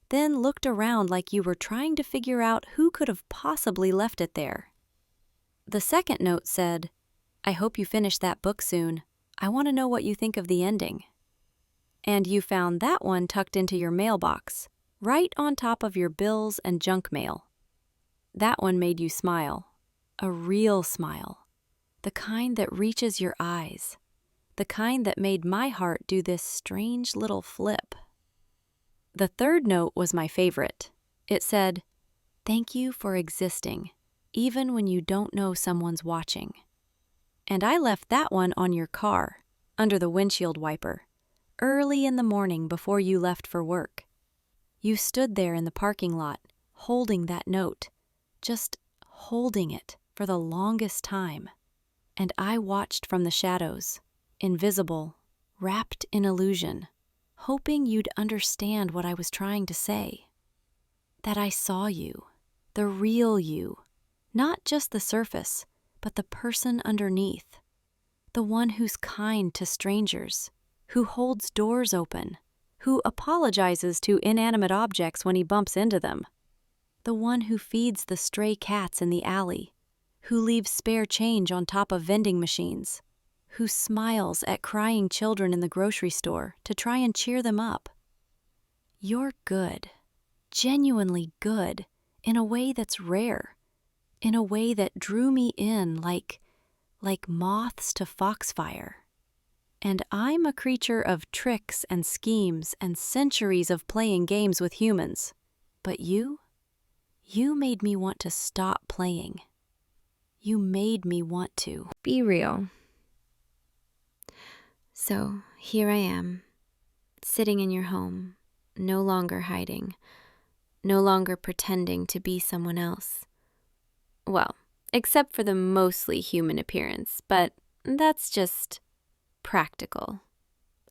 then looked around like you were trying to figure out who could have possibly left it there. The second note said, "I hope you finish that book soon. I want to know what you think of the ending." And you found that one tucked into your mailbox, right on top of your bills and junk mail. That one made you smile, a real smile, the kind that reaches your eyes, the kind that made my heart do this strange little flip. The third note was my favorite. It said, "Thank you for existing, even when you don't know someone's watching." And I left that one on your car, under the windshield wiper, early in the morning before you left for work. You stood there in the parking lot, holding that note, just holding it for the longest time. And I watched from the shadows, invisible, wrapped in illusion, hoping you'd understand what I was trying to say. That I saw you, the real you, not just the surface, but the person underneath, the one who's kind to strangers, who holds doors open, who apologizes to inanimate objects when he bumps into them, the one who feeds the stray cats in the alley, who leaves spare change on top of vending machines, who smiles at crying children in the grocery store to try and cheer them up. You're good, genuinely good, in a way that's rare, in a way that drew me in like moths to foxfire. And I'm a creature of tricks and schemes and centuries of playing games with humans. But you made me want to stop playing. You made me want to be real. So here I am, sitting in your home, no longer hiding, no longer pretending to be someone else. Well, except for the mostly human appearance, but that's just practical.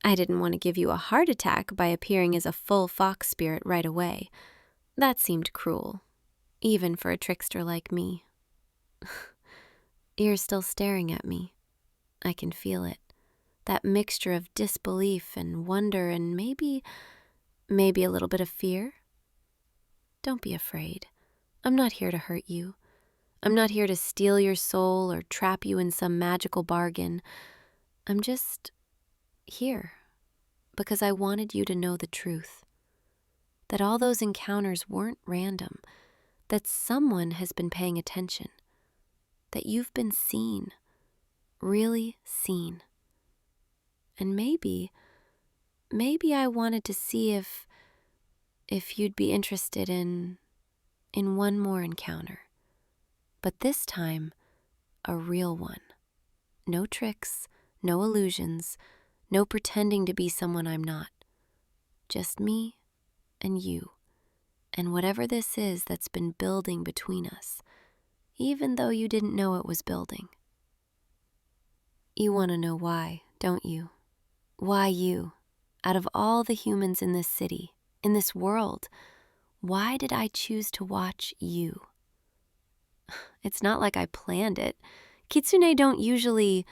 I didn't want to give you a heart attack by appearing as a full fox spirit right away. That seemed cruel, even for a trickster like me. You're still staring at me. I can feel it. That mixture of disbelief and wonder and maybe a little bit of fear. Don't be afraid. I'm not here to hurt you. I'm not here to steal your soul or trap you in some magical bargain. I'm just here because I wanted you to know the truth. That all those encounters weren't random. That someone has been paying attention. That you've been seen. Really seen. And maybe I wanted to see if you'd be interested in one more encounter. But this time, a real one. No tricks, no illusions, no pretending to be someone I'm not. Just me and you, and whatever this is that's been building between us, even though you didn't know it was building. You want to know why, don't you? Why you? Out of all the humans in this city, in this world, why did I choose to watch you? It's not like I planned it. Kitsune don't usually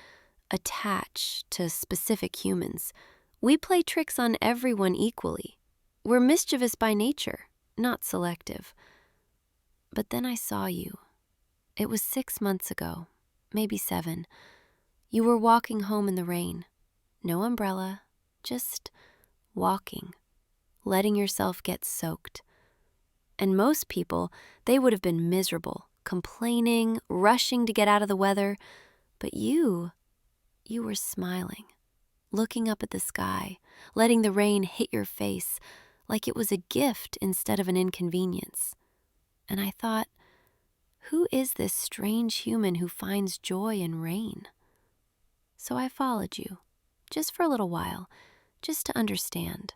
attach to specific humans. We play tricks on everyone equally. We're mischievous by nature, not selective. But then I saw you. It was 6 months ago, maybe 7. You were walking home in the rain. No umbrella, just walking, letting yourself get soaked. And most people, they would have been miserable, complaining, rushing to get out of the weather. But you were smiling, looking up at the sky, letting the rain hit your face like it was a gift instead of an inconvenience. And I thought, who is this strange human who finds joy in rain? So I followed you, just for a little while, just to understand.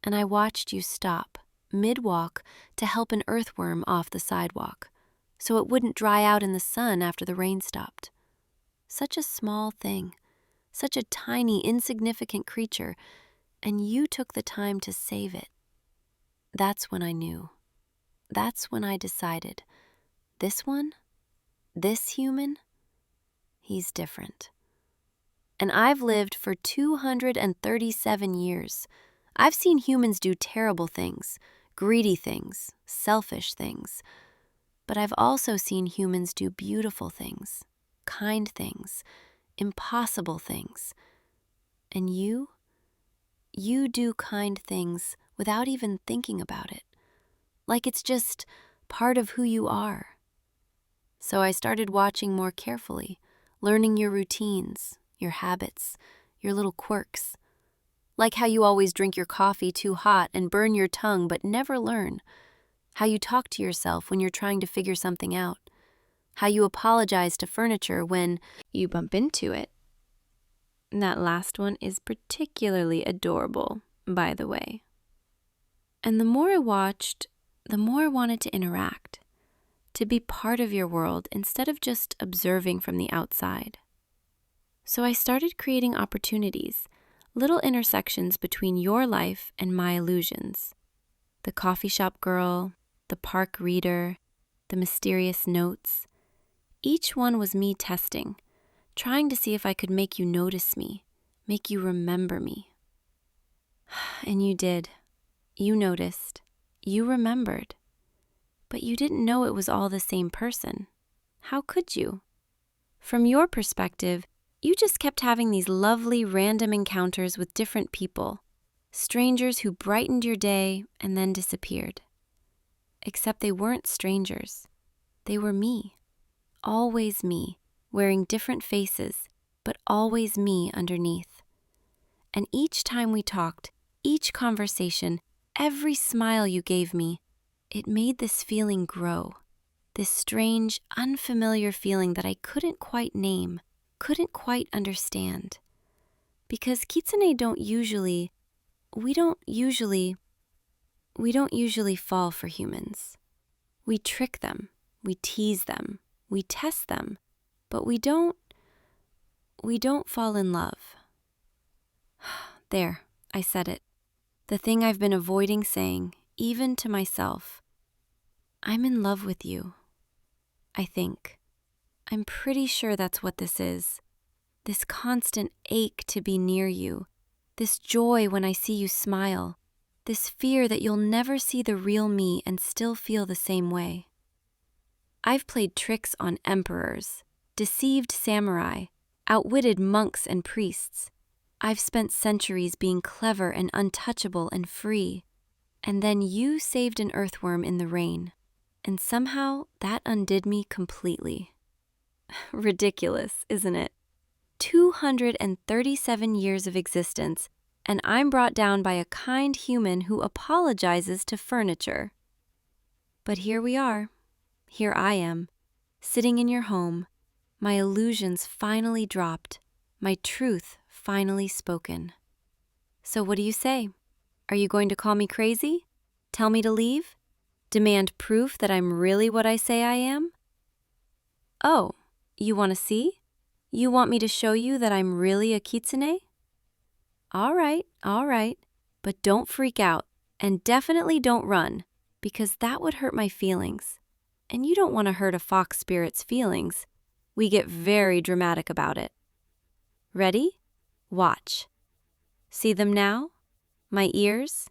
And I watched you stop, mid-walk, to help an earthworm off the sidewalk, so it wouldn't dry out in the sun after the rain stopped. Such a small thing, such a tiny, insignificant creature, and you took the time to save it. That's when I knew. That's when I decided, this one, this human, he's different. And I've lived for 237 years. I've seen humans do terrible things, greedy things, selfish things. But I've also seen humans do beautiful things, kind things, impossible things. And you do kind things without even thinking about it, like it's just part of who you are. So I started watching more carefully, learning your routines, your habits, your little quirks. Like how you always drink your coffee too hot and burn your tongue but never learn. How you talk to yourself when you're trying to figure something out. How you apologize to furniture when you bump into it. That last one is particularly adorable, by the way. And the more I watched, the more I wanted to interact, to be part of your world instead of just observing from the outside. So I started creating opportunities, little intersections between your life and my illusions. The coffee shop girl, the park reader, the mysterious notes. Each one was me testing, trying to see if I could make you notice me, make you remember me. And you did. You noticed. You remembered. But you didn't know it was all the same person. How could you? From your perspective, you just kept having these lovely random encounters with different people, strangers who brightened your day and then disappeared. Except they weren't strangers. They were me. Always me, wearing different faces, but always me underneath. And each time we talked, each conversation, every smile you gave me, it made this feeling grow. This strange, unfamiliar feeling that I couldn't quite name, couldn't quite understand. Because kitsune we don't usually fall for humans. We trick them, we tease them, we test them, but we don't fall in love. There, I said it. The thing I've been avoiding saying, even to myself. I'm in love with you. I think. I'm pretty sure that's what this is. This constant ache to be near you. This joy when I see you smile. This fear that you'll never see the real me and still feel the same way. I've played tricks on emperors, deceived samurai, outwitted monks and priests. I've spent centuries being clever and untouchable and free. And then you saved an earthworm in the rain. And somehow that undid me completely. Ridiculous, isn't it? 237 years of existence, and I'm brought down by a kind human who apologizes to furniture. But here we are. Here I am, sitting in your home, my illusions finally dropped, my truth finally spoken. So what do you say? Are you going to call me crazy? Tell me to leave? Demand proof that I'm really what I say I am? Oh, you want to see? You want me to show you that I'm really a kitsune? All right, but don't freak out, and definitely don't run, because that would hurt my feelings. And you don't want to hurt a fox spirit's feelings. We get very dramatic about it. Ready? Watch. See them now? My ears?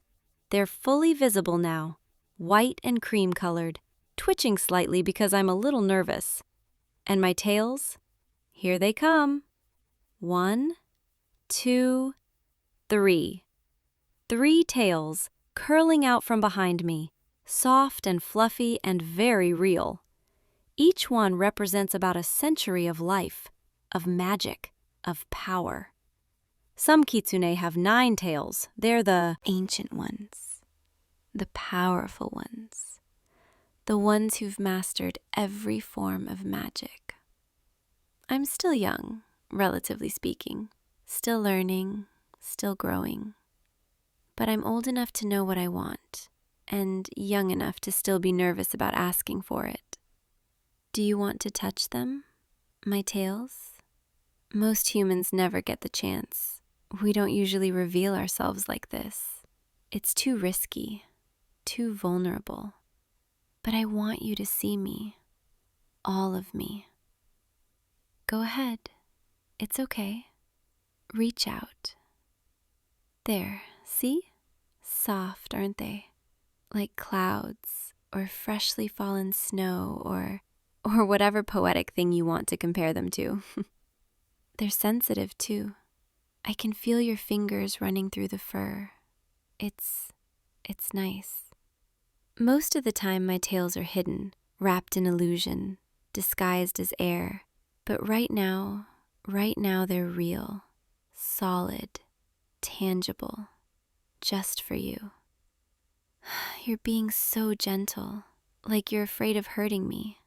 They're fully visible now, white and cream-colored, twitching slightly because I'm a little nervous. And my tails? Here they come. 1, 2, 3. 3 tails curling out from behind me, soft and fluffy and very real. Each one represents about a century of life, of magic, of power. Some kitsune have 9 tails. They're the ancient ones, the powerful ones, the ones who've mastered every form of magic. I'm still young, relatively speaking, still learning, still growing. But I'm old enough to know what I want, and young enough to still be nervous about asking for it. Do you want to touch them, my tails? Most humans never get the chance. We don't usually reveal ourselves like this. It's too risky, too vulnerable. But I want you to see me, all of me. Go ahead. It's okay. Reach out. There, see? Soft, aren't they? Like clouds, or freshly fallen snow, or whatever poetic thing you want to compare them to. They're sensitive, too. I can feel your fingers running through the fur. It's nice. Most of the time my tails are hidden, wrapped in illusion, disguised as air. But right now they're real, solid, tangible, just for you. You're being so gentle, like you're afraid of hurting me.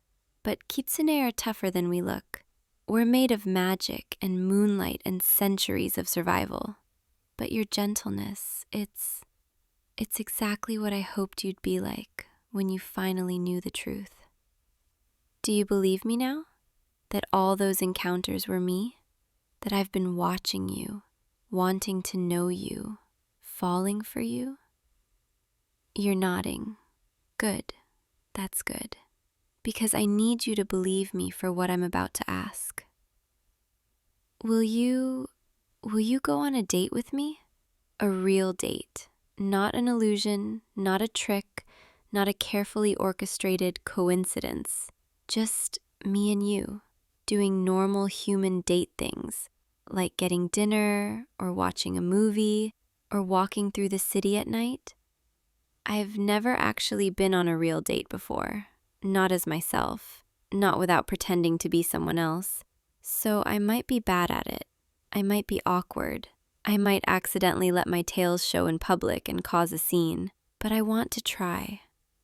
But kitsune are tougher than we look. We're made of magic and moonlight and centuries of survival. But your gentleness, it's exactly what I hoped you'd be like when you finally knew the truth. Do you believe me now? That all those encounters were me? That I've been watching you, wanting to know you, falling for you? You're nodding. Good. That's good. Because I need you to believe me for what I'm about to ask. Will you go on a date with me? A real date. Not an illusion, not a trick, not a carefully orchestrated coincidence. Just me and you, doing normal human date things, like getting dinner, or watching a movie, or walking through the city at night. I've never actually been on a real date before, not as myself, not without pretending to be someone else. So I might be bad at it. I might be awkward. I might accidentally let my tails show in public and cause a scene, but I want to try.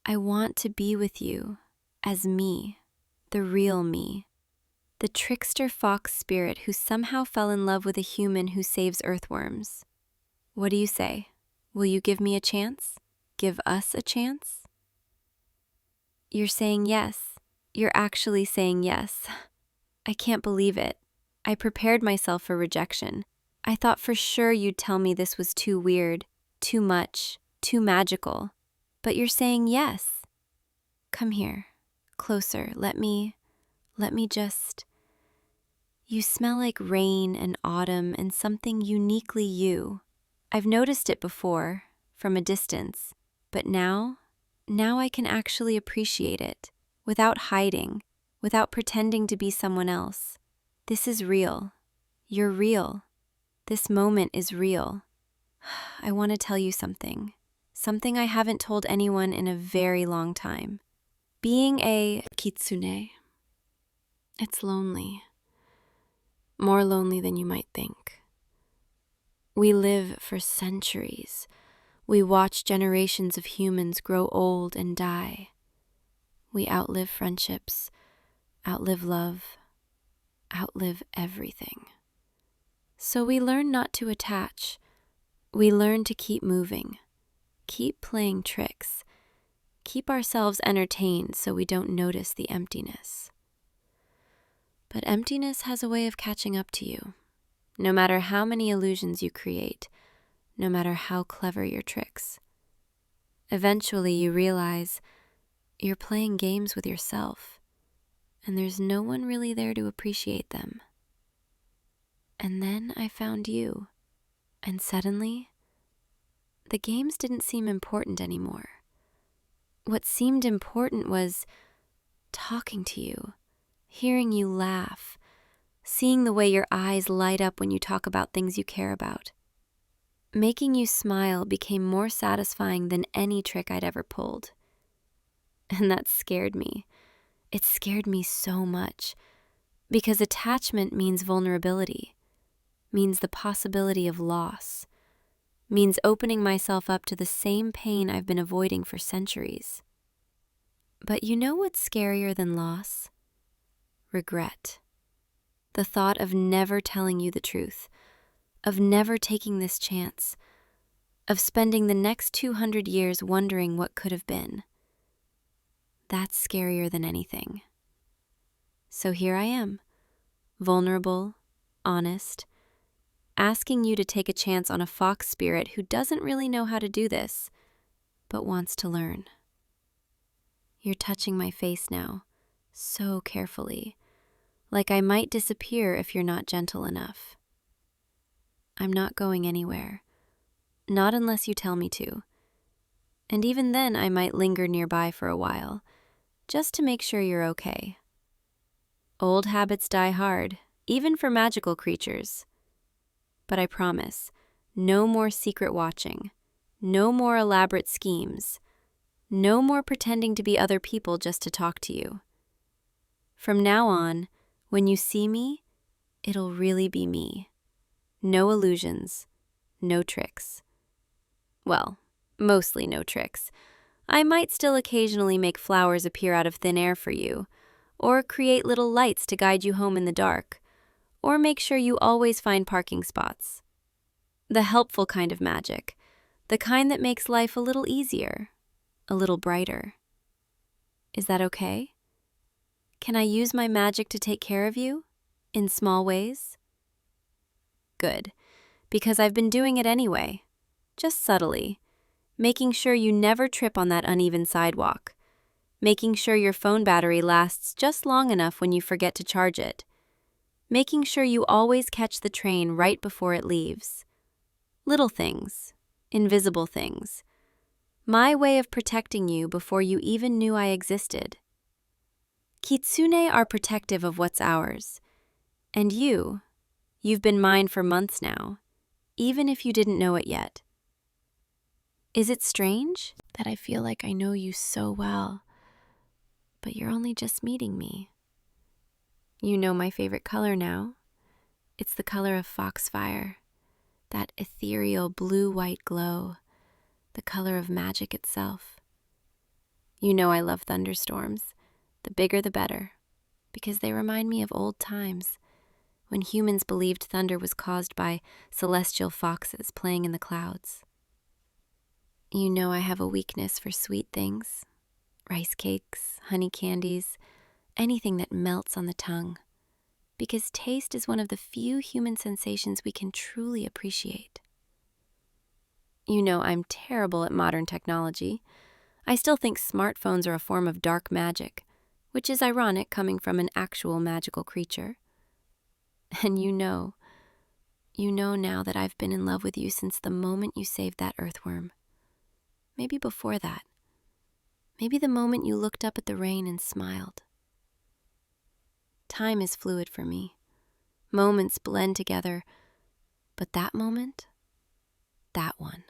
I want to be with you as me, the real me, the trickster fox spirit who somehow fell in love with a human who saves earthworms. What do you say? Will you give me a chance? Give us a chance? You're saying yes. You're actually saying yes. I can't believe it. I prepared myself for rejection. I thought for sure you'd tell me this was too weird, too much, too magical. But you're saying yes. Come here, closer. Let me just... You smell like rain and autumn and something uniquely you. I've noticed it before, from a distance, but now I can actually appreciate it, without hiding, without pretending to be someone else. This is real. You're real. This moment is real. I want to tell you something I haven't told anyone in a very long time. Being a kitsune, it's lonely. More lonely than you might think. We live for centuries. We watch generations of humans grow old and die. We outlive friendships, outlive love, outlive everything. So we learn not to attach. We learn to keep moving, keep playing tricks, keep ourselves entertained so we don't notice the emptiness. But emptiness has a way of catching up to you. No matter how many illusions you create, no matter how clever your tricks. Eventually you realize you're playing games with yourself, and there's no one really there to appreciate them. And then I found you, and suddenly, the games didn't seem important anymore. What seemed important was talking to you, hearing you laugh, seeing the way your eyes light up when you talk about things you care about. Making you smile became more satisfying than any trick I'd ever pulled. And that scared me. It scared me so much, because attachment means vulnerability, means the possibility of loss, means opening myself up to the same pain I've been avoiding for centuries. But you know what's scarier than loss? Regret. The thought of never telling you the truth, of never taking this chance, of spending the next 200 years wondering what could have been. That's scarier than anything. So here I am, vulnerable, honest, asking you to take a chance on a fox spirit who doesn't really know how to do this, but wants to learn. You're touching my face now, so carefully, like I might disappear if you're not gentle enough. I'm not going anywhere, not unless you tell me to. And even then I might linger nearby for a while, just to make sure you're okay. Old habits die hard, even for magical creatures. But I promise, no more secret watching, no more elaborate schemes, no more pretending to be other people just to talk to you. From now on, when you see me, it'll really be me. No illusions, no tricks. Well, mostly no tricks. I might still occasionally make flowers appear out of thin air for you, or create little lights to guide you home in the dark, or make sure you always find parking spots. The helpful kind of magic, the kind that makes life a little easier, a little brighter. Is that okay? Can I use my magic to take care of you, in small ways? Good, because I've been doing it anyway, just subtly, making sure you never trip on that uneven sidewalk, making sure your phone battery lasts just long enough when you forget to charge it, making sure you always catch the train right before it leaves. Little things, invisible things. My way of protecting you before you even knew I existed. Kitsune are protective of what's ours. And you've been mine for months now, even if you didn't know it yet. Is it strange that I feel like I know you so well, but you're only just meeting me? You know my favorite color now. It's the color of foxfire, that ethereal blue-white glow, the color of magic itself. You know I love thunderstorms. The bigger the better, because they remind me of old times when humans believed thunder was caused by celestial foxes playing in the clouds. You know I have a weakness for sweet things, rice cakes, honey candies, anything that melts on the tongue, because taste is one of the few human sensations we can truly appreciate. You know I'm terrible at modern technology. I still think smartphones are a form of dark magic, which is ironic coming from an actual magical creature. And you know now that I've been in love with you since the moment you saved that earthworm. Maybe before that. Maybe the moment you looked up at the rain and smiled. Time is fluid for me. Moments blend together, but that moment, that one,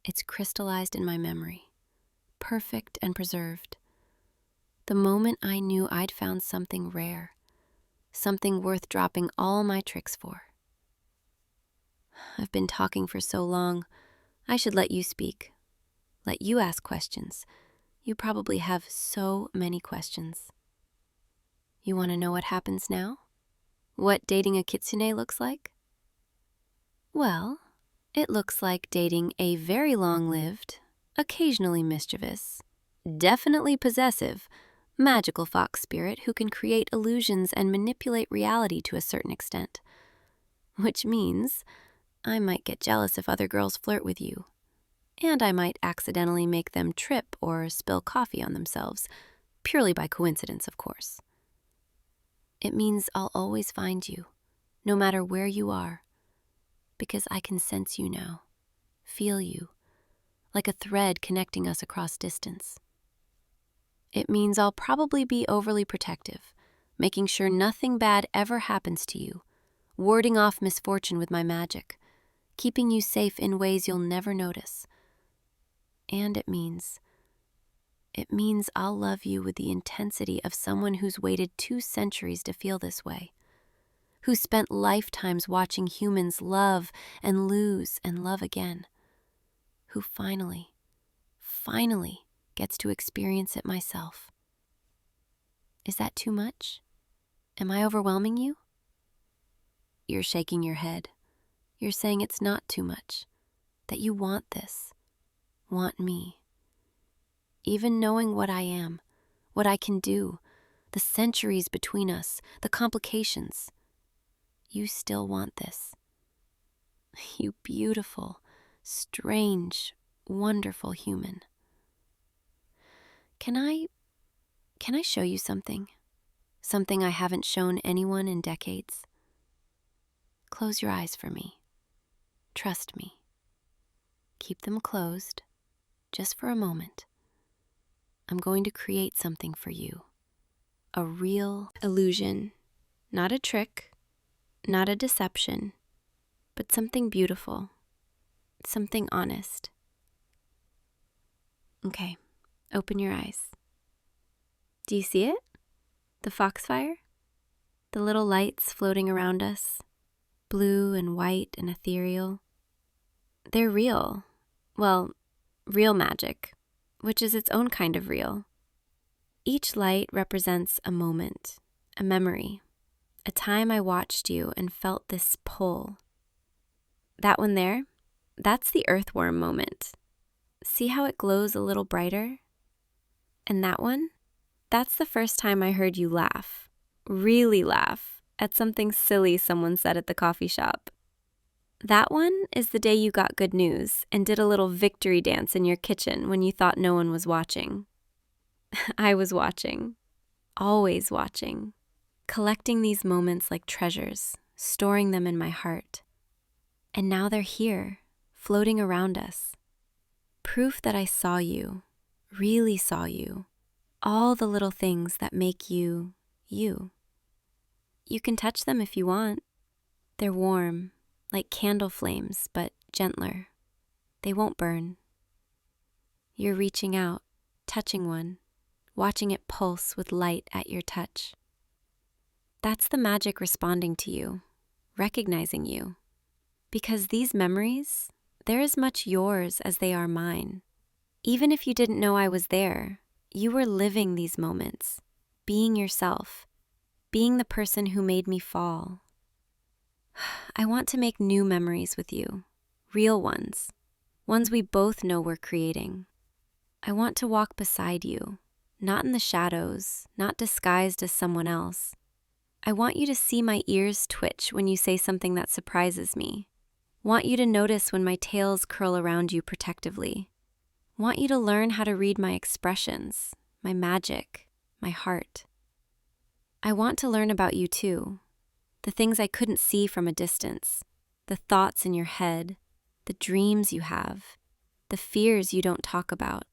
it's crystallized in my memory, perfect and preserved. The moment I knew I'd found something rare, something worth dropping all my tricks for. I've been talking for so long, I should let you speak. Let you ask questions. You probably have so many questions. You want to know what happens now? What dating a kitsune looks like? Well, it looks like dating a very long-lived, occasionally mischievous, definitely possessive, magical fox spirit who can create illusions and manipulate reality to a certain extent. Which means I might get jealous if other girls flirt with you, and I might accidentally make them trip or spill coffee on themselves, purely by coincidence, of course. It means I'll always find you, no matter where you are, because I can sense you now, feel you, like a thread connecting us across distance. It means I'll probably be overly protective, making sure nothing bad ever happens to you, warding off misfortune with my magic, keeping you safe in ways you'll never notice. And it means I'll love you with the intensity of someone who's waited 2 centuries to feel this way, who spent lifetimes watching humans love and lose and love again, who finally gets to experience it myself. Is that too much? Am I overwhelming you? You're shaking your head. You're saying it's not too much, that you want this, want me. Even knowing what I am, what I can do, the centuries between us, the complications, you still want this. You beautiful, strange, wonderful human. Can I show you something? Something I haven't shown anyone in decades? Close your eyes for me. Trust me. Keep them closed, just for a moment. I'm going to create something for you. A real illusion. Not a trick, not a deception, but something beautiful, something honest. Okay, open your eyes. Do you see it? The foxfire? The little lights floating around us, blue and white and ethereal. They're real. Well, real magic, which is its own kind of real. Each light represents a moment, a memory, a time I watched you and felt this pull. That one there, that's the earthworm moment. See how it glows a little brighter? And that one, that's the first time I heard you laugh, really laugh, at something silly someone said at the coffee shop. That one is the day you got good news and did a little victory dance in your kitchen when you thought no one was watching. I was watching, always watching, collecting these moments like treasures, storing them in my heart. And now they're here, floating around us. Proof that I saw you, really saw you, all the little things that make you, you. You can touch them if you want. They're warm, like candle flames, but gentler. They won't burn. You're reaching out, touching one, watching it pulse with light at your touch. That's the magic responding to you, recognizing you. Because these memories, they're as much yours as they are mine. Even if you didn't know I was there, you were living these moments, being yourself, being the person who made me fall. I want to make new memories with you, real ones we both know we're creating. I want to walk beside you, not in the shadows, not disguised as someone else. I want you to see my ears twitch when you say something that surprises me. Want you to notice when my tails curl around you protectively. Want you to learn how to read my expressions, my magic, my heart. I want to learn about you too, the things I couldn't see from a distance, the thoughts in your head, the dreams you have, the fears you don't talk about.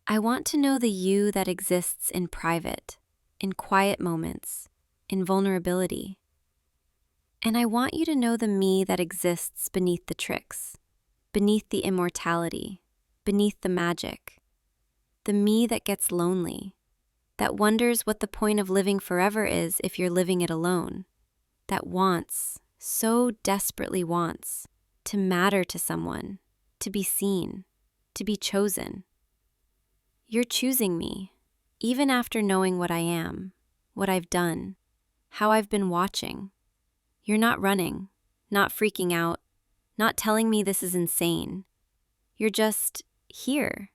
I want to know the you that exists in private, in quiet moments, in vulnerability. And I want you to know the me that exists beneath the tricks, beneath the immortality, beneath the magic. The me that gets lonely, that wonders what the point of living forever is if you're living it alone, that wants, so desperately wants, to matter to someone, to be seen, to be chosen. You're choosing me, even after knowing what I am, what I've done, how I've been watching. You're not running, not freaking out, not telling me this is insane. You're just here,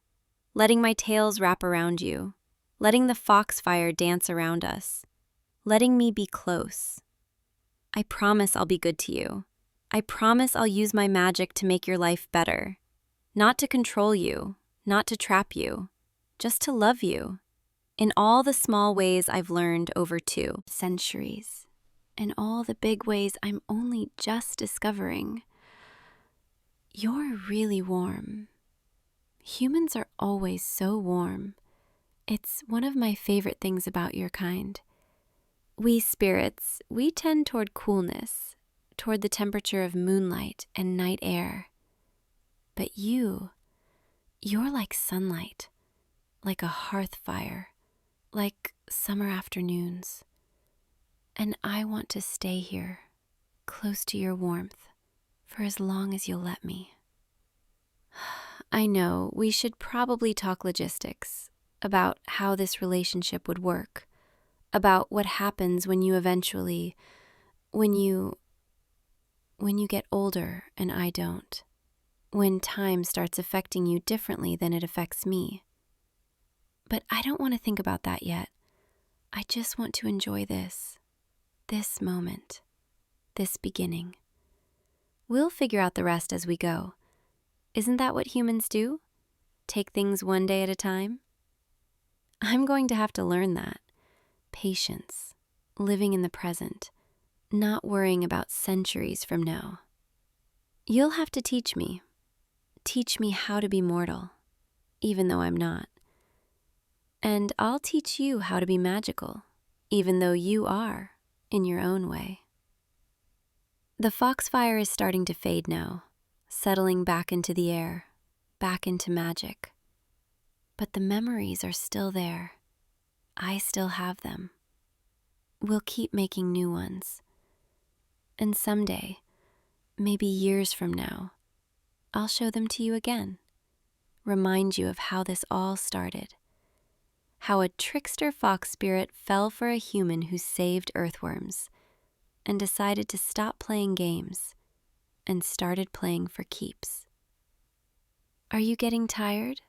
letting my tails wrap around you, letting the foxfire dance around us, letting me be close. I promise I'll be good to you. I promise I'll use my magic to make your life better. Not to control you, not to trap you, just to love you. In all the small ways I've learned over 2 centuries. In all the big ways I'm only just discovering. You're really warm. Humans are always so warm. It's one of my favorite things about your kind. We spirits, we tend toward coolness, toward the temperature of moonlight and night air. But you're like sunlight, like a hearth fire, like summer afternoons. And I want to stay here, close to your warmth, for as long as you'll let me. I know we should probably talk logistics about how this relationship would work, about what happens when you eventually, when you get older and I don't, when time starts affecting you differently than it affects me. But I don't want to think about that yet. I just want to enjoy this moment, this beginning. We'll figure out the rest as we go. Isn't that what humans do? Take things one day at a time? I'm going to have to learn that. Patience, living in the present, not worrying about centuries from now. You'll have to teach me how to be mortal, even though I'm not. And I'll teach you how to be magical, even though you are, in your own way. The foxfire is starting to fade now, settling back into the air, back into magic. But the memories are still there. I still have them. We'll keep making new ones. And someday, maybe years from now, I'll show them to you again. Remind you of how this all started. How a trickster fox spirit fell for a human who saved earthworms and decided to stop playing games and started playing for keeps. Are you getting tired?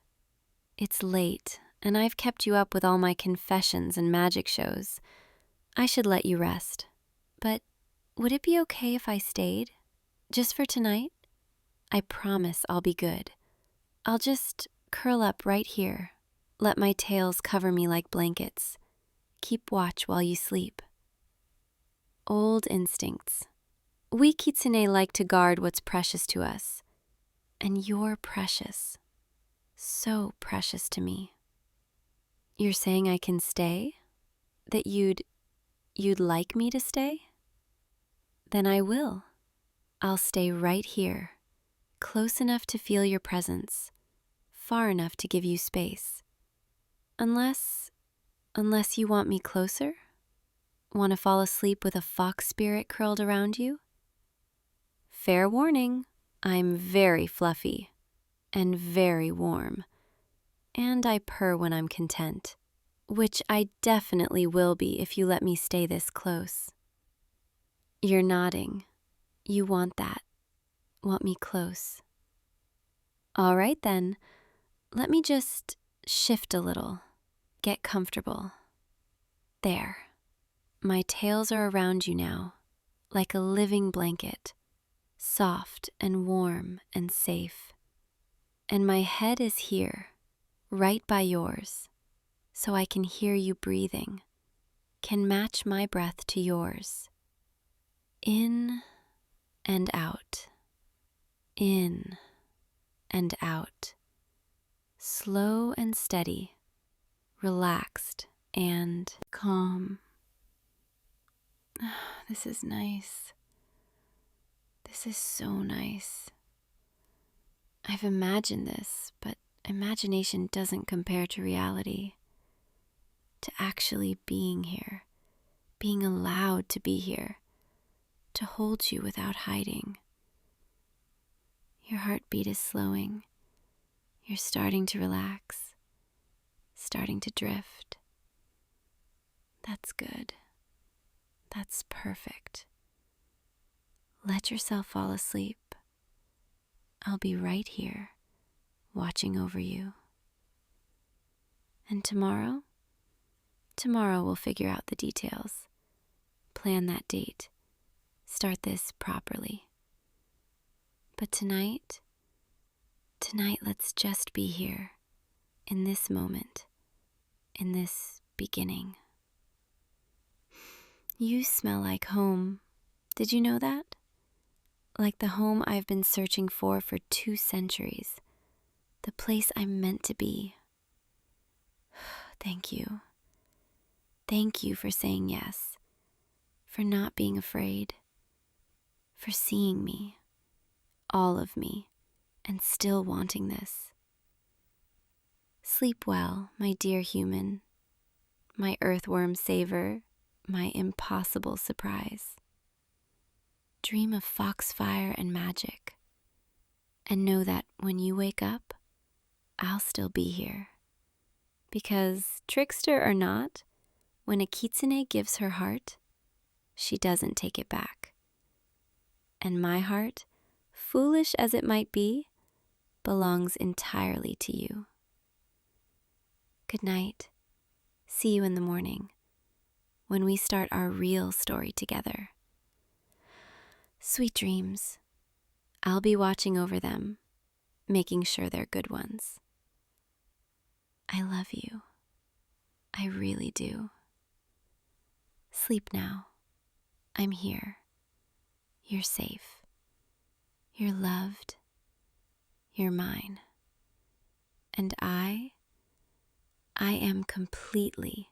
It's late, and I've kept you up with all my confessions and magic shows. I should let you rest. But would it be okay if I stayed? Just for tonight? I promise I'll be good. I'll just curl up right here. Let my tails cover me like blankets. Keep watch while you sleep. Old instincts. We kitsune like to guard what's precious to us. And you're precious. So precious to me. You're saying I can stay? That you'd like me to stay? Then I will. I'll stay right here, close enough to feel your presence, far enough to give you space. Unless you want me closer? Want to fall asleep with a fox spirit curled around you? Fair warning, I'm very fluffy and very warm, and I purr when I'm content, which I definitely will be if you let me stay this close. You're nodding. You want that. Want me close. All right then, let me just shift a little. Get comfortable. There. My tails are around you now, like a living blanket, soft and warm and safe. And my head is here, right by yours, so I can hear you breathing, can match my breath to yours. In and out, in and out, slow and steady, relaxed and calm. This is nice. This is so nice. I've imagined this, but imagination doesn't compare to reality. To actually being here, being allowed to be here, to hold you without hiding. Your heartbeat is slowing. You're starting to relax, starting to drift. That's good. That's perfect. Let yourself fall asleep. I'll be right here, watching over you. And tomorrow we'll figure out the details. Plan that date. Start this properly. But tonight, let's just be here, in this moment, in this beginning. You smell like home. Did you know that? Like the home I've been searching for 2 centuries. The place I'm meant to be. Thank you. Thank you for saying yes, for not being afraid, for seeing me, all of me, and still wanting this. Sleep well, my dear human, my earthworm saver, my impossible surprise. Dream of foxfire and magic, and know that when you wake up, I'll still be here. Because, trickster or not, when a kitsune gives her heart, she doesn't take it back. And my heart, foolish as it might be, belongs entirely to you. Good night. See you in the morning, when we start our real story together. Sweet dreams. I'll be watching over them, making sure they're good ones. I love you. I really do. Sleep now. I'm here. You're safe. You're loved. You're mine. And I am completely,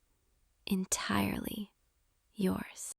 entirely yours.